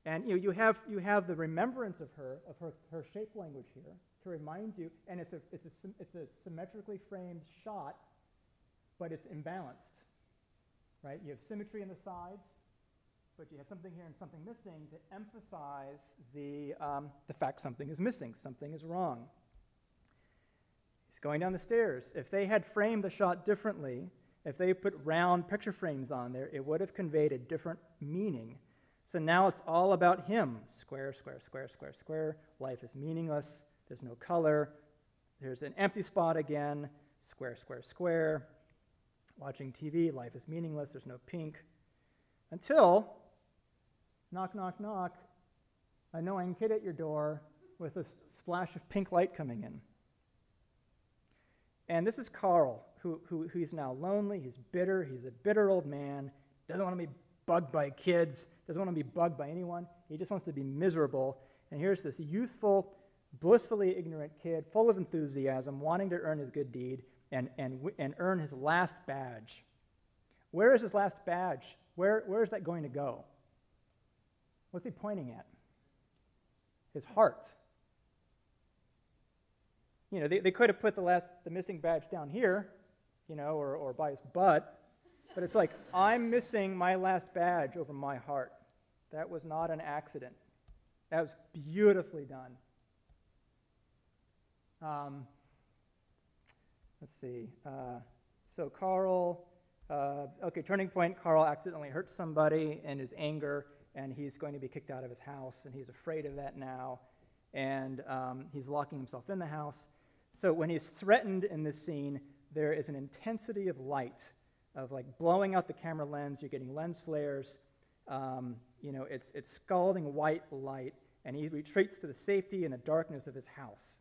and you have the remembrance of her shape language here to remind you, and it's a symmetrically framed shot, but it's imbalanced. Right? You have symmetry in the sides, but you have something here and something missing to emphasize the fact something is missing, something is wrong. He's going down the stairs. If they had framed the shot differently, if they put round picture frames on there, it would have conveyed a different meaning. So now it's all about him. Square, square, square, square, square. Life is meaningless. There's no color. There's an empty spot again. Square, square, square. Watching TV, life is meaningless, there's no pink. Until, knock, knock, knock, a knowing kid at your door with a splash of pink light coming in. And this is Carl, who's now lonely, he's bitter, he's a bitter old man, doesn't want to be bugged by kids, doesn't want to be bugged by anyone, he just wants to be miserable. And here's this youthful, blissfully ignorant kid, full of enthusiasm, wanting to earn his good deed, and earn his last badge. Where is his last badge? Where is that going to go? What's he pointing at? his heart. You know, they could have put the missing badge down here, you know, or by his butt, but it's like, I'm missing my last badge over my heart. That was not an accident. That was beautifully done. Let's see. So Carl, okay, turning point, Carl accidentally hurts somebody in his anger, and he's going to be kicked out of his house, and he's afraid of that now, and he's locking himself in the house. So when he's threatened in this scene, there is an intensity of light, of like blowing out the camera lens. You're getting lens flares. You know, it's scalding white light, and he retreats to the safety and the darkness of his house.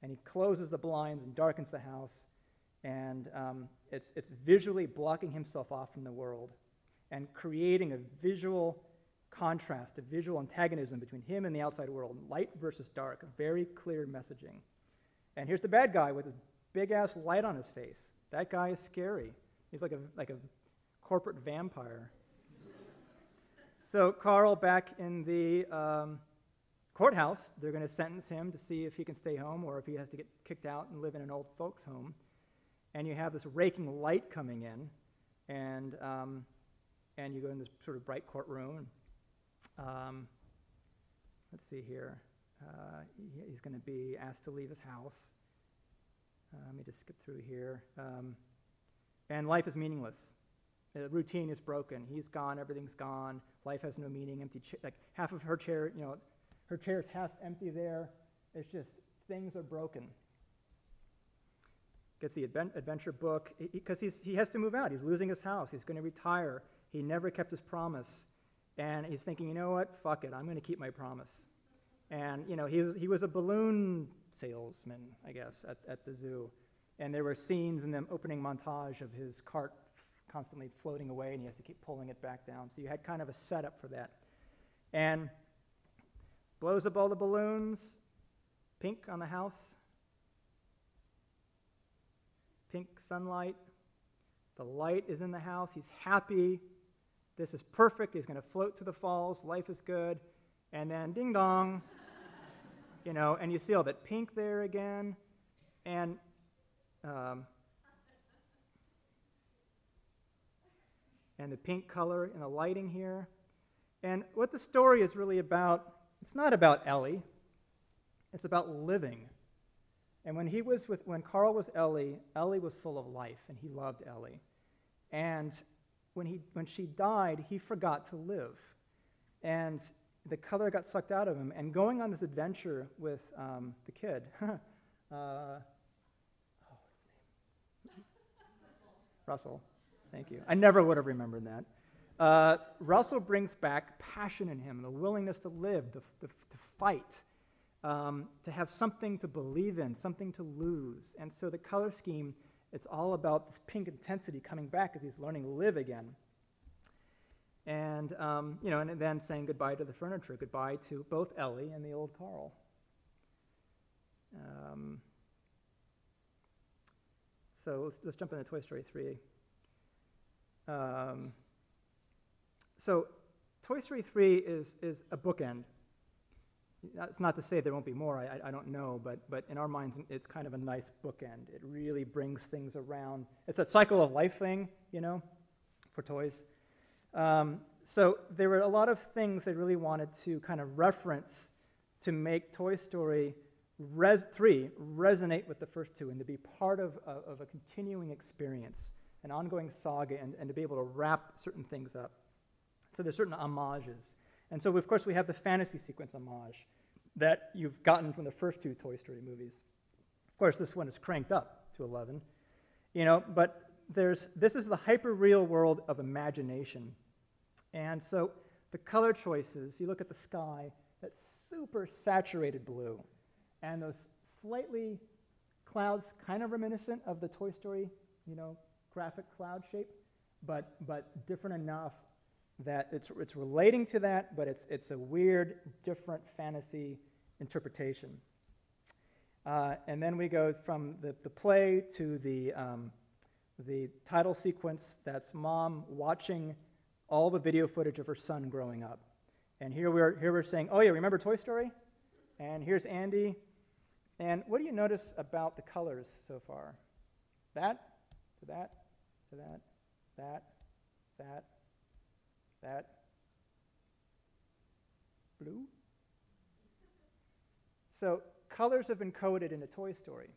And he closes the blinds and darkens the house, and it's visually blocking himself off from the world and creating a visual contrast, a visual antagonism between him and the outside world, light versus dark, very clear messaging. And here's the bad guy with a big-ass light on his face. That guy is scary. He's like a corporate vampire. So Carl, back in the courthouse, they're going to sentence him to see if he can stay home or if he has to get kicked out and live in an old folks' home. And you have this raking light coming in, and you go in this sort of bright courtroom. Let's see here. He's going to be asked to leave his house. Let me just skip through here. And life is meaningless. The routine is broken. He's gone. Everything's gone. Life has no meaning. Empty. Like half of her chair, you know, her chair's half empty there. It's just things are broken. Gets the adventure book because he has to move out. He's losing his house. He's going to retire. He never kept his promise, and he's thinking, you know what? Fuck it. I'm going to keep my promise. And you know, he was a balloon salesman, I guess, at the zoo. And there were scenes in the opening montage of his cart constantly floating away, and he has to keep pulling it back down. So you had kind of a setup for that. And blows up all the balloons, pink on the house, pink sunlight. The light is in the house. He's happy. This is perfect. He's going to float to the falls. Life is good. And then ding dong, you know, and you see all that pink there again. And the pink color in the lighting here. And what the story is really about, it's not about Ellie. It's about living. And when Carl was Ellie was full of life, and he loved Ellie. And when she died, he forgot to live. And the color got sucked out of him. And going on this adventure with the kid, Russell, thank you. I never would have remembered that. Russell brings back passion in him, the willingness to live, to fight, to have something to believe in, something to lose. And so the color scheme, it's all about this pink intensity coming back as he's learning to live again. And, you know, and then saying goodbye to the furniture, goodbye to both Ellie and the old Carl. So let's jump into Toy Story 3. So Toy Story 3 is a bookend. That's not to say there won't be more, I don't know, but in our minds, it's kind of a nice bookend. It really brings things around. It's a cycle of life thing, you know, for toys. So there were a lot of things they really wanted to kind of reference to make Toy Story 3 resonate with the first two and to be part of a continuing experience, an ongoing saga, and to be able to wrap certain things up. So there's certain homages. And so, of course, we have the fantasy sequence homage that you've gotten from the first two Toy Story movies. Of course, this one is cranked up to 11, you know, but this is the hyper-real world of imagination. And so the color choices, you look at the sky, that super saturated blue, and those slightly clouds kind of reminiscent of the Toy Story, you know, graphic cloud shape, but different enough that it's relating to that, but it's a weird, different fantasy interpretation. And then we go from the play to the title sequence. That's mom watching all the video footage of her son growing up. And here we're saying, oh yeah, remember Toy Story? And here's Andy. And what do you notice about the colors so far? That, to that, to that, that, that, that, blue. So colors have been coded into Toy Story.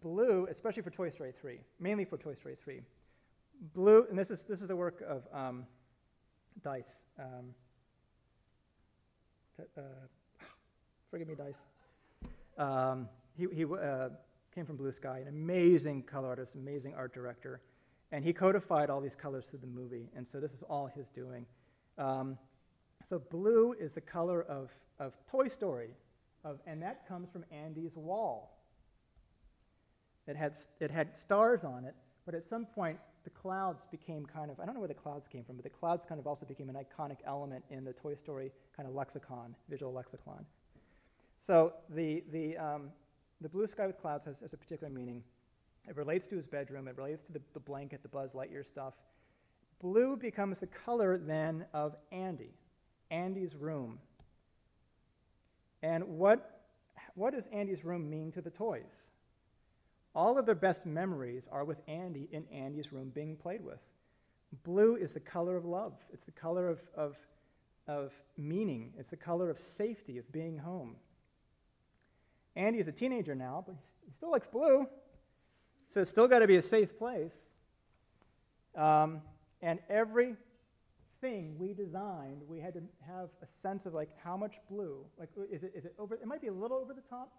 Blue, especially for Toy Story 3, mainly for Toy Story 3. Blue, and this is the work of Dice. Forgive me, Dice. He came from Blue Sky, an amazing color artist, amazing art director, and he codified all these colors through the movie, and so this is all his doing. So blue is the color of Toy Story, and that comes from Andy's wall. It had stars on it, but at some point the clouds became kind of, I don't know where the clouds came from, but the clouds kind of also became an iconic element in the Toy Story kind of lexicon, visual lexicon. So the blue sky with clouds has a particular meaning. It relates to his bedroom. It relates to the blanket, the Buzz Lightyear stuff. Blue becomes the color then of Andy's room. And what does Andy's room mean to the toys? All of their best memories are with Andy in Andy's room being played with. Blue is the color of love. It's the color of meaning. It's the color of safety, of being home. Andy is a teenager now, but he still likes blue, so it's still got to be a safe place. And everything we designed, we had to have a sense of like how much blue. Like, is it over? It might be a little over the top,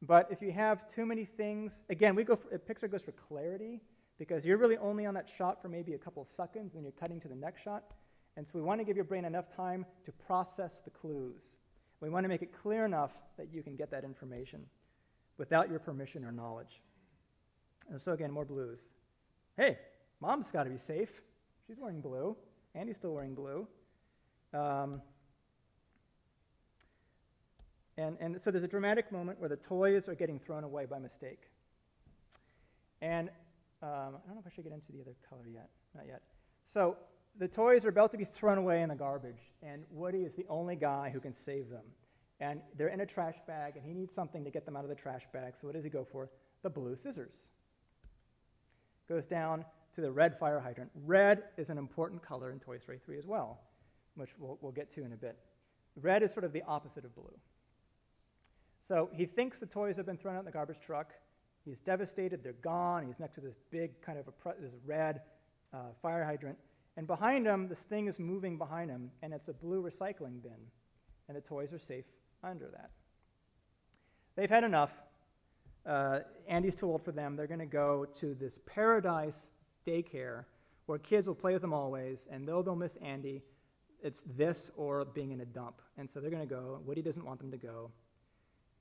but if you have too many things, again, Pixar goes for clarity because you're really only on that shot for maybe a couple of seconds, and you're cutting to the next shot. And so we want to give your brain enough time to process the clues. We want to make it clear enough that you can get that information without your permission or knowledge. And so again, more blues. Hey, Mom's got to be safe. She's wearing blue. Andy's still wearing blue. And so there's a dramatic moment where the toys are getting thrown away by mistake. And I don't know if I should get into the other color yet. Not yet. So the toys are about to be thrown away in the garbage, and Woody is the only guy who can save them. And they're in a trash bag, and he needs something to get them out of the trash bag. So what does he go for? The blue scissors. Goes down to the red fire hydrant. Red is an important color in Toy Story 3 as well, which we'll get to in a bit. Red is sort of the opposite of blue. So he thinks the toys have been thrown out in the garbage truck. He's devastated. They're gone. He's next to this big kind of this red fire hydrant. And behind him, this thing is moving behind him, and it's a blue recycling bin. And the toys are safe under that. They've had enough. Andy's too old for them. They're going to go to this paradise daycare where kids will play with them always, and though they'll miss Andy, it's this or being in a dump. And so they're going to go. Woody doesn't want them to go.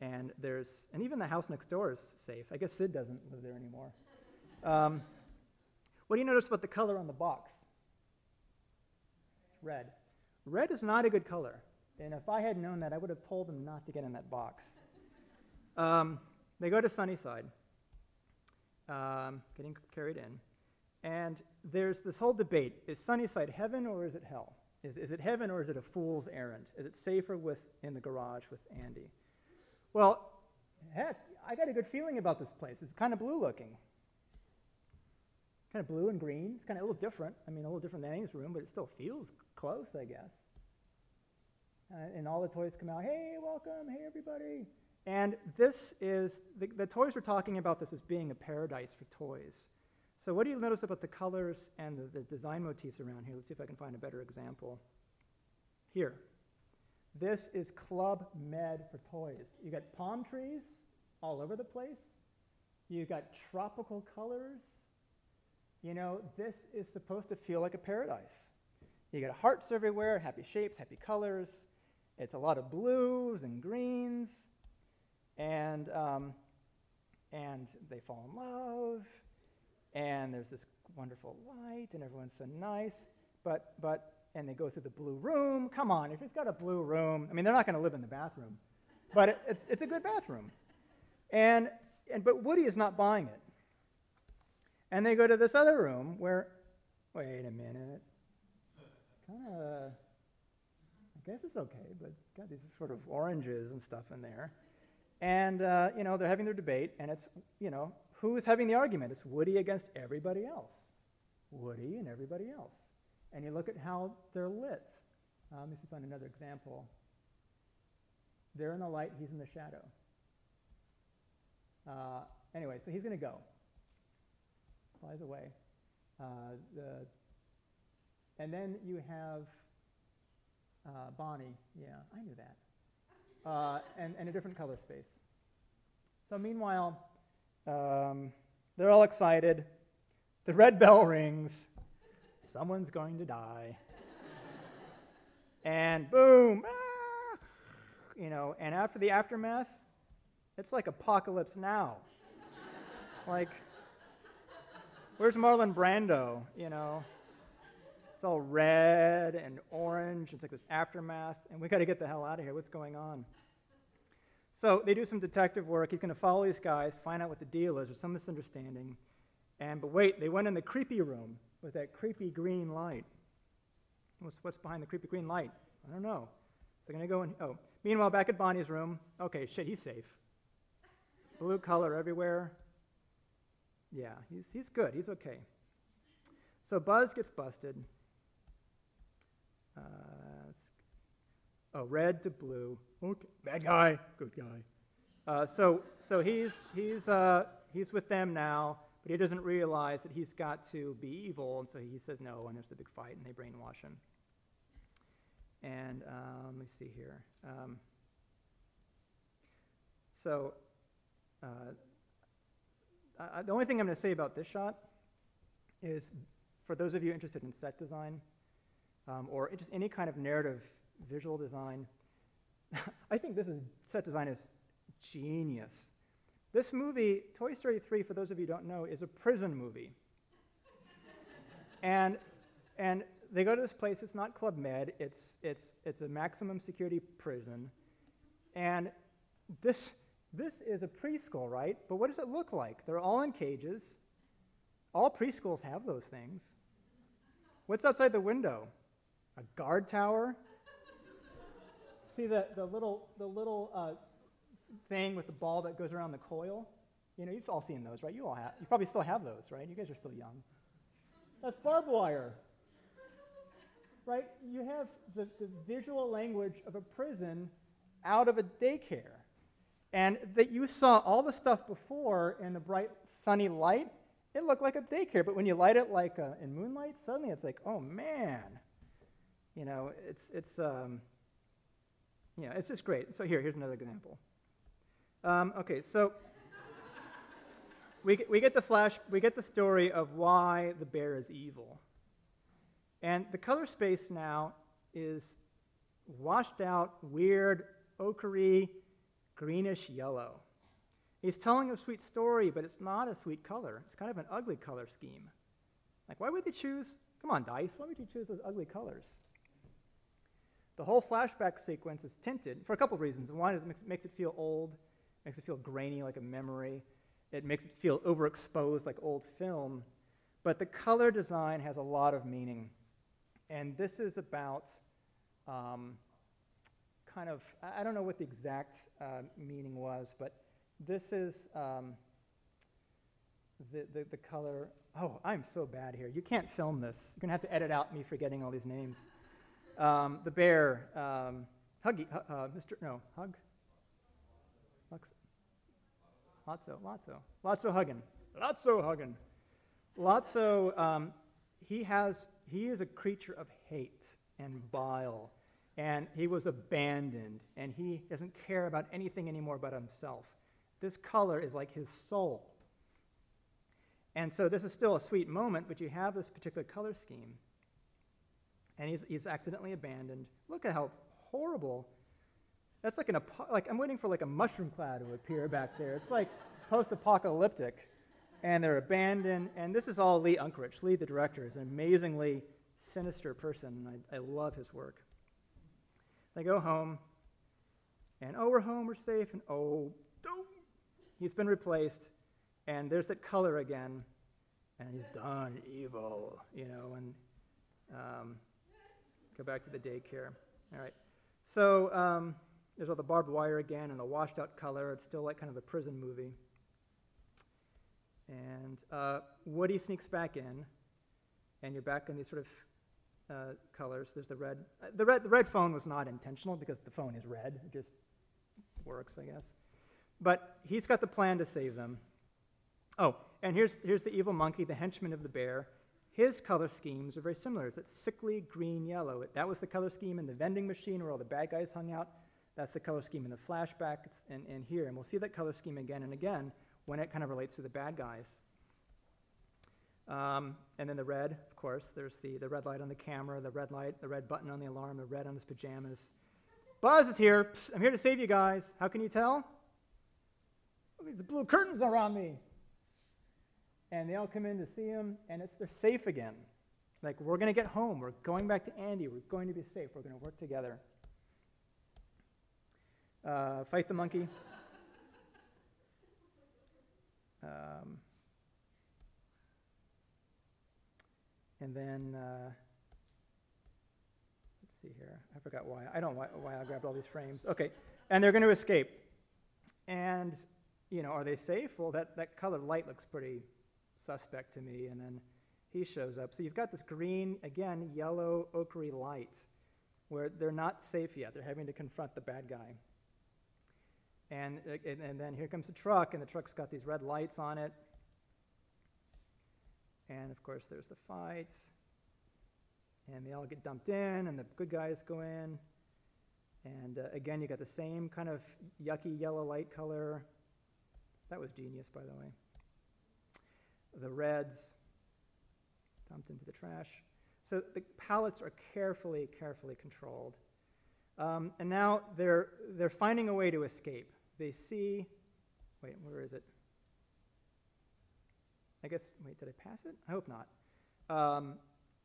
And even the house next door is safe. I guess Sid doesn't live there anymore. What do you notice about the color on the box? It's red. Red is not a good color. And if I had known that, I would have told them not to get in that box. They go to Sunnyside, getting carried in. And there's this whole debate. Is Sunnyside heaven or is it hell? Is it heaven or is it a fool's errand? Is it safer in the garage with Andy? Well, heck, I got a good feeling about this place. It's kind of blue looking. Kind of blue and green. It's kind of a little different. I mean, a little different than Andy's room, but it still feels close, I guess. And all the toys come out, hey, welcome, hey, everybody. And this is, the toys were talking about this as being a paradise for toys. So what do you notice about the colors and the design motifs around here? Let's see if I can find a better example. Here. This is Club Med for toys. You got palm trees all over the place. You got tropical colors. You know, this is supposed to feel like a paradise. You got hearts everywhere, happy shapes, happy colors. It's a lot of blues and greens, and they fall in love, and there's this wonderful light, and everyone's so nice, and they go through the blue room. Come on, if it's got a blue room, I mean, they're not going to live in the bathroom, but it's a good bathroom. But Woody is not buying it. And they go to this other room where, wait a minute, this is okay, but got these sort of oranges and stuff in there. And, you know, they're having their debate, and it's, you know, who's having the argument? It's Woody against everybody else. Woody and everybody else. And you look at how they're lit. Let me see if I find another example. They're in the light, he's in the shadow. Anyway, so he's going to go. Flies away. And then you have Bonnie. Yeah, I knew that. And a different color space. So meanwhile, they're all excited. The red bell rings. Someone's going to die. And boom, you know, and after the aftermath, it's like apocalypse now. Like, where's Marlon Brando, you know? It's all red and orange. It's like this aftermath, and we got to get the hell out of here. What's going on? So they do some detective work. He's going to follow these guys, find out what the deal is. There's some misunderstanding. But wait, they went in the creepy room with that creepy green light. What's behind the creepy green light? I don't know. They're going to go in. Oh, meanwhile, back at Bonnie's room. Okay, shit, he's safe. Blue color everywhere. Yeah, he's good. He's okay. So Buzz gets busted. Red to blue. Okay, bad guy, good guy. So he's with them now, but he doesn't realize that he's got to be evil, and so he says no, and there's the big fight, and they brainwash him. And let me see here. The only thing I'm going to say about this shot is, for those of you interested in set design, or just any kind of narrative visual design, I think set design is genius. This movie, Toy Story 3, for those of you who don't know, is a prison movie. and they go to this place. It's not Club Med. It's a maximum security prison. And this is a preschool, right? But what does it look like? They're all in cages. All preschools have those things. What's outside the window? A guard tower? See the little thing with the ball that goes around the coil? You know, you've all seen those, right? You probably still have those, right? You guys are still young. That's barbed wire. Right? You have the visual language of a prison out of a daycare. And that you saw all the stuff before in the bright, sunny light, it looked like a daycare. But when you light it like in moonlight, suddenly it's like, oh man. You know, it's just great. So here's another example. Okay, so we get the story of why the bear is evil. And the color space now is washed out, weird, ochre-y, greenish yellow. He's telling a sweet story, but it's not a sweet color. It's kind of an ugly color scheme. Like, why would they choose, come on, DICE, why would you choose those ugly colors? The whole flashback sequence is tinted for a couple of reasons. One is it makes it feel old, makes it feel grainy like a memory. It makes it feel overexposed like old film. But the color design has a lot of meaning. And this is about kind of, I don't know what the exact meaning was, but this is the color. Oh, I'm so bad here. You can't film this. You're going to have to edit out me forgetting all these names. The bear, Huggy, Hug? Lotso huggin'. Lotso, he is a creature of hate and bile, and he was abandoned, and he doesn't care about anything anymore but himself. This color is like his soul. And so this is still a sweet moment, but you have this particular color scheme, and he's accidentally abandoned. Look at how horrible. That's like I'm waiting for like a mushroom cloud to appear back there. It's like post-apocalyptic, and they're abandoned. And this is all Lee Unkrich. Lee, the director, is an amazingly sinister person. I love his work. They go home, and oh, we're home, we're safe, and oh, he's been replaced, and there's that color again, and he's done evil, you know, and go back to the daycare. All right. So there's all the barbed wire again and the washed out color. It's still like kind of a prison movie. And Woody sneaks back in, and you're back in these sort of colors. There's the red. The red phone was not intentional because the phone is red. It just works, I guess. But he's got the plan to save them. Oh, and here's the evil monkey, the henchman of the bear. His color schemes are very similar. It's that sickly green-yellow. That was the color scheme in the vending machine where all the bad guys hung out. That's the color scheme in the flashback and here. And we'll see that color scheme again and again when it kind of relates to the bad guys. And then the red, of course. There's the red light on the camera, the red light, the red button on the alarm, the red on his pajamas. Buzz is here. Psst, I'm here to save you guys. How can you tell? The blue curtains around me. And they all come in to see him, and they're safe again. Like, we're going to get home. We're going back to Andy. We're going to be safe. We're going to work together. Fight the monkey. And then, let's see here. I forgot why. I don't know why I grabbed all these frames. Okay, and they're going to escape. And, you know, are they safe? Well, that colored light looks pretty suspect to me, and then he shows up. So you've got this green, again, yellow, ochre light where they're not safe yet. They're having to confront the bad guy. And then here comes the truck, and the truck's got these red lights on it. And, of course, there's the fights. And they all get dumped in, and the good guys go in. And, again, you got the same kind of yucky yellow light color. That was genius, by the way. The reds dumped into the trash. So the palettes are carefully controlled. And now they're finding a way to escape. They see, wait, where is it? I guess, wait, did I pass it? I hope not.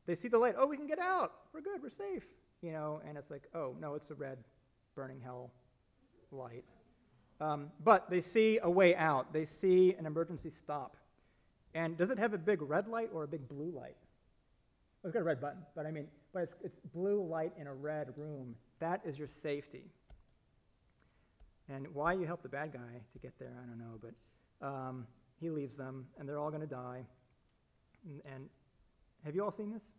They see the light. Oh, we can get out. We're good. We're safe. You know, and it's like, oh, no, it's a red burning hell light. But they see a way out. They see an emergency stop. And does it have a big red light or a big blue light? Well, it's got a red button, but it's blue light in a red room. That is your safety. And why you help the bad guy to get there, I don't know, but he leaves them, and they're all going to die. And have you all seen this?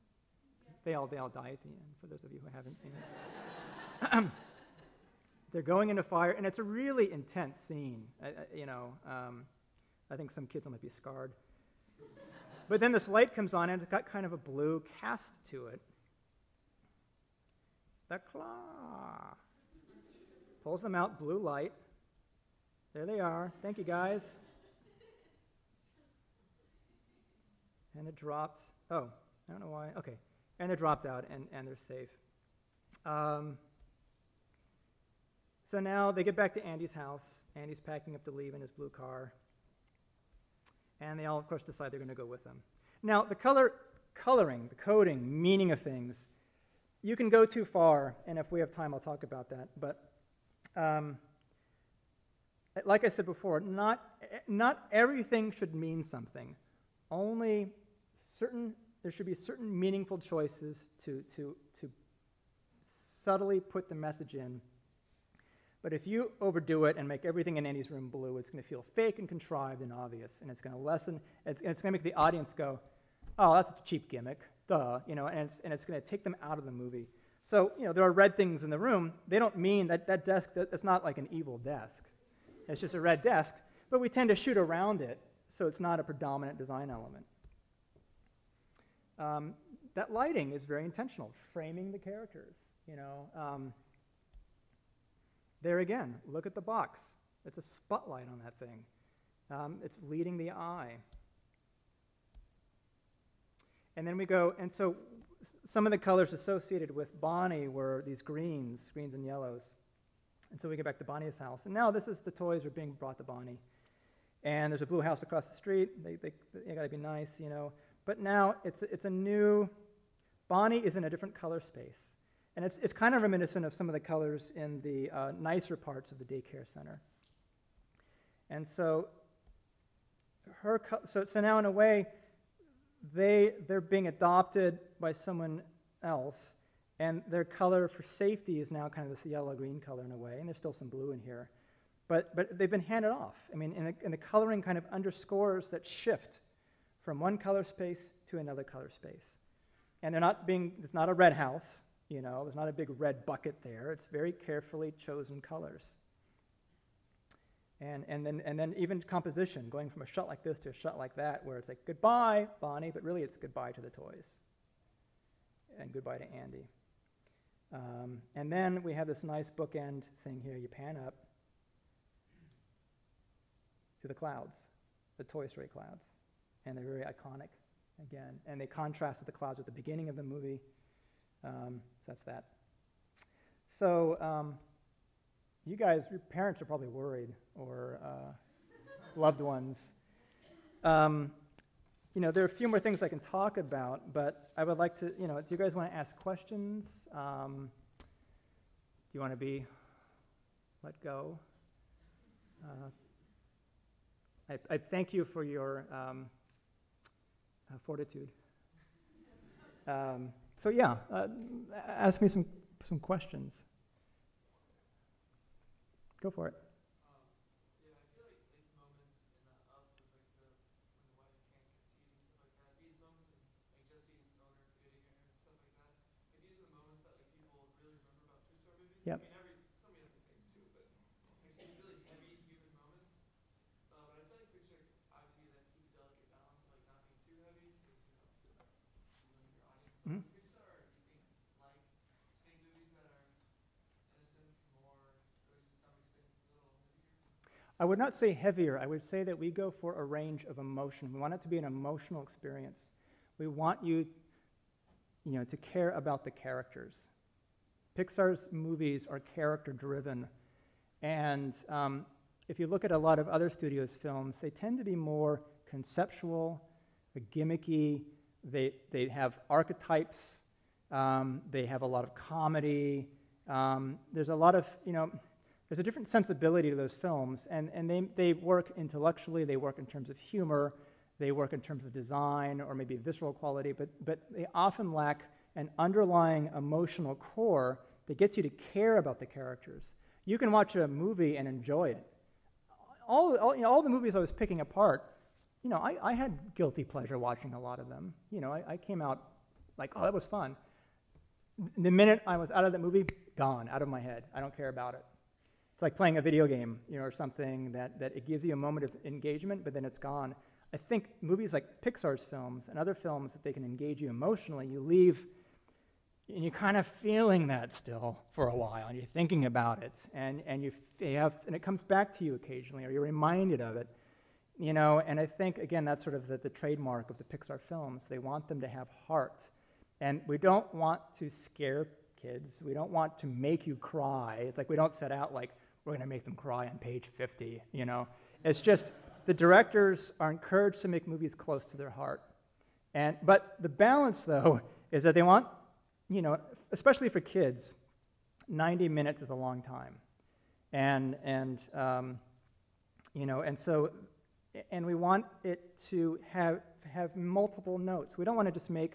They all die at the end, for those of you who haven't seen it. They're going into fire, and it's a really intense scene. I think some kids might be scarred. But then this light comes on, and it's got kind of a blue cast to it. The claw. Pulls them out, blue light. There they are. Thank you, guys. And it dropped. Oh, I don't know why. Okay. And they're dropped out, and they're safe. So now they get back to Andy's house. Andy's packing up to leave in his blue car. And they all, of course, decide they're going to go with them. Now, the coloring, the coding, meaning of things, you can go too far, and if we have time, I'll talk about that. But like I said before, not everything should mean something. Only there should be certain meaningful choices to subtly put the message in. But if you overdo it and make everything in Andy's room blue, it's going to feel fake and contrived and obvious, and it's going to it's going to make the audience go, oh, that's a cheap gimmick, duh, you know, and it's going to take them out of the movie. So, you know, there are red things in the room. They don't mean that desk, that's not like an evil desk. It's just a red desk, but we tend to shoot around it, so it's not a predominant design element. That lighting is very intentional, framing the characters, you know. There again, look at the box. It's a spotlight on that thing. It's leading the eye. And then we go, and so some of the colors associated with Bonnie were these greens and yellows. And so we get back to Bonnie's house. And now this is the toys are being brought to Bonnie. And there's a blue house across the street. They got to be nice, you know. But now it's a new, Bonnie is in a different color space. And it's kind of reminiscent of some of the colors in the nicer parts of the daycare center. And so so now in a way, they're being adopted by someone else, And their color for safety is now kind of this yellow-green color in a way, and there's still some blue in here. But they've been handed off. I mean, and the coloring kind of underscores that shift from one color space to another color space. And it's not a red house, you know, there's not a big red bucket there. It's very carefully chosen colors. And then even composition, going from a shot like this to a shot like that, where it's like, goodbye, Bonnie, but really it's goodbye to the toys. And goodbye to Andy. And then we have this nice bookend thing here. You pan up to the clouds, the Toy Story clouds. And they're very iconic, again. And they contrast with the clouds at the beginning of the movie. So that's that. So you guys, your parents are probably worried, or loved ones. You know, there are a few more things I can talk about, but I would like to, you know, do you guys want to ask questions? Do you want to be let go? I thank you for your fortitude. So yeah, ask me some questions. Go for it. Yeah, I feel like moments in the up with like when the wife can't conceive and stuff like that. These moments and like Jesse's owner creating her and stuff like that. Like these are the moments that like people really remember about Pixar movies. Yep. I mean, so many other things too, but like these really heavy human moments. But I feel like Pixar obviously has to keep a delicate balance of like not being too heavy because you know you limit your audience. Mm-hmm. Pixar, do you think like to make movies that are in a sense more, or at least to some extent, a little heavier? I would not say heavier. I would say that we go for a range of emotion. We want it to be an emotional experience. We want you, you know, to care about the characters. Pixar's movies are character-driven, and if you look at a lot of other studios' films, they tend to be more conceptual, gimmicky. They have archetypes. They have a lot of comedy. There's a lot of, you know, there's a different sensibility to those films, and they work intellectually, they work in terms of humor, they work in terms of design or maybe visceral quality, but they often lack an underlying emotional core that gets you to care about the characters. You can watch a movie and enjoy it. All the movies I was picking apart, you know, I had guilty pleasure watching a lot of them. You know, I came out like, oh, that was fun. The minute I was out of that movie, gone, out of my head. I don't care about it. It's like playing a video game, you know, or something that it gives you a moment of engagement, but then it's gone. I think movies like Pixar's films and other films that they can engage you emotionally, you leave and you're kind of feeling that still for a while, and you're thinking about it, and it comes back to you occasionally, or you're reminded of it, you know. And I think again that's sort of the trademark of the Pixar films. They want them to have heart, and we don't want to scare kids. We don't want to make you cry. It's like we don't set out like we're going to make them cry on page 50, you know. It's just the directors are encouraged to make movies close to their heart. But the balance, though, is that they want, you know, especially for kids, 90 minutes is a long time. You know, and we want it to have multiple notes. We don't want to just make,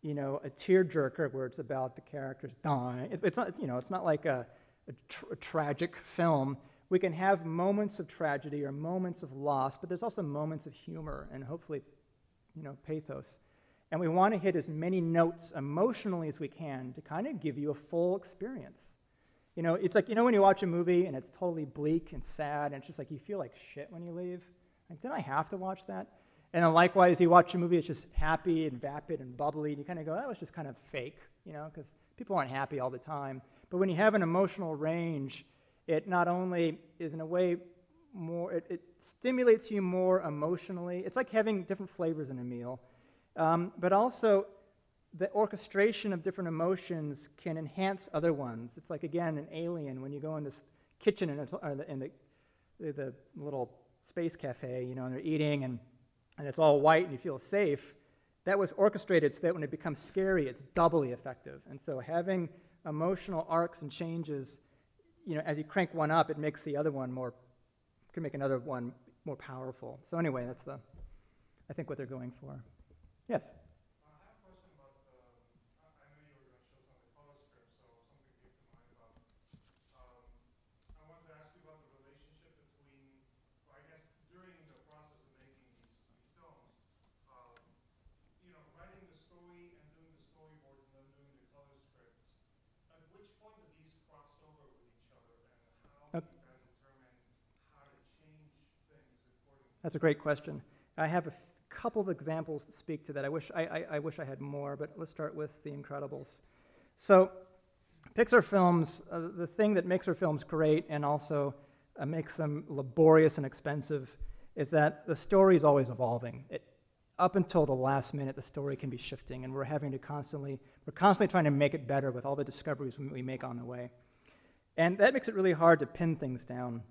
you know, a tearjerker where it's about the characters dying. It's not, you know, it's not like a tragic film. We can have moments of tragedy or moments of loss, but there's also moments of humor and hopefully, you know, pathos. And we want to hit as many notes emotionally as we can to kind of give you a full experience. You know, it's like, you know, when you watch a movie and it's totally bleak and sad, and it's just like you feel like shit when you leave. Like, did I have to watch that? And then likewise, you watch a movie, it's just happy and vapid and bubbly, and you kind of go, that was just kind of fake, you know, because people aren't happy all the time. But when you have an emotional range, it not only is in a way more, it stimulates you more emotionally. It's like having different flavors in a meal. But also, the orchestration of different emotions can enhance other ones. It's like, again, an Alien, when you go in this kitchen and it's, in the little space cafe, you know, and they're eating, and it's all white and you feel safe. That was orchestrated so that when it becomes scary, it's doubly effective. And so having emotional arcs and changes, you know, as you crank one up, it makes the other one can make another one more powerful. So anyway, that's I think what they're going for. Yes? I have a question about, I know you were going to show some of the That's a great question. I have a couple of examples to speak to that. I wish I had more, but let's start with The Incredibles. So Pixar films, the thing that makes our films great and also makes them laborious and expensive is that the story is always evolving. Up until the last minute, the story can be shifting, and we're constantly trying to make it better with all the discoveries we make on the way. And that makes it really hard to pin things down.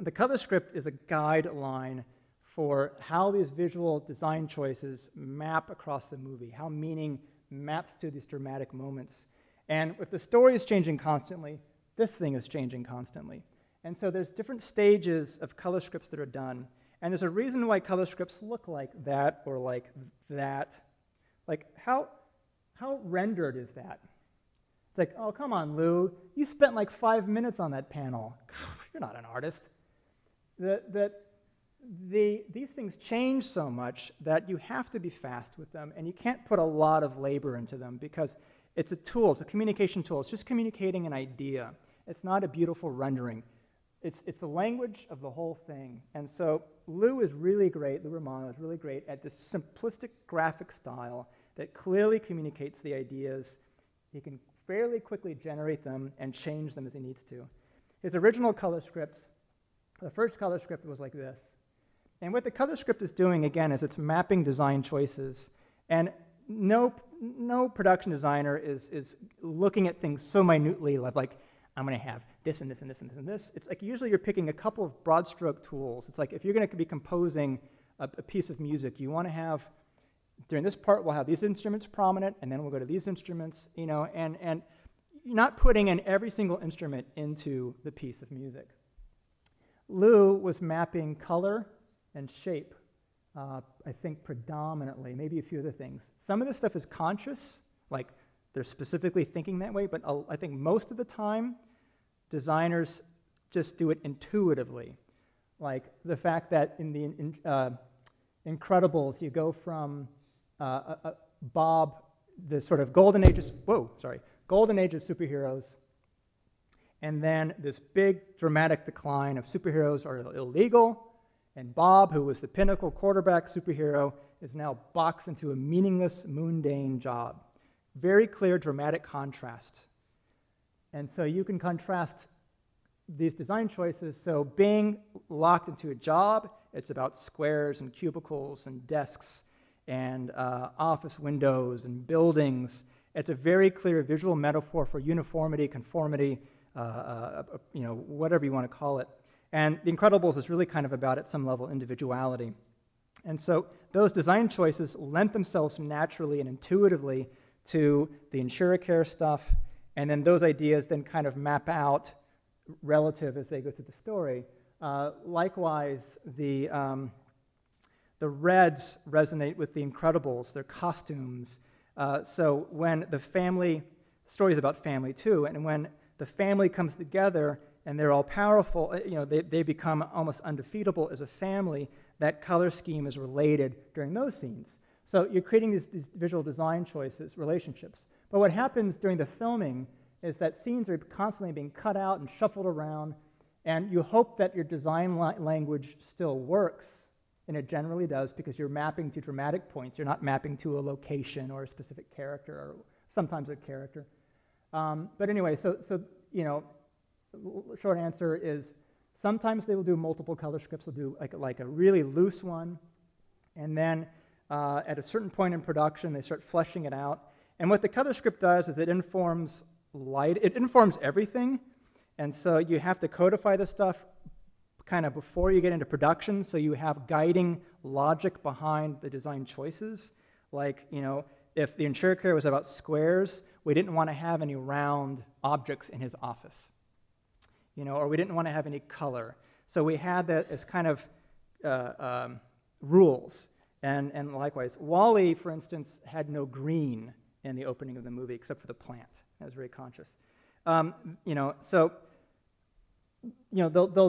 The color script is a guideline for how these visual design choices map across the movie, how meaning maps to these dramatic moments. And if the story is changing constantly, this thing is changing constantly. And so there's different stages of color scripts that are done. And there's a reason why color scripts look like that or like that. Like, how rendered is that? It's like, oh, come on, Lou. You spent like 5 minutes on that panel. You're not an artist. These things change so much that you have to be fast with them, and you can't put a lot of labor into them because it's a tool, it's a communication tool. It's just communicating an idea. It's not a beautiful rendering. It's the language of the whole thing. And so Lou Romano is really great at this simplistic graphic style that clearly communicates the ideas. He can fairly quickly generate them and change them as he needs to. His original color scripts, the first color script was like this. And what the color script is doing, again, is it's mapping design choices. And no production designer is looking at things so minutely, like, I'm going to have this and this and this and this and this. It's like usually you're picking a couple of broad stroke tools. It's like if you're going to be composing a piece of music, you want to have, during this part, we'll have these instruments prominent, and then we'll go to these instruments, you know, and you're not putting in every single instrument into the piece of music. Lou was mapping color and shape, I think predominantly, maybe a few other things. Some of this stuff is conscious, like they're specifically thinking that way, but I think most of the time, designers just do it intuitively. Like the fact that in the Incredibles, you go from Bob, the sort of golden age of superheroes, and then this big dramatic decline of superheroes are illegal, and Bob, who was the pinnacle quarterback superhero, is now boxed into a meaningless, mundane job. Very clear dramatic contrast. And so you can contrast these design choices. So being locked into a job, it's about squares and cubicles and desks and office windows and buildings. It's a very clear visual metaphor for uniformity, conformity, whatever you want to call it. And The Incredibles is really kind of about, at some level, individuality. And so those design choices lent themselves naturally and intuitively to the insurer care stuff, and then those ideas then kind of map out relative as they go through the story. Likewise, the reds resonate with The Incredibles, their costumes. So when the story is about family too, and when the family comes together and they're all powerful, they become almost undefeatable as a family, that color scheme is related during those scenes. So you're creating these visual design choices, relationships. But what happens during the filming is that scenes are constantly being cut out and shuffled around, and you hope that your design language still works, and it generally does because you're mapping to dramatic points. You're not mapping to a location or a specific character, or sometimes a character. But anyway, so short answer is sometimes they will do multiple color scripts. They'll do like a really loose one, and then at a certain point in production, they start fleshing it out. And what the color script does is it informs light. It informs everything, and so you have to codify this stuff kind of before you get into production, so you have guiding logic behind the design choices. Like, if the insurer care was about squares, we didn't want to have any round objects in his office, or we didn't want to have any color. So we had that as kind of rules. And likewise, Wall-E, for instance, had no green in the opening of the movie except for the plant. That was very conscious. They'll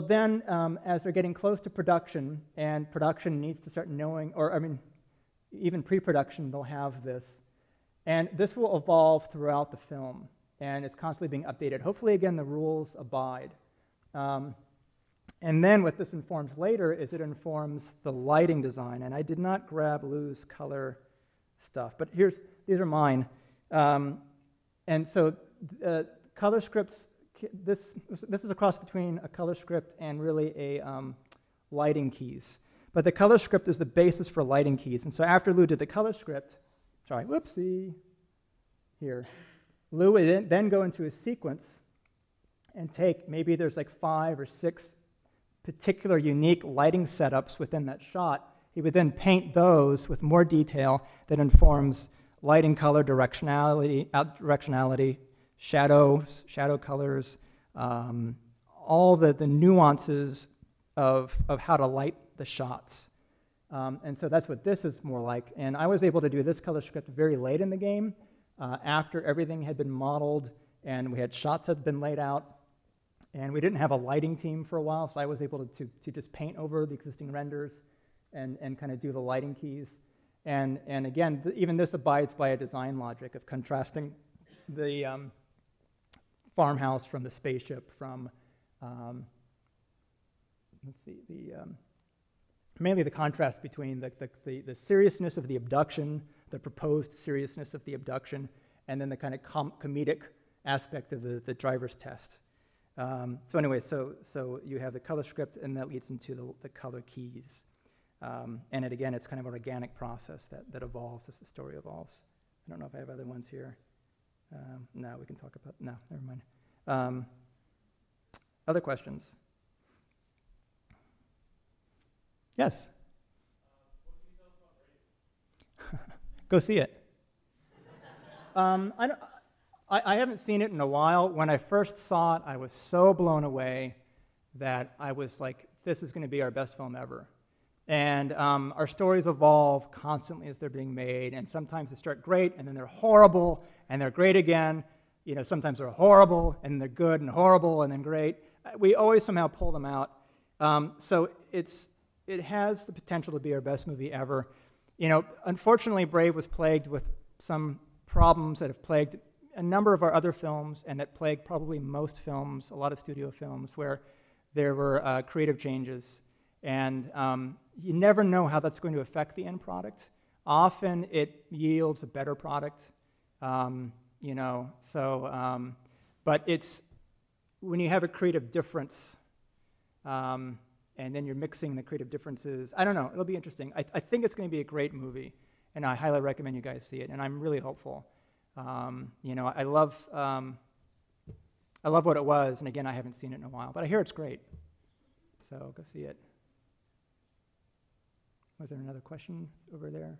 then, as they're getting close to production, and production needs to start knowing, even pre-production, they'll have this. And this will evolve throughout the film, and it's constantly being updated. Hopefully, again, the rules abide. And then what this informs later is it informs the lighting design. And I did not grab Lou's color stuff, but these are mine. And so color scripts, this is a cross between a color script and really a lighting keys. But the color script is the basis for lighting keys. And so after Lou did the color script, sorry, whoopsie, here, Lou would then go into a sequence and take, maybe there's like 5 or 6 particular unique lighting setups within that shot. He would then paint those with more detail that informs lighting, color, directionality, shadows, shadow colors, all the nuances of how to light the shots. And so that's what this is more like. And I was able to do this color script very late in the game, after everything had been modeled and we had shots that had been laid out. And we didn't have a lighting team for a while, so I was able to just paint over the existing renders and kind of do the lighting keys. And again, even this abides by a design logic of contrasting the farmhouse from the spaceship from, let's see, mainly the contrast between the seriousness of the abduction, the proposed seriousness of the abduction, and then the kind of comedic aspect of the driver's test. So anyway, so you have the color script, and that leads into the color keys. And again, it's kind of an organic process that evolves as the story evolves. I don't know if I have other ones here. No, we can talk about, no, never mind. Other questions? Yes? What can you tell us about Brave? Go see it. I haven't seen it in a while. When I first saw it, I was so blown away that I was like, this is going to be our best film ever. And our stories evolve constantly as they're being made, and sometimes they start great, and then they're horrible, and they're great again. You know, sometimes they're horrible, and they're good and horrible, and then great. We always somehow pull them out. So it has the potential to be our best movie ever. You know, unfortunately, Brave was plagued with some problems that have plagued a number of our other films, and that plagued probably most films, a lot of studio films, where there were creative changes. And you never know how that's going to affect the end product. Often it yields a better product, you know. So, but it's when you have a creative difference, and then you're mixing the creative differences. I don't know. It'll be interesting. I think it's going to be a great movie, and I highly recommend you guys see it. And I'm really hopeful. You know, I love what it was. And again, I haven't seen it in a while, but I hear it's great. So go see it. Was there another question over there?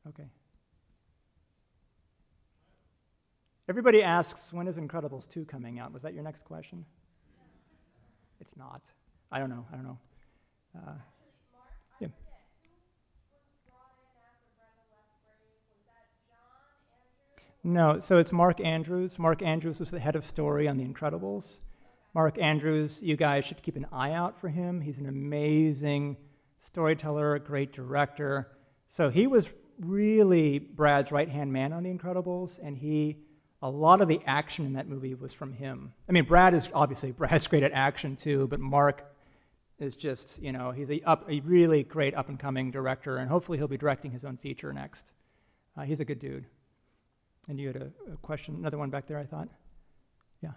Okay. Everybody asks, when is Incredibles 2 coming out? Was that your next question? It's not. I don't know. Mark, yeah. I forget, who was brought in after Brenda left Brave? Was that John Andrew? No, so it's Mark Andrews. Mark Andrews was the head of story on The Incredibles. Mark Andrews, you guys should keep an eye out for him. He's an amazing storyteller, a great director. So he was really Brad's right-hand man on The Incredibles, and a lot of the action in that movie was from him. I mean, Brad's great at action too, but Mark is just, you know, he's a really great up-and-coming director, and hopefully he'll be directing his own feature next. He's a good dude. And you had a question, another one back there, I thought? Yeah.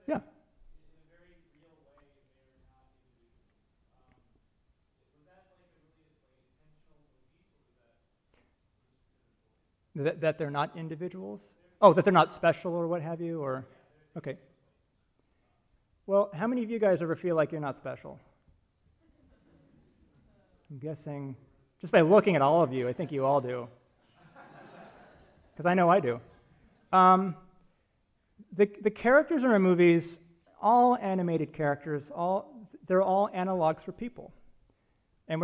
Yeah. In a very real way, they are not individuals. Was that like a really intentional motif, or was that That they're not individuals? Oh, that they're not special or what have you, or? Okay. Well, how many of you guys ever feel like you're not special? I'm guessing, just by looking at all of you, I think you all do. Because I know I do. The characters in our movies, all animated characters, they're all analogs for people. And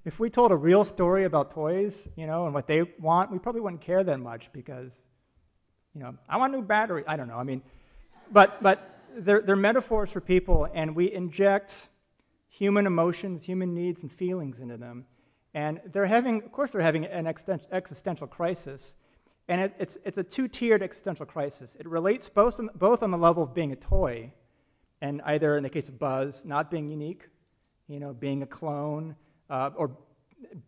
if we told a real story about toys, you know, and what they want, we probably wouldn't care that much because, you know, I want a new battery. I don't know. I mean, but they're metaphors for people, and we inject human emotions, human needs, and feelings into them. And they're having, of course, they're having an existential crisis. And it's a two-tiered existential crisis. It relates both on the level of being a toy, and either in the case of Buzz, not being unique, being a clone, or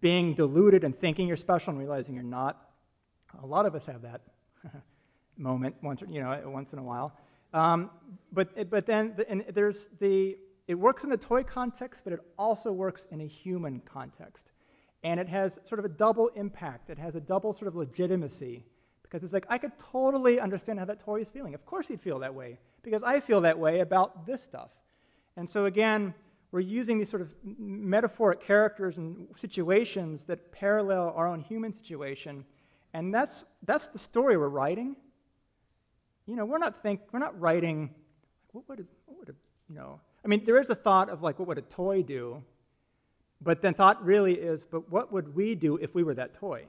being deluded and thinking you're special and realizing you're not. A lot of us have that moment once in a while. But then it works in the toy context, but it also works in a human context. And it has sort of a double impact. It has a double sort of legitimacy, because it's like, I could totally understand how that toy is feeling. Of course he'd feel that way, because I feel that way about this stuff. And so again, we're using these sort of metaphoric characters and situations that parallel our own human situation, and that's the story we're writing. We're not writing, what would I mean, there is a thought of like, what would a toy do? But then thought really is, but what would we do if we were that toy?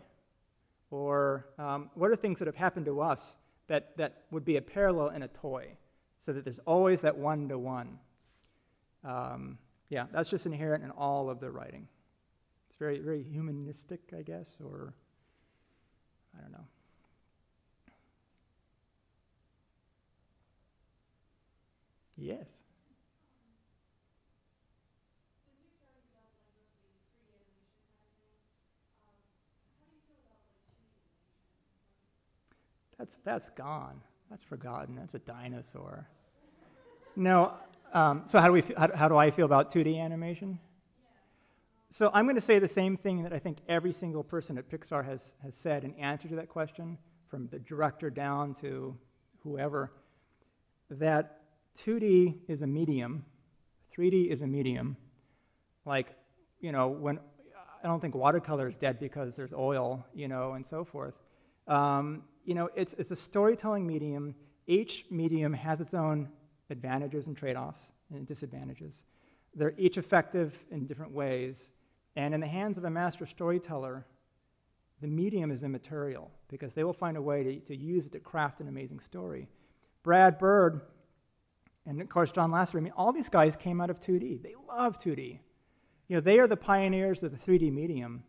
Or what are things that have happened to us that would be a parallel in a toy, so that there's always that one-to-one. Yeah, that's just inherent in all of the writing. It's very, very humanistic, I guess, or I don't know. Yes. That's gone. That's forgotten. That's a dinosaur. No. So how do I feel about 2D animation? So I'm going to say the same thing that I think every single person at Pixar has said in answer to that question, from the director down to whoever, that 2D is a medium, 3D is a medium. Like, when I don't think watercolor is dead because there's oil, and so forth. It's a storytelling medium. Each medium has its own advantages and trade-offs and disadvantages. They're each effective in different ways. And in the hands of a master storyteller, the medium is immaterial, because they will find a way to use it to craft an amazing story. Brad Bird, and of course John Lasseter, I mean, all these guys came out of 2D. They love 2D. They are the pioneers of the 3D medium.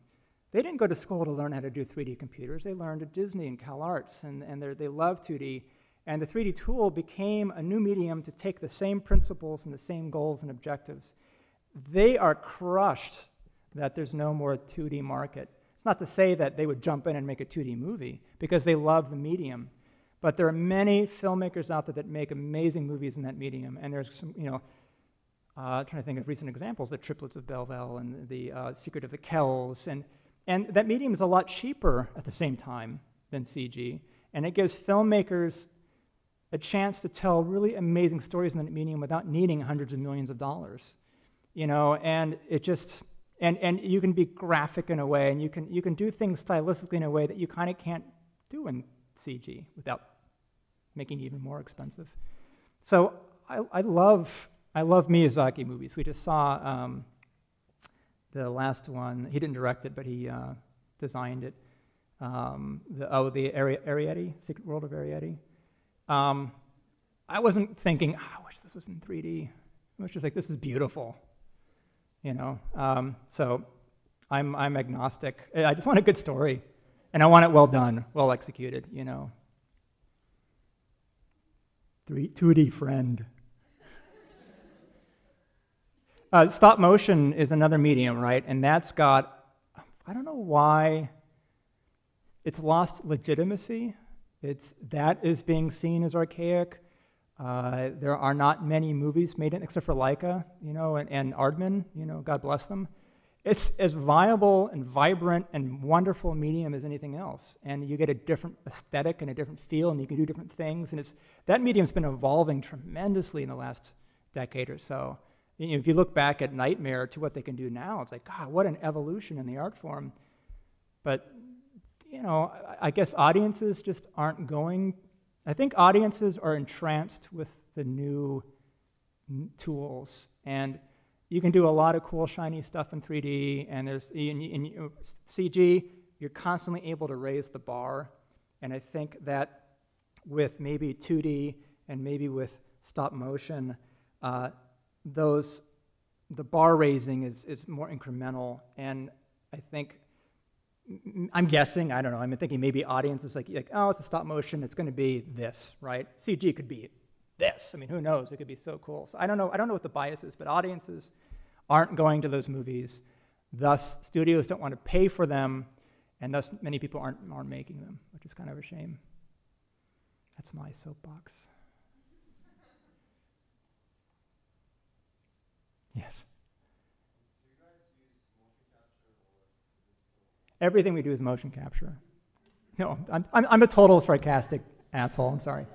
They didn't go to school to learn how to do 3D computers. They learned at Disney and CalArts, and they love 2D. And the 3D tool became a new medium to take the same principles and the same goals and objectives. They are crushed that there's no more 2D market. It's not to say that they would jump in and make a 2D movie, because they love the medium. But there are many filmmakers out there that make amazing movies in that medium. And there's some, trying to think of recent examples, the Triplets of Belleville and the Secret of the Kells. And that medium is a lot cheaper at the same time than CG. And it gives filmmakers a chance to tell really amazing stories in that medium without needing hundreds of millions of dollars. And it just, and you can be graphic in a way, and you can do things stylistically in a way that you kind of can't do in CG without making it even more expensive. So I love Miyazaki movies. We just saw the last one. He didn't direct it, but he designed it. The Arrietty, Secret World of Arrietty. I wasn't thinking, I wish this was in 3D. I was just like, this is beautiful, So I'm agnostic. I just want a good story, and I want it well done, well executed, 2D friend. Stop motion is another medium, right? And that's got, I don't know why it's lost legitimacy. That is being seen as archaic. There are not many movies made in, except for Leica, and Aardman, God bless them. It's as viable and vibrant and wonderful medium as anything else. And you get a different aesthetic and a different feel, and you can do different things. And that medium's been evolving tremendously in the last decade or so. If you look back at Nightmare to what they can do now, it's like, God, what an evolution in the art form. But, I guess audiences just aren't going. I think audiences are entranced with the new tools. And you can do a lot of cool, shiny stuff in 3D. And in CG, you're constantly able to raise the bar. And I think that with maybe 2D and maybe with stop motion, the bar raising is more incremental, and I think, I'm guessing, I don't know, I'm thinking maybe audiences like, oh, it's a stop motion, it's going to be this, right? CG could be this. I mean, who knows? It could be so cool. So I don't know what the bias is, but audiences aren't going to those movies. Thus, studios don't want to pay for them, and thus many people aren't making them, which is kind of a shame. That's my soapbox. Yes. Do you guys use motion capture or is this still? Everything we do is motion capture. No, I'm a total sarcastic asshole. I'm sorry.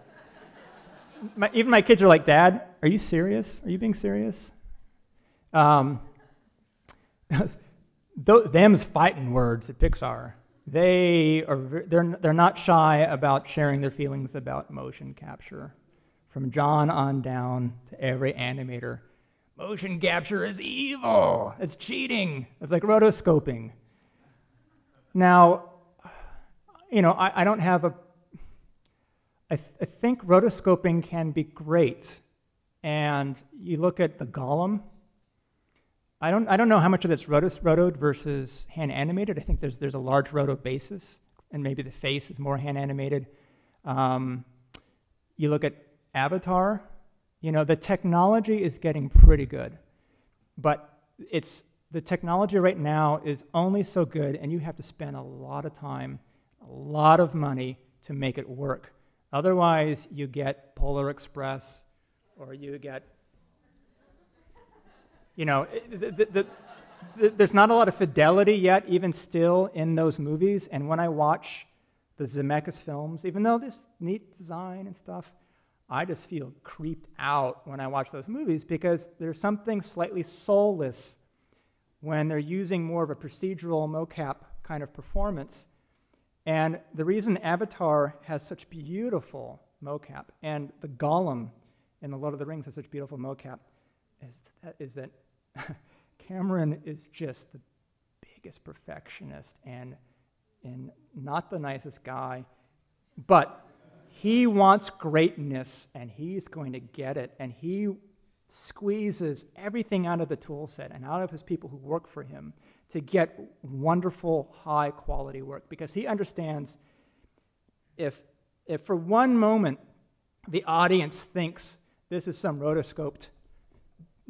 Even my kids are like, Dad, are you serious? Are you being serious? Them's fighting words at Pixar. They're not shy about sharing their feelings about motion capture. From John on down to every animator. Motion capture is evil. It's cheating. It's like rotoscoping. Now, I don't have a... I think rotoscoping can be great. And you look at the Golem. I don't know how much of it's rotoed versus hand animated. I think there's a large roto basis, and maybe the face is more hand animated. You look at Avatar. The technology is getting pretty good, but the technology right now is only so good, and you have to spend a lot of time, a lot of money to make it work. Otherwise, you get Polar Express, or you get, there's not a lot of fidelity yet, even still, in those movies. And when I watch the Zemeckis films, even though there's neat design and stuff, I just feel creeped out when I watch those movies because there's something slightly soulless when they're using more of a procedural mocap kind of performance. And the reason Avatar has such beautiful mocap and the Golem in The Lord of the Rings has such beautiful mocap is that Cameron is just the biggest perfectionist and not the nicest guy, but he wants greatness, and he's going to get it, and he squeezes everything out of the tool set and out of his people who work for him to get wonderful, high-quality work, because he understands if for one moment the audience thinks this is some rotoscoped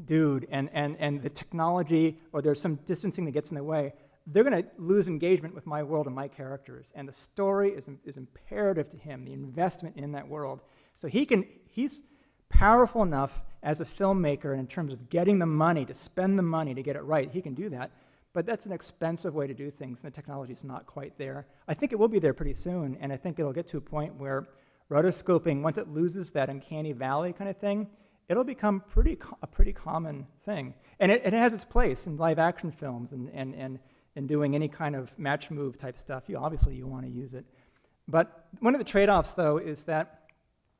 dude and the technology, or there's some distancing that gets in the way, they're going to lose engagement with my world and my characters. And the story is imperative to him, the investment in that world. So he's powerful enough as a filmmaker in terms of getting the money, to spend the money to get it right. He can do that. But that's an expensive way to do things, and the technology is not quite there. I think it will be there pretty soon, and I think it'll get to a point where rotoscoping, once it loses that uncanny valley kind of thing, it'll become a pretty common thing. And it has its place in live action films and doing any kind of match move type stuff. Obviously you want to use it. But one of the trade-offs, though, is that,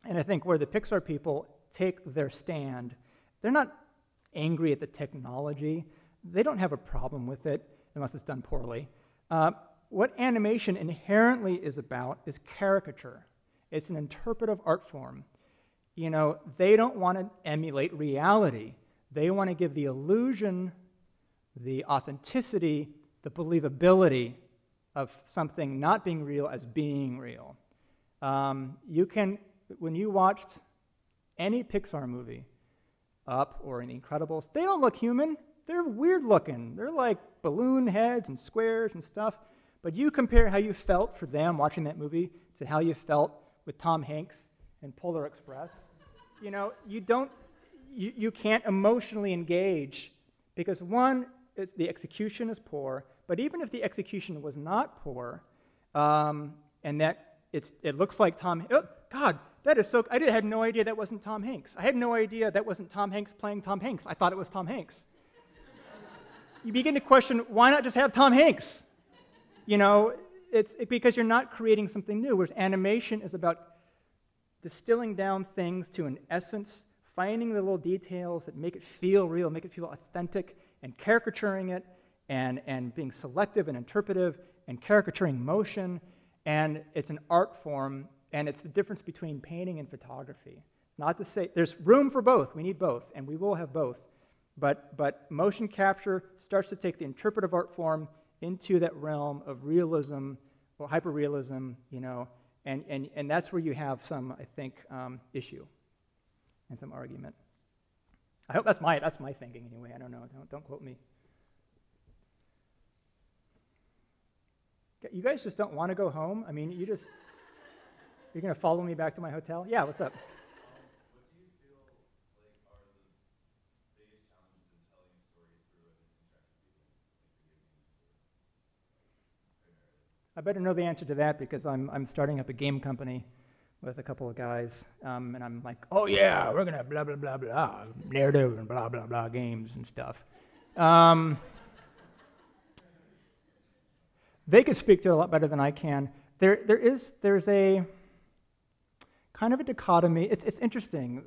and I think where the Pixar people take their stand, they're not angry at the technology. They don't have a problem with it unless it's done poorly. What animation inherently is about is caricature. It's an interpretive art form. They don't want to emulate reality. They want to give the illusion, the authenticity, the believability of something not being real as being real. When you watched any Pixar movie, Up or in The Incredibles, they don't look human. They're weird looking. They're like balloon heads and squares and stuff. But you compare how you felt for them watching that movie to how you felt with Tom Hanks and Polar Express. You can't emotionally engage because one, the execution is poor, but even if the execution was not poor, and that it looks like oh, God, that is so, I had no idea that wasn't Tom Hanks. I had no idea that wasn't Tom Hanks playing Tom Hanks. I thought it was Tom Hanks. You begin to question, why not just have Tom Hanks? It's because you're not creating something new, whereas animation is about distilling down things to an essence, finding the little details that make it feel real, make it feel authentic, and caricaturing it, and being selective and interpretive, and caricaturing motion. And it's an art form, and it's the difference between painting and photography. Not to say, there's room for both. We need both, and we will have both. But motion capture starts to take the interpretive art form into that realm of realism or hyperrealism, you know, and that's where you have some, I think, issue and some argument. I hope that's my thinking anyway. I don't know. Don't quote me. You guys just don't want to go home? I mean, you're going to follow me back to my hotel? Yeah, what's up? What do you feel like are the biggest challenges in telling a story through an interactive medium, like video games or I better know the answer to that because I'm starting up a game company with a couple of guys, and I'm like, oh yeah, we're gonna blah blah blah blah narrative and blah blah blah games and stuff. They could speak to it a lot better than I can. There's a kind of a dichotomy. It's interesting.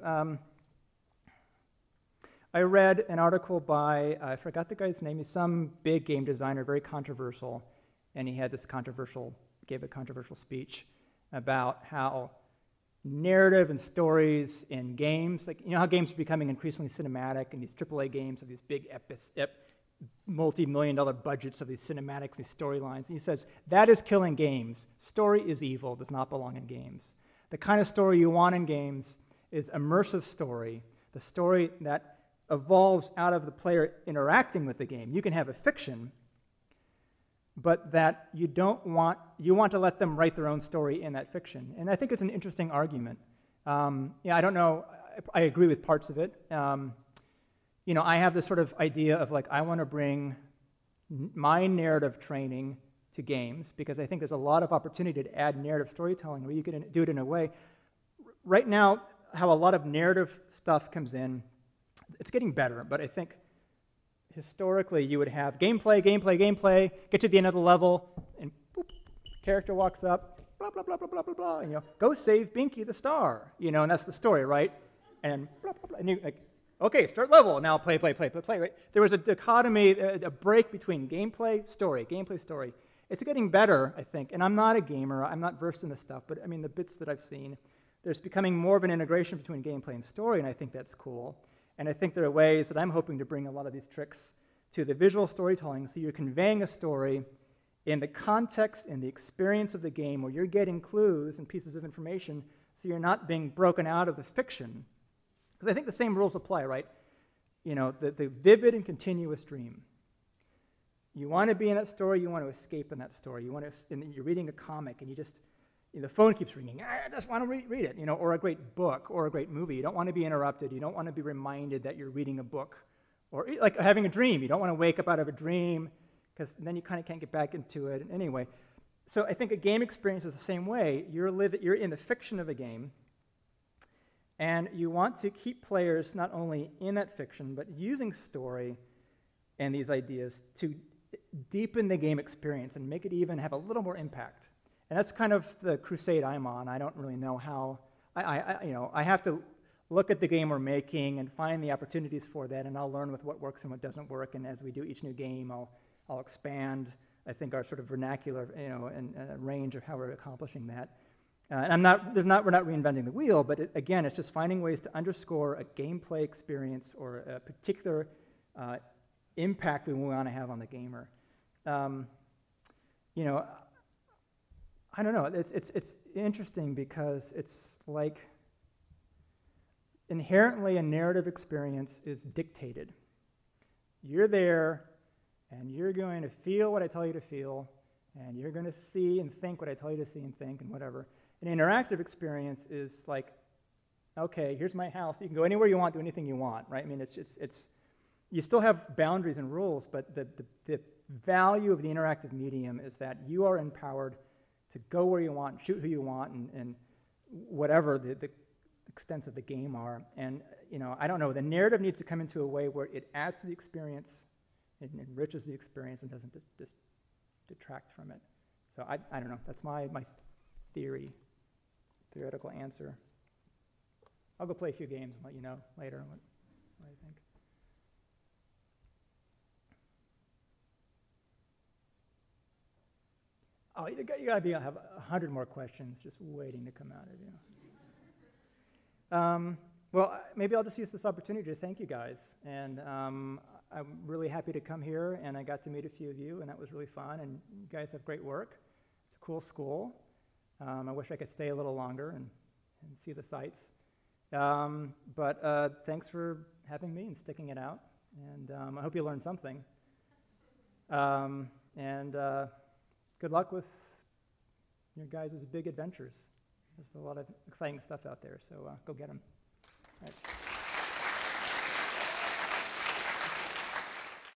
I read an article by, I forgot the guy's name, he's some big game designer, very controversial, and he had gave a controversial speech about how narrative and stories in games, like, you know how games are becoming increasingly cinematic, and these AAA games have these big multi-million-dollar budgets of these cinematics, these storylines, and he says, that is killing games. Story is evil, does not belong in games. The kind of story you want in games is immersive story, the story that evolves out of the player interacting with the game. You can have a fiction, but that you want to let them write their own story in that fiction. And I think it's an interesting argument. I don't know, I agree with parts of it. You know, I have this sort of idea of like, I want to bring my narrative training to games because I think there's a lot of opportunity to add narrative storytelling where you can do it in a way. Right now, how a lot of narrative stuff comes in, it's getting better, but I think historically you would have gameplay, get to the end of the level, and boop, character walks up, blah, blah, blah, blah, blah, blah, blah, and, you know, go save Binky the star, you know, and that's the story, right? And blah, blah, blah, and you, like, okay, start level, now play, right? There was a dichotomy, a break between gameplay, story. It's getting better, I think, and I'm not a gamer, I'm not versed in this stuff, but I mean, the bits that I've seen, there's becoming more of an integration between gameplay and story, and I think that's cool. And I think there are ways that I'm hoping to bring a lot of these tricks to the visual storytelling, so you're conveying a story in the context and the experience of the game where you're getting clues and pieces of information, so you're not being broken out of the fiction. Because I think the same rules apply, right? You know, the vivid and continuous dream. You want to be in that story, you want to escape in that story. You're reading a comic and the phone keeps ringing. I just want to read it, you know, or a great book or a great movie. You don't want to be interrupted. You don't want to be reminded that you're reading a book. Or like having a dream. You don't want to wake up out of a dream because then you kind of can't get back into it anyway. So I think a game experience is the same way. You're in the fiction of a game, and you want to keep players not only in that fiction, but using story and these ideas to deepen the game experience and make it even have a little more impact. And that's kind of the crusade I'm on. I don't really know how. I have to look at the game we're making and find the opportunities for that, and I'll learn with what works and what doesn't work. And as we do each new game, I'll expand, I think, our sort of vernacular, you know, and range of how we're accomplishing that. And we're not reinventing the wheel, but again, it's just finding ways to underscore a gameplay experience or a particular impact we want to have on the gamer. You know, I don't know. It's interesting because it's like inherently a narrative experience is dictated. You're there, and you're going to feel what I tell you to feel, and you're going to see and think what I tell you to see and think, and whatever. An interactive experience is like, okay, here's my house. You can go anywhere you want, do anything you want, right? I mean, it's you still have boundaries and rules, but the value of the interactive medium is that you are empowered to go where you want, shoot who you want, and whatever the extents of the game are. And, you know, I don't know, the narrative needs to come into a way where it adds to the experience, it enriches the experience, and doesn't just detract from it. So I don't know, that's my theoretical answer. I'll go play a few games and let you know later what I think. Oh, you got to have 100 more questions just waiting to come out of you. Well, maybe I'll just use this opportunity to thank you guys. And I'm really happy to come here, and I got to meet a few of you, and that was really fun, and you guys have great work. It's a cool school. I wish I could stay a little longer and see the sights. But thanks for having me and sticking it out, and I hope you learned something. And good luck with your guys' big adventures. There's a lot of exciting stuff out there, so go get them.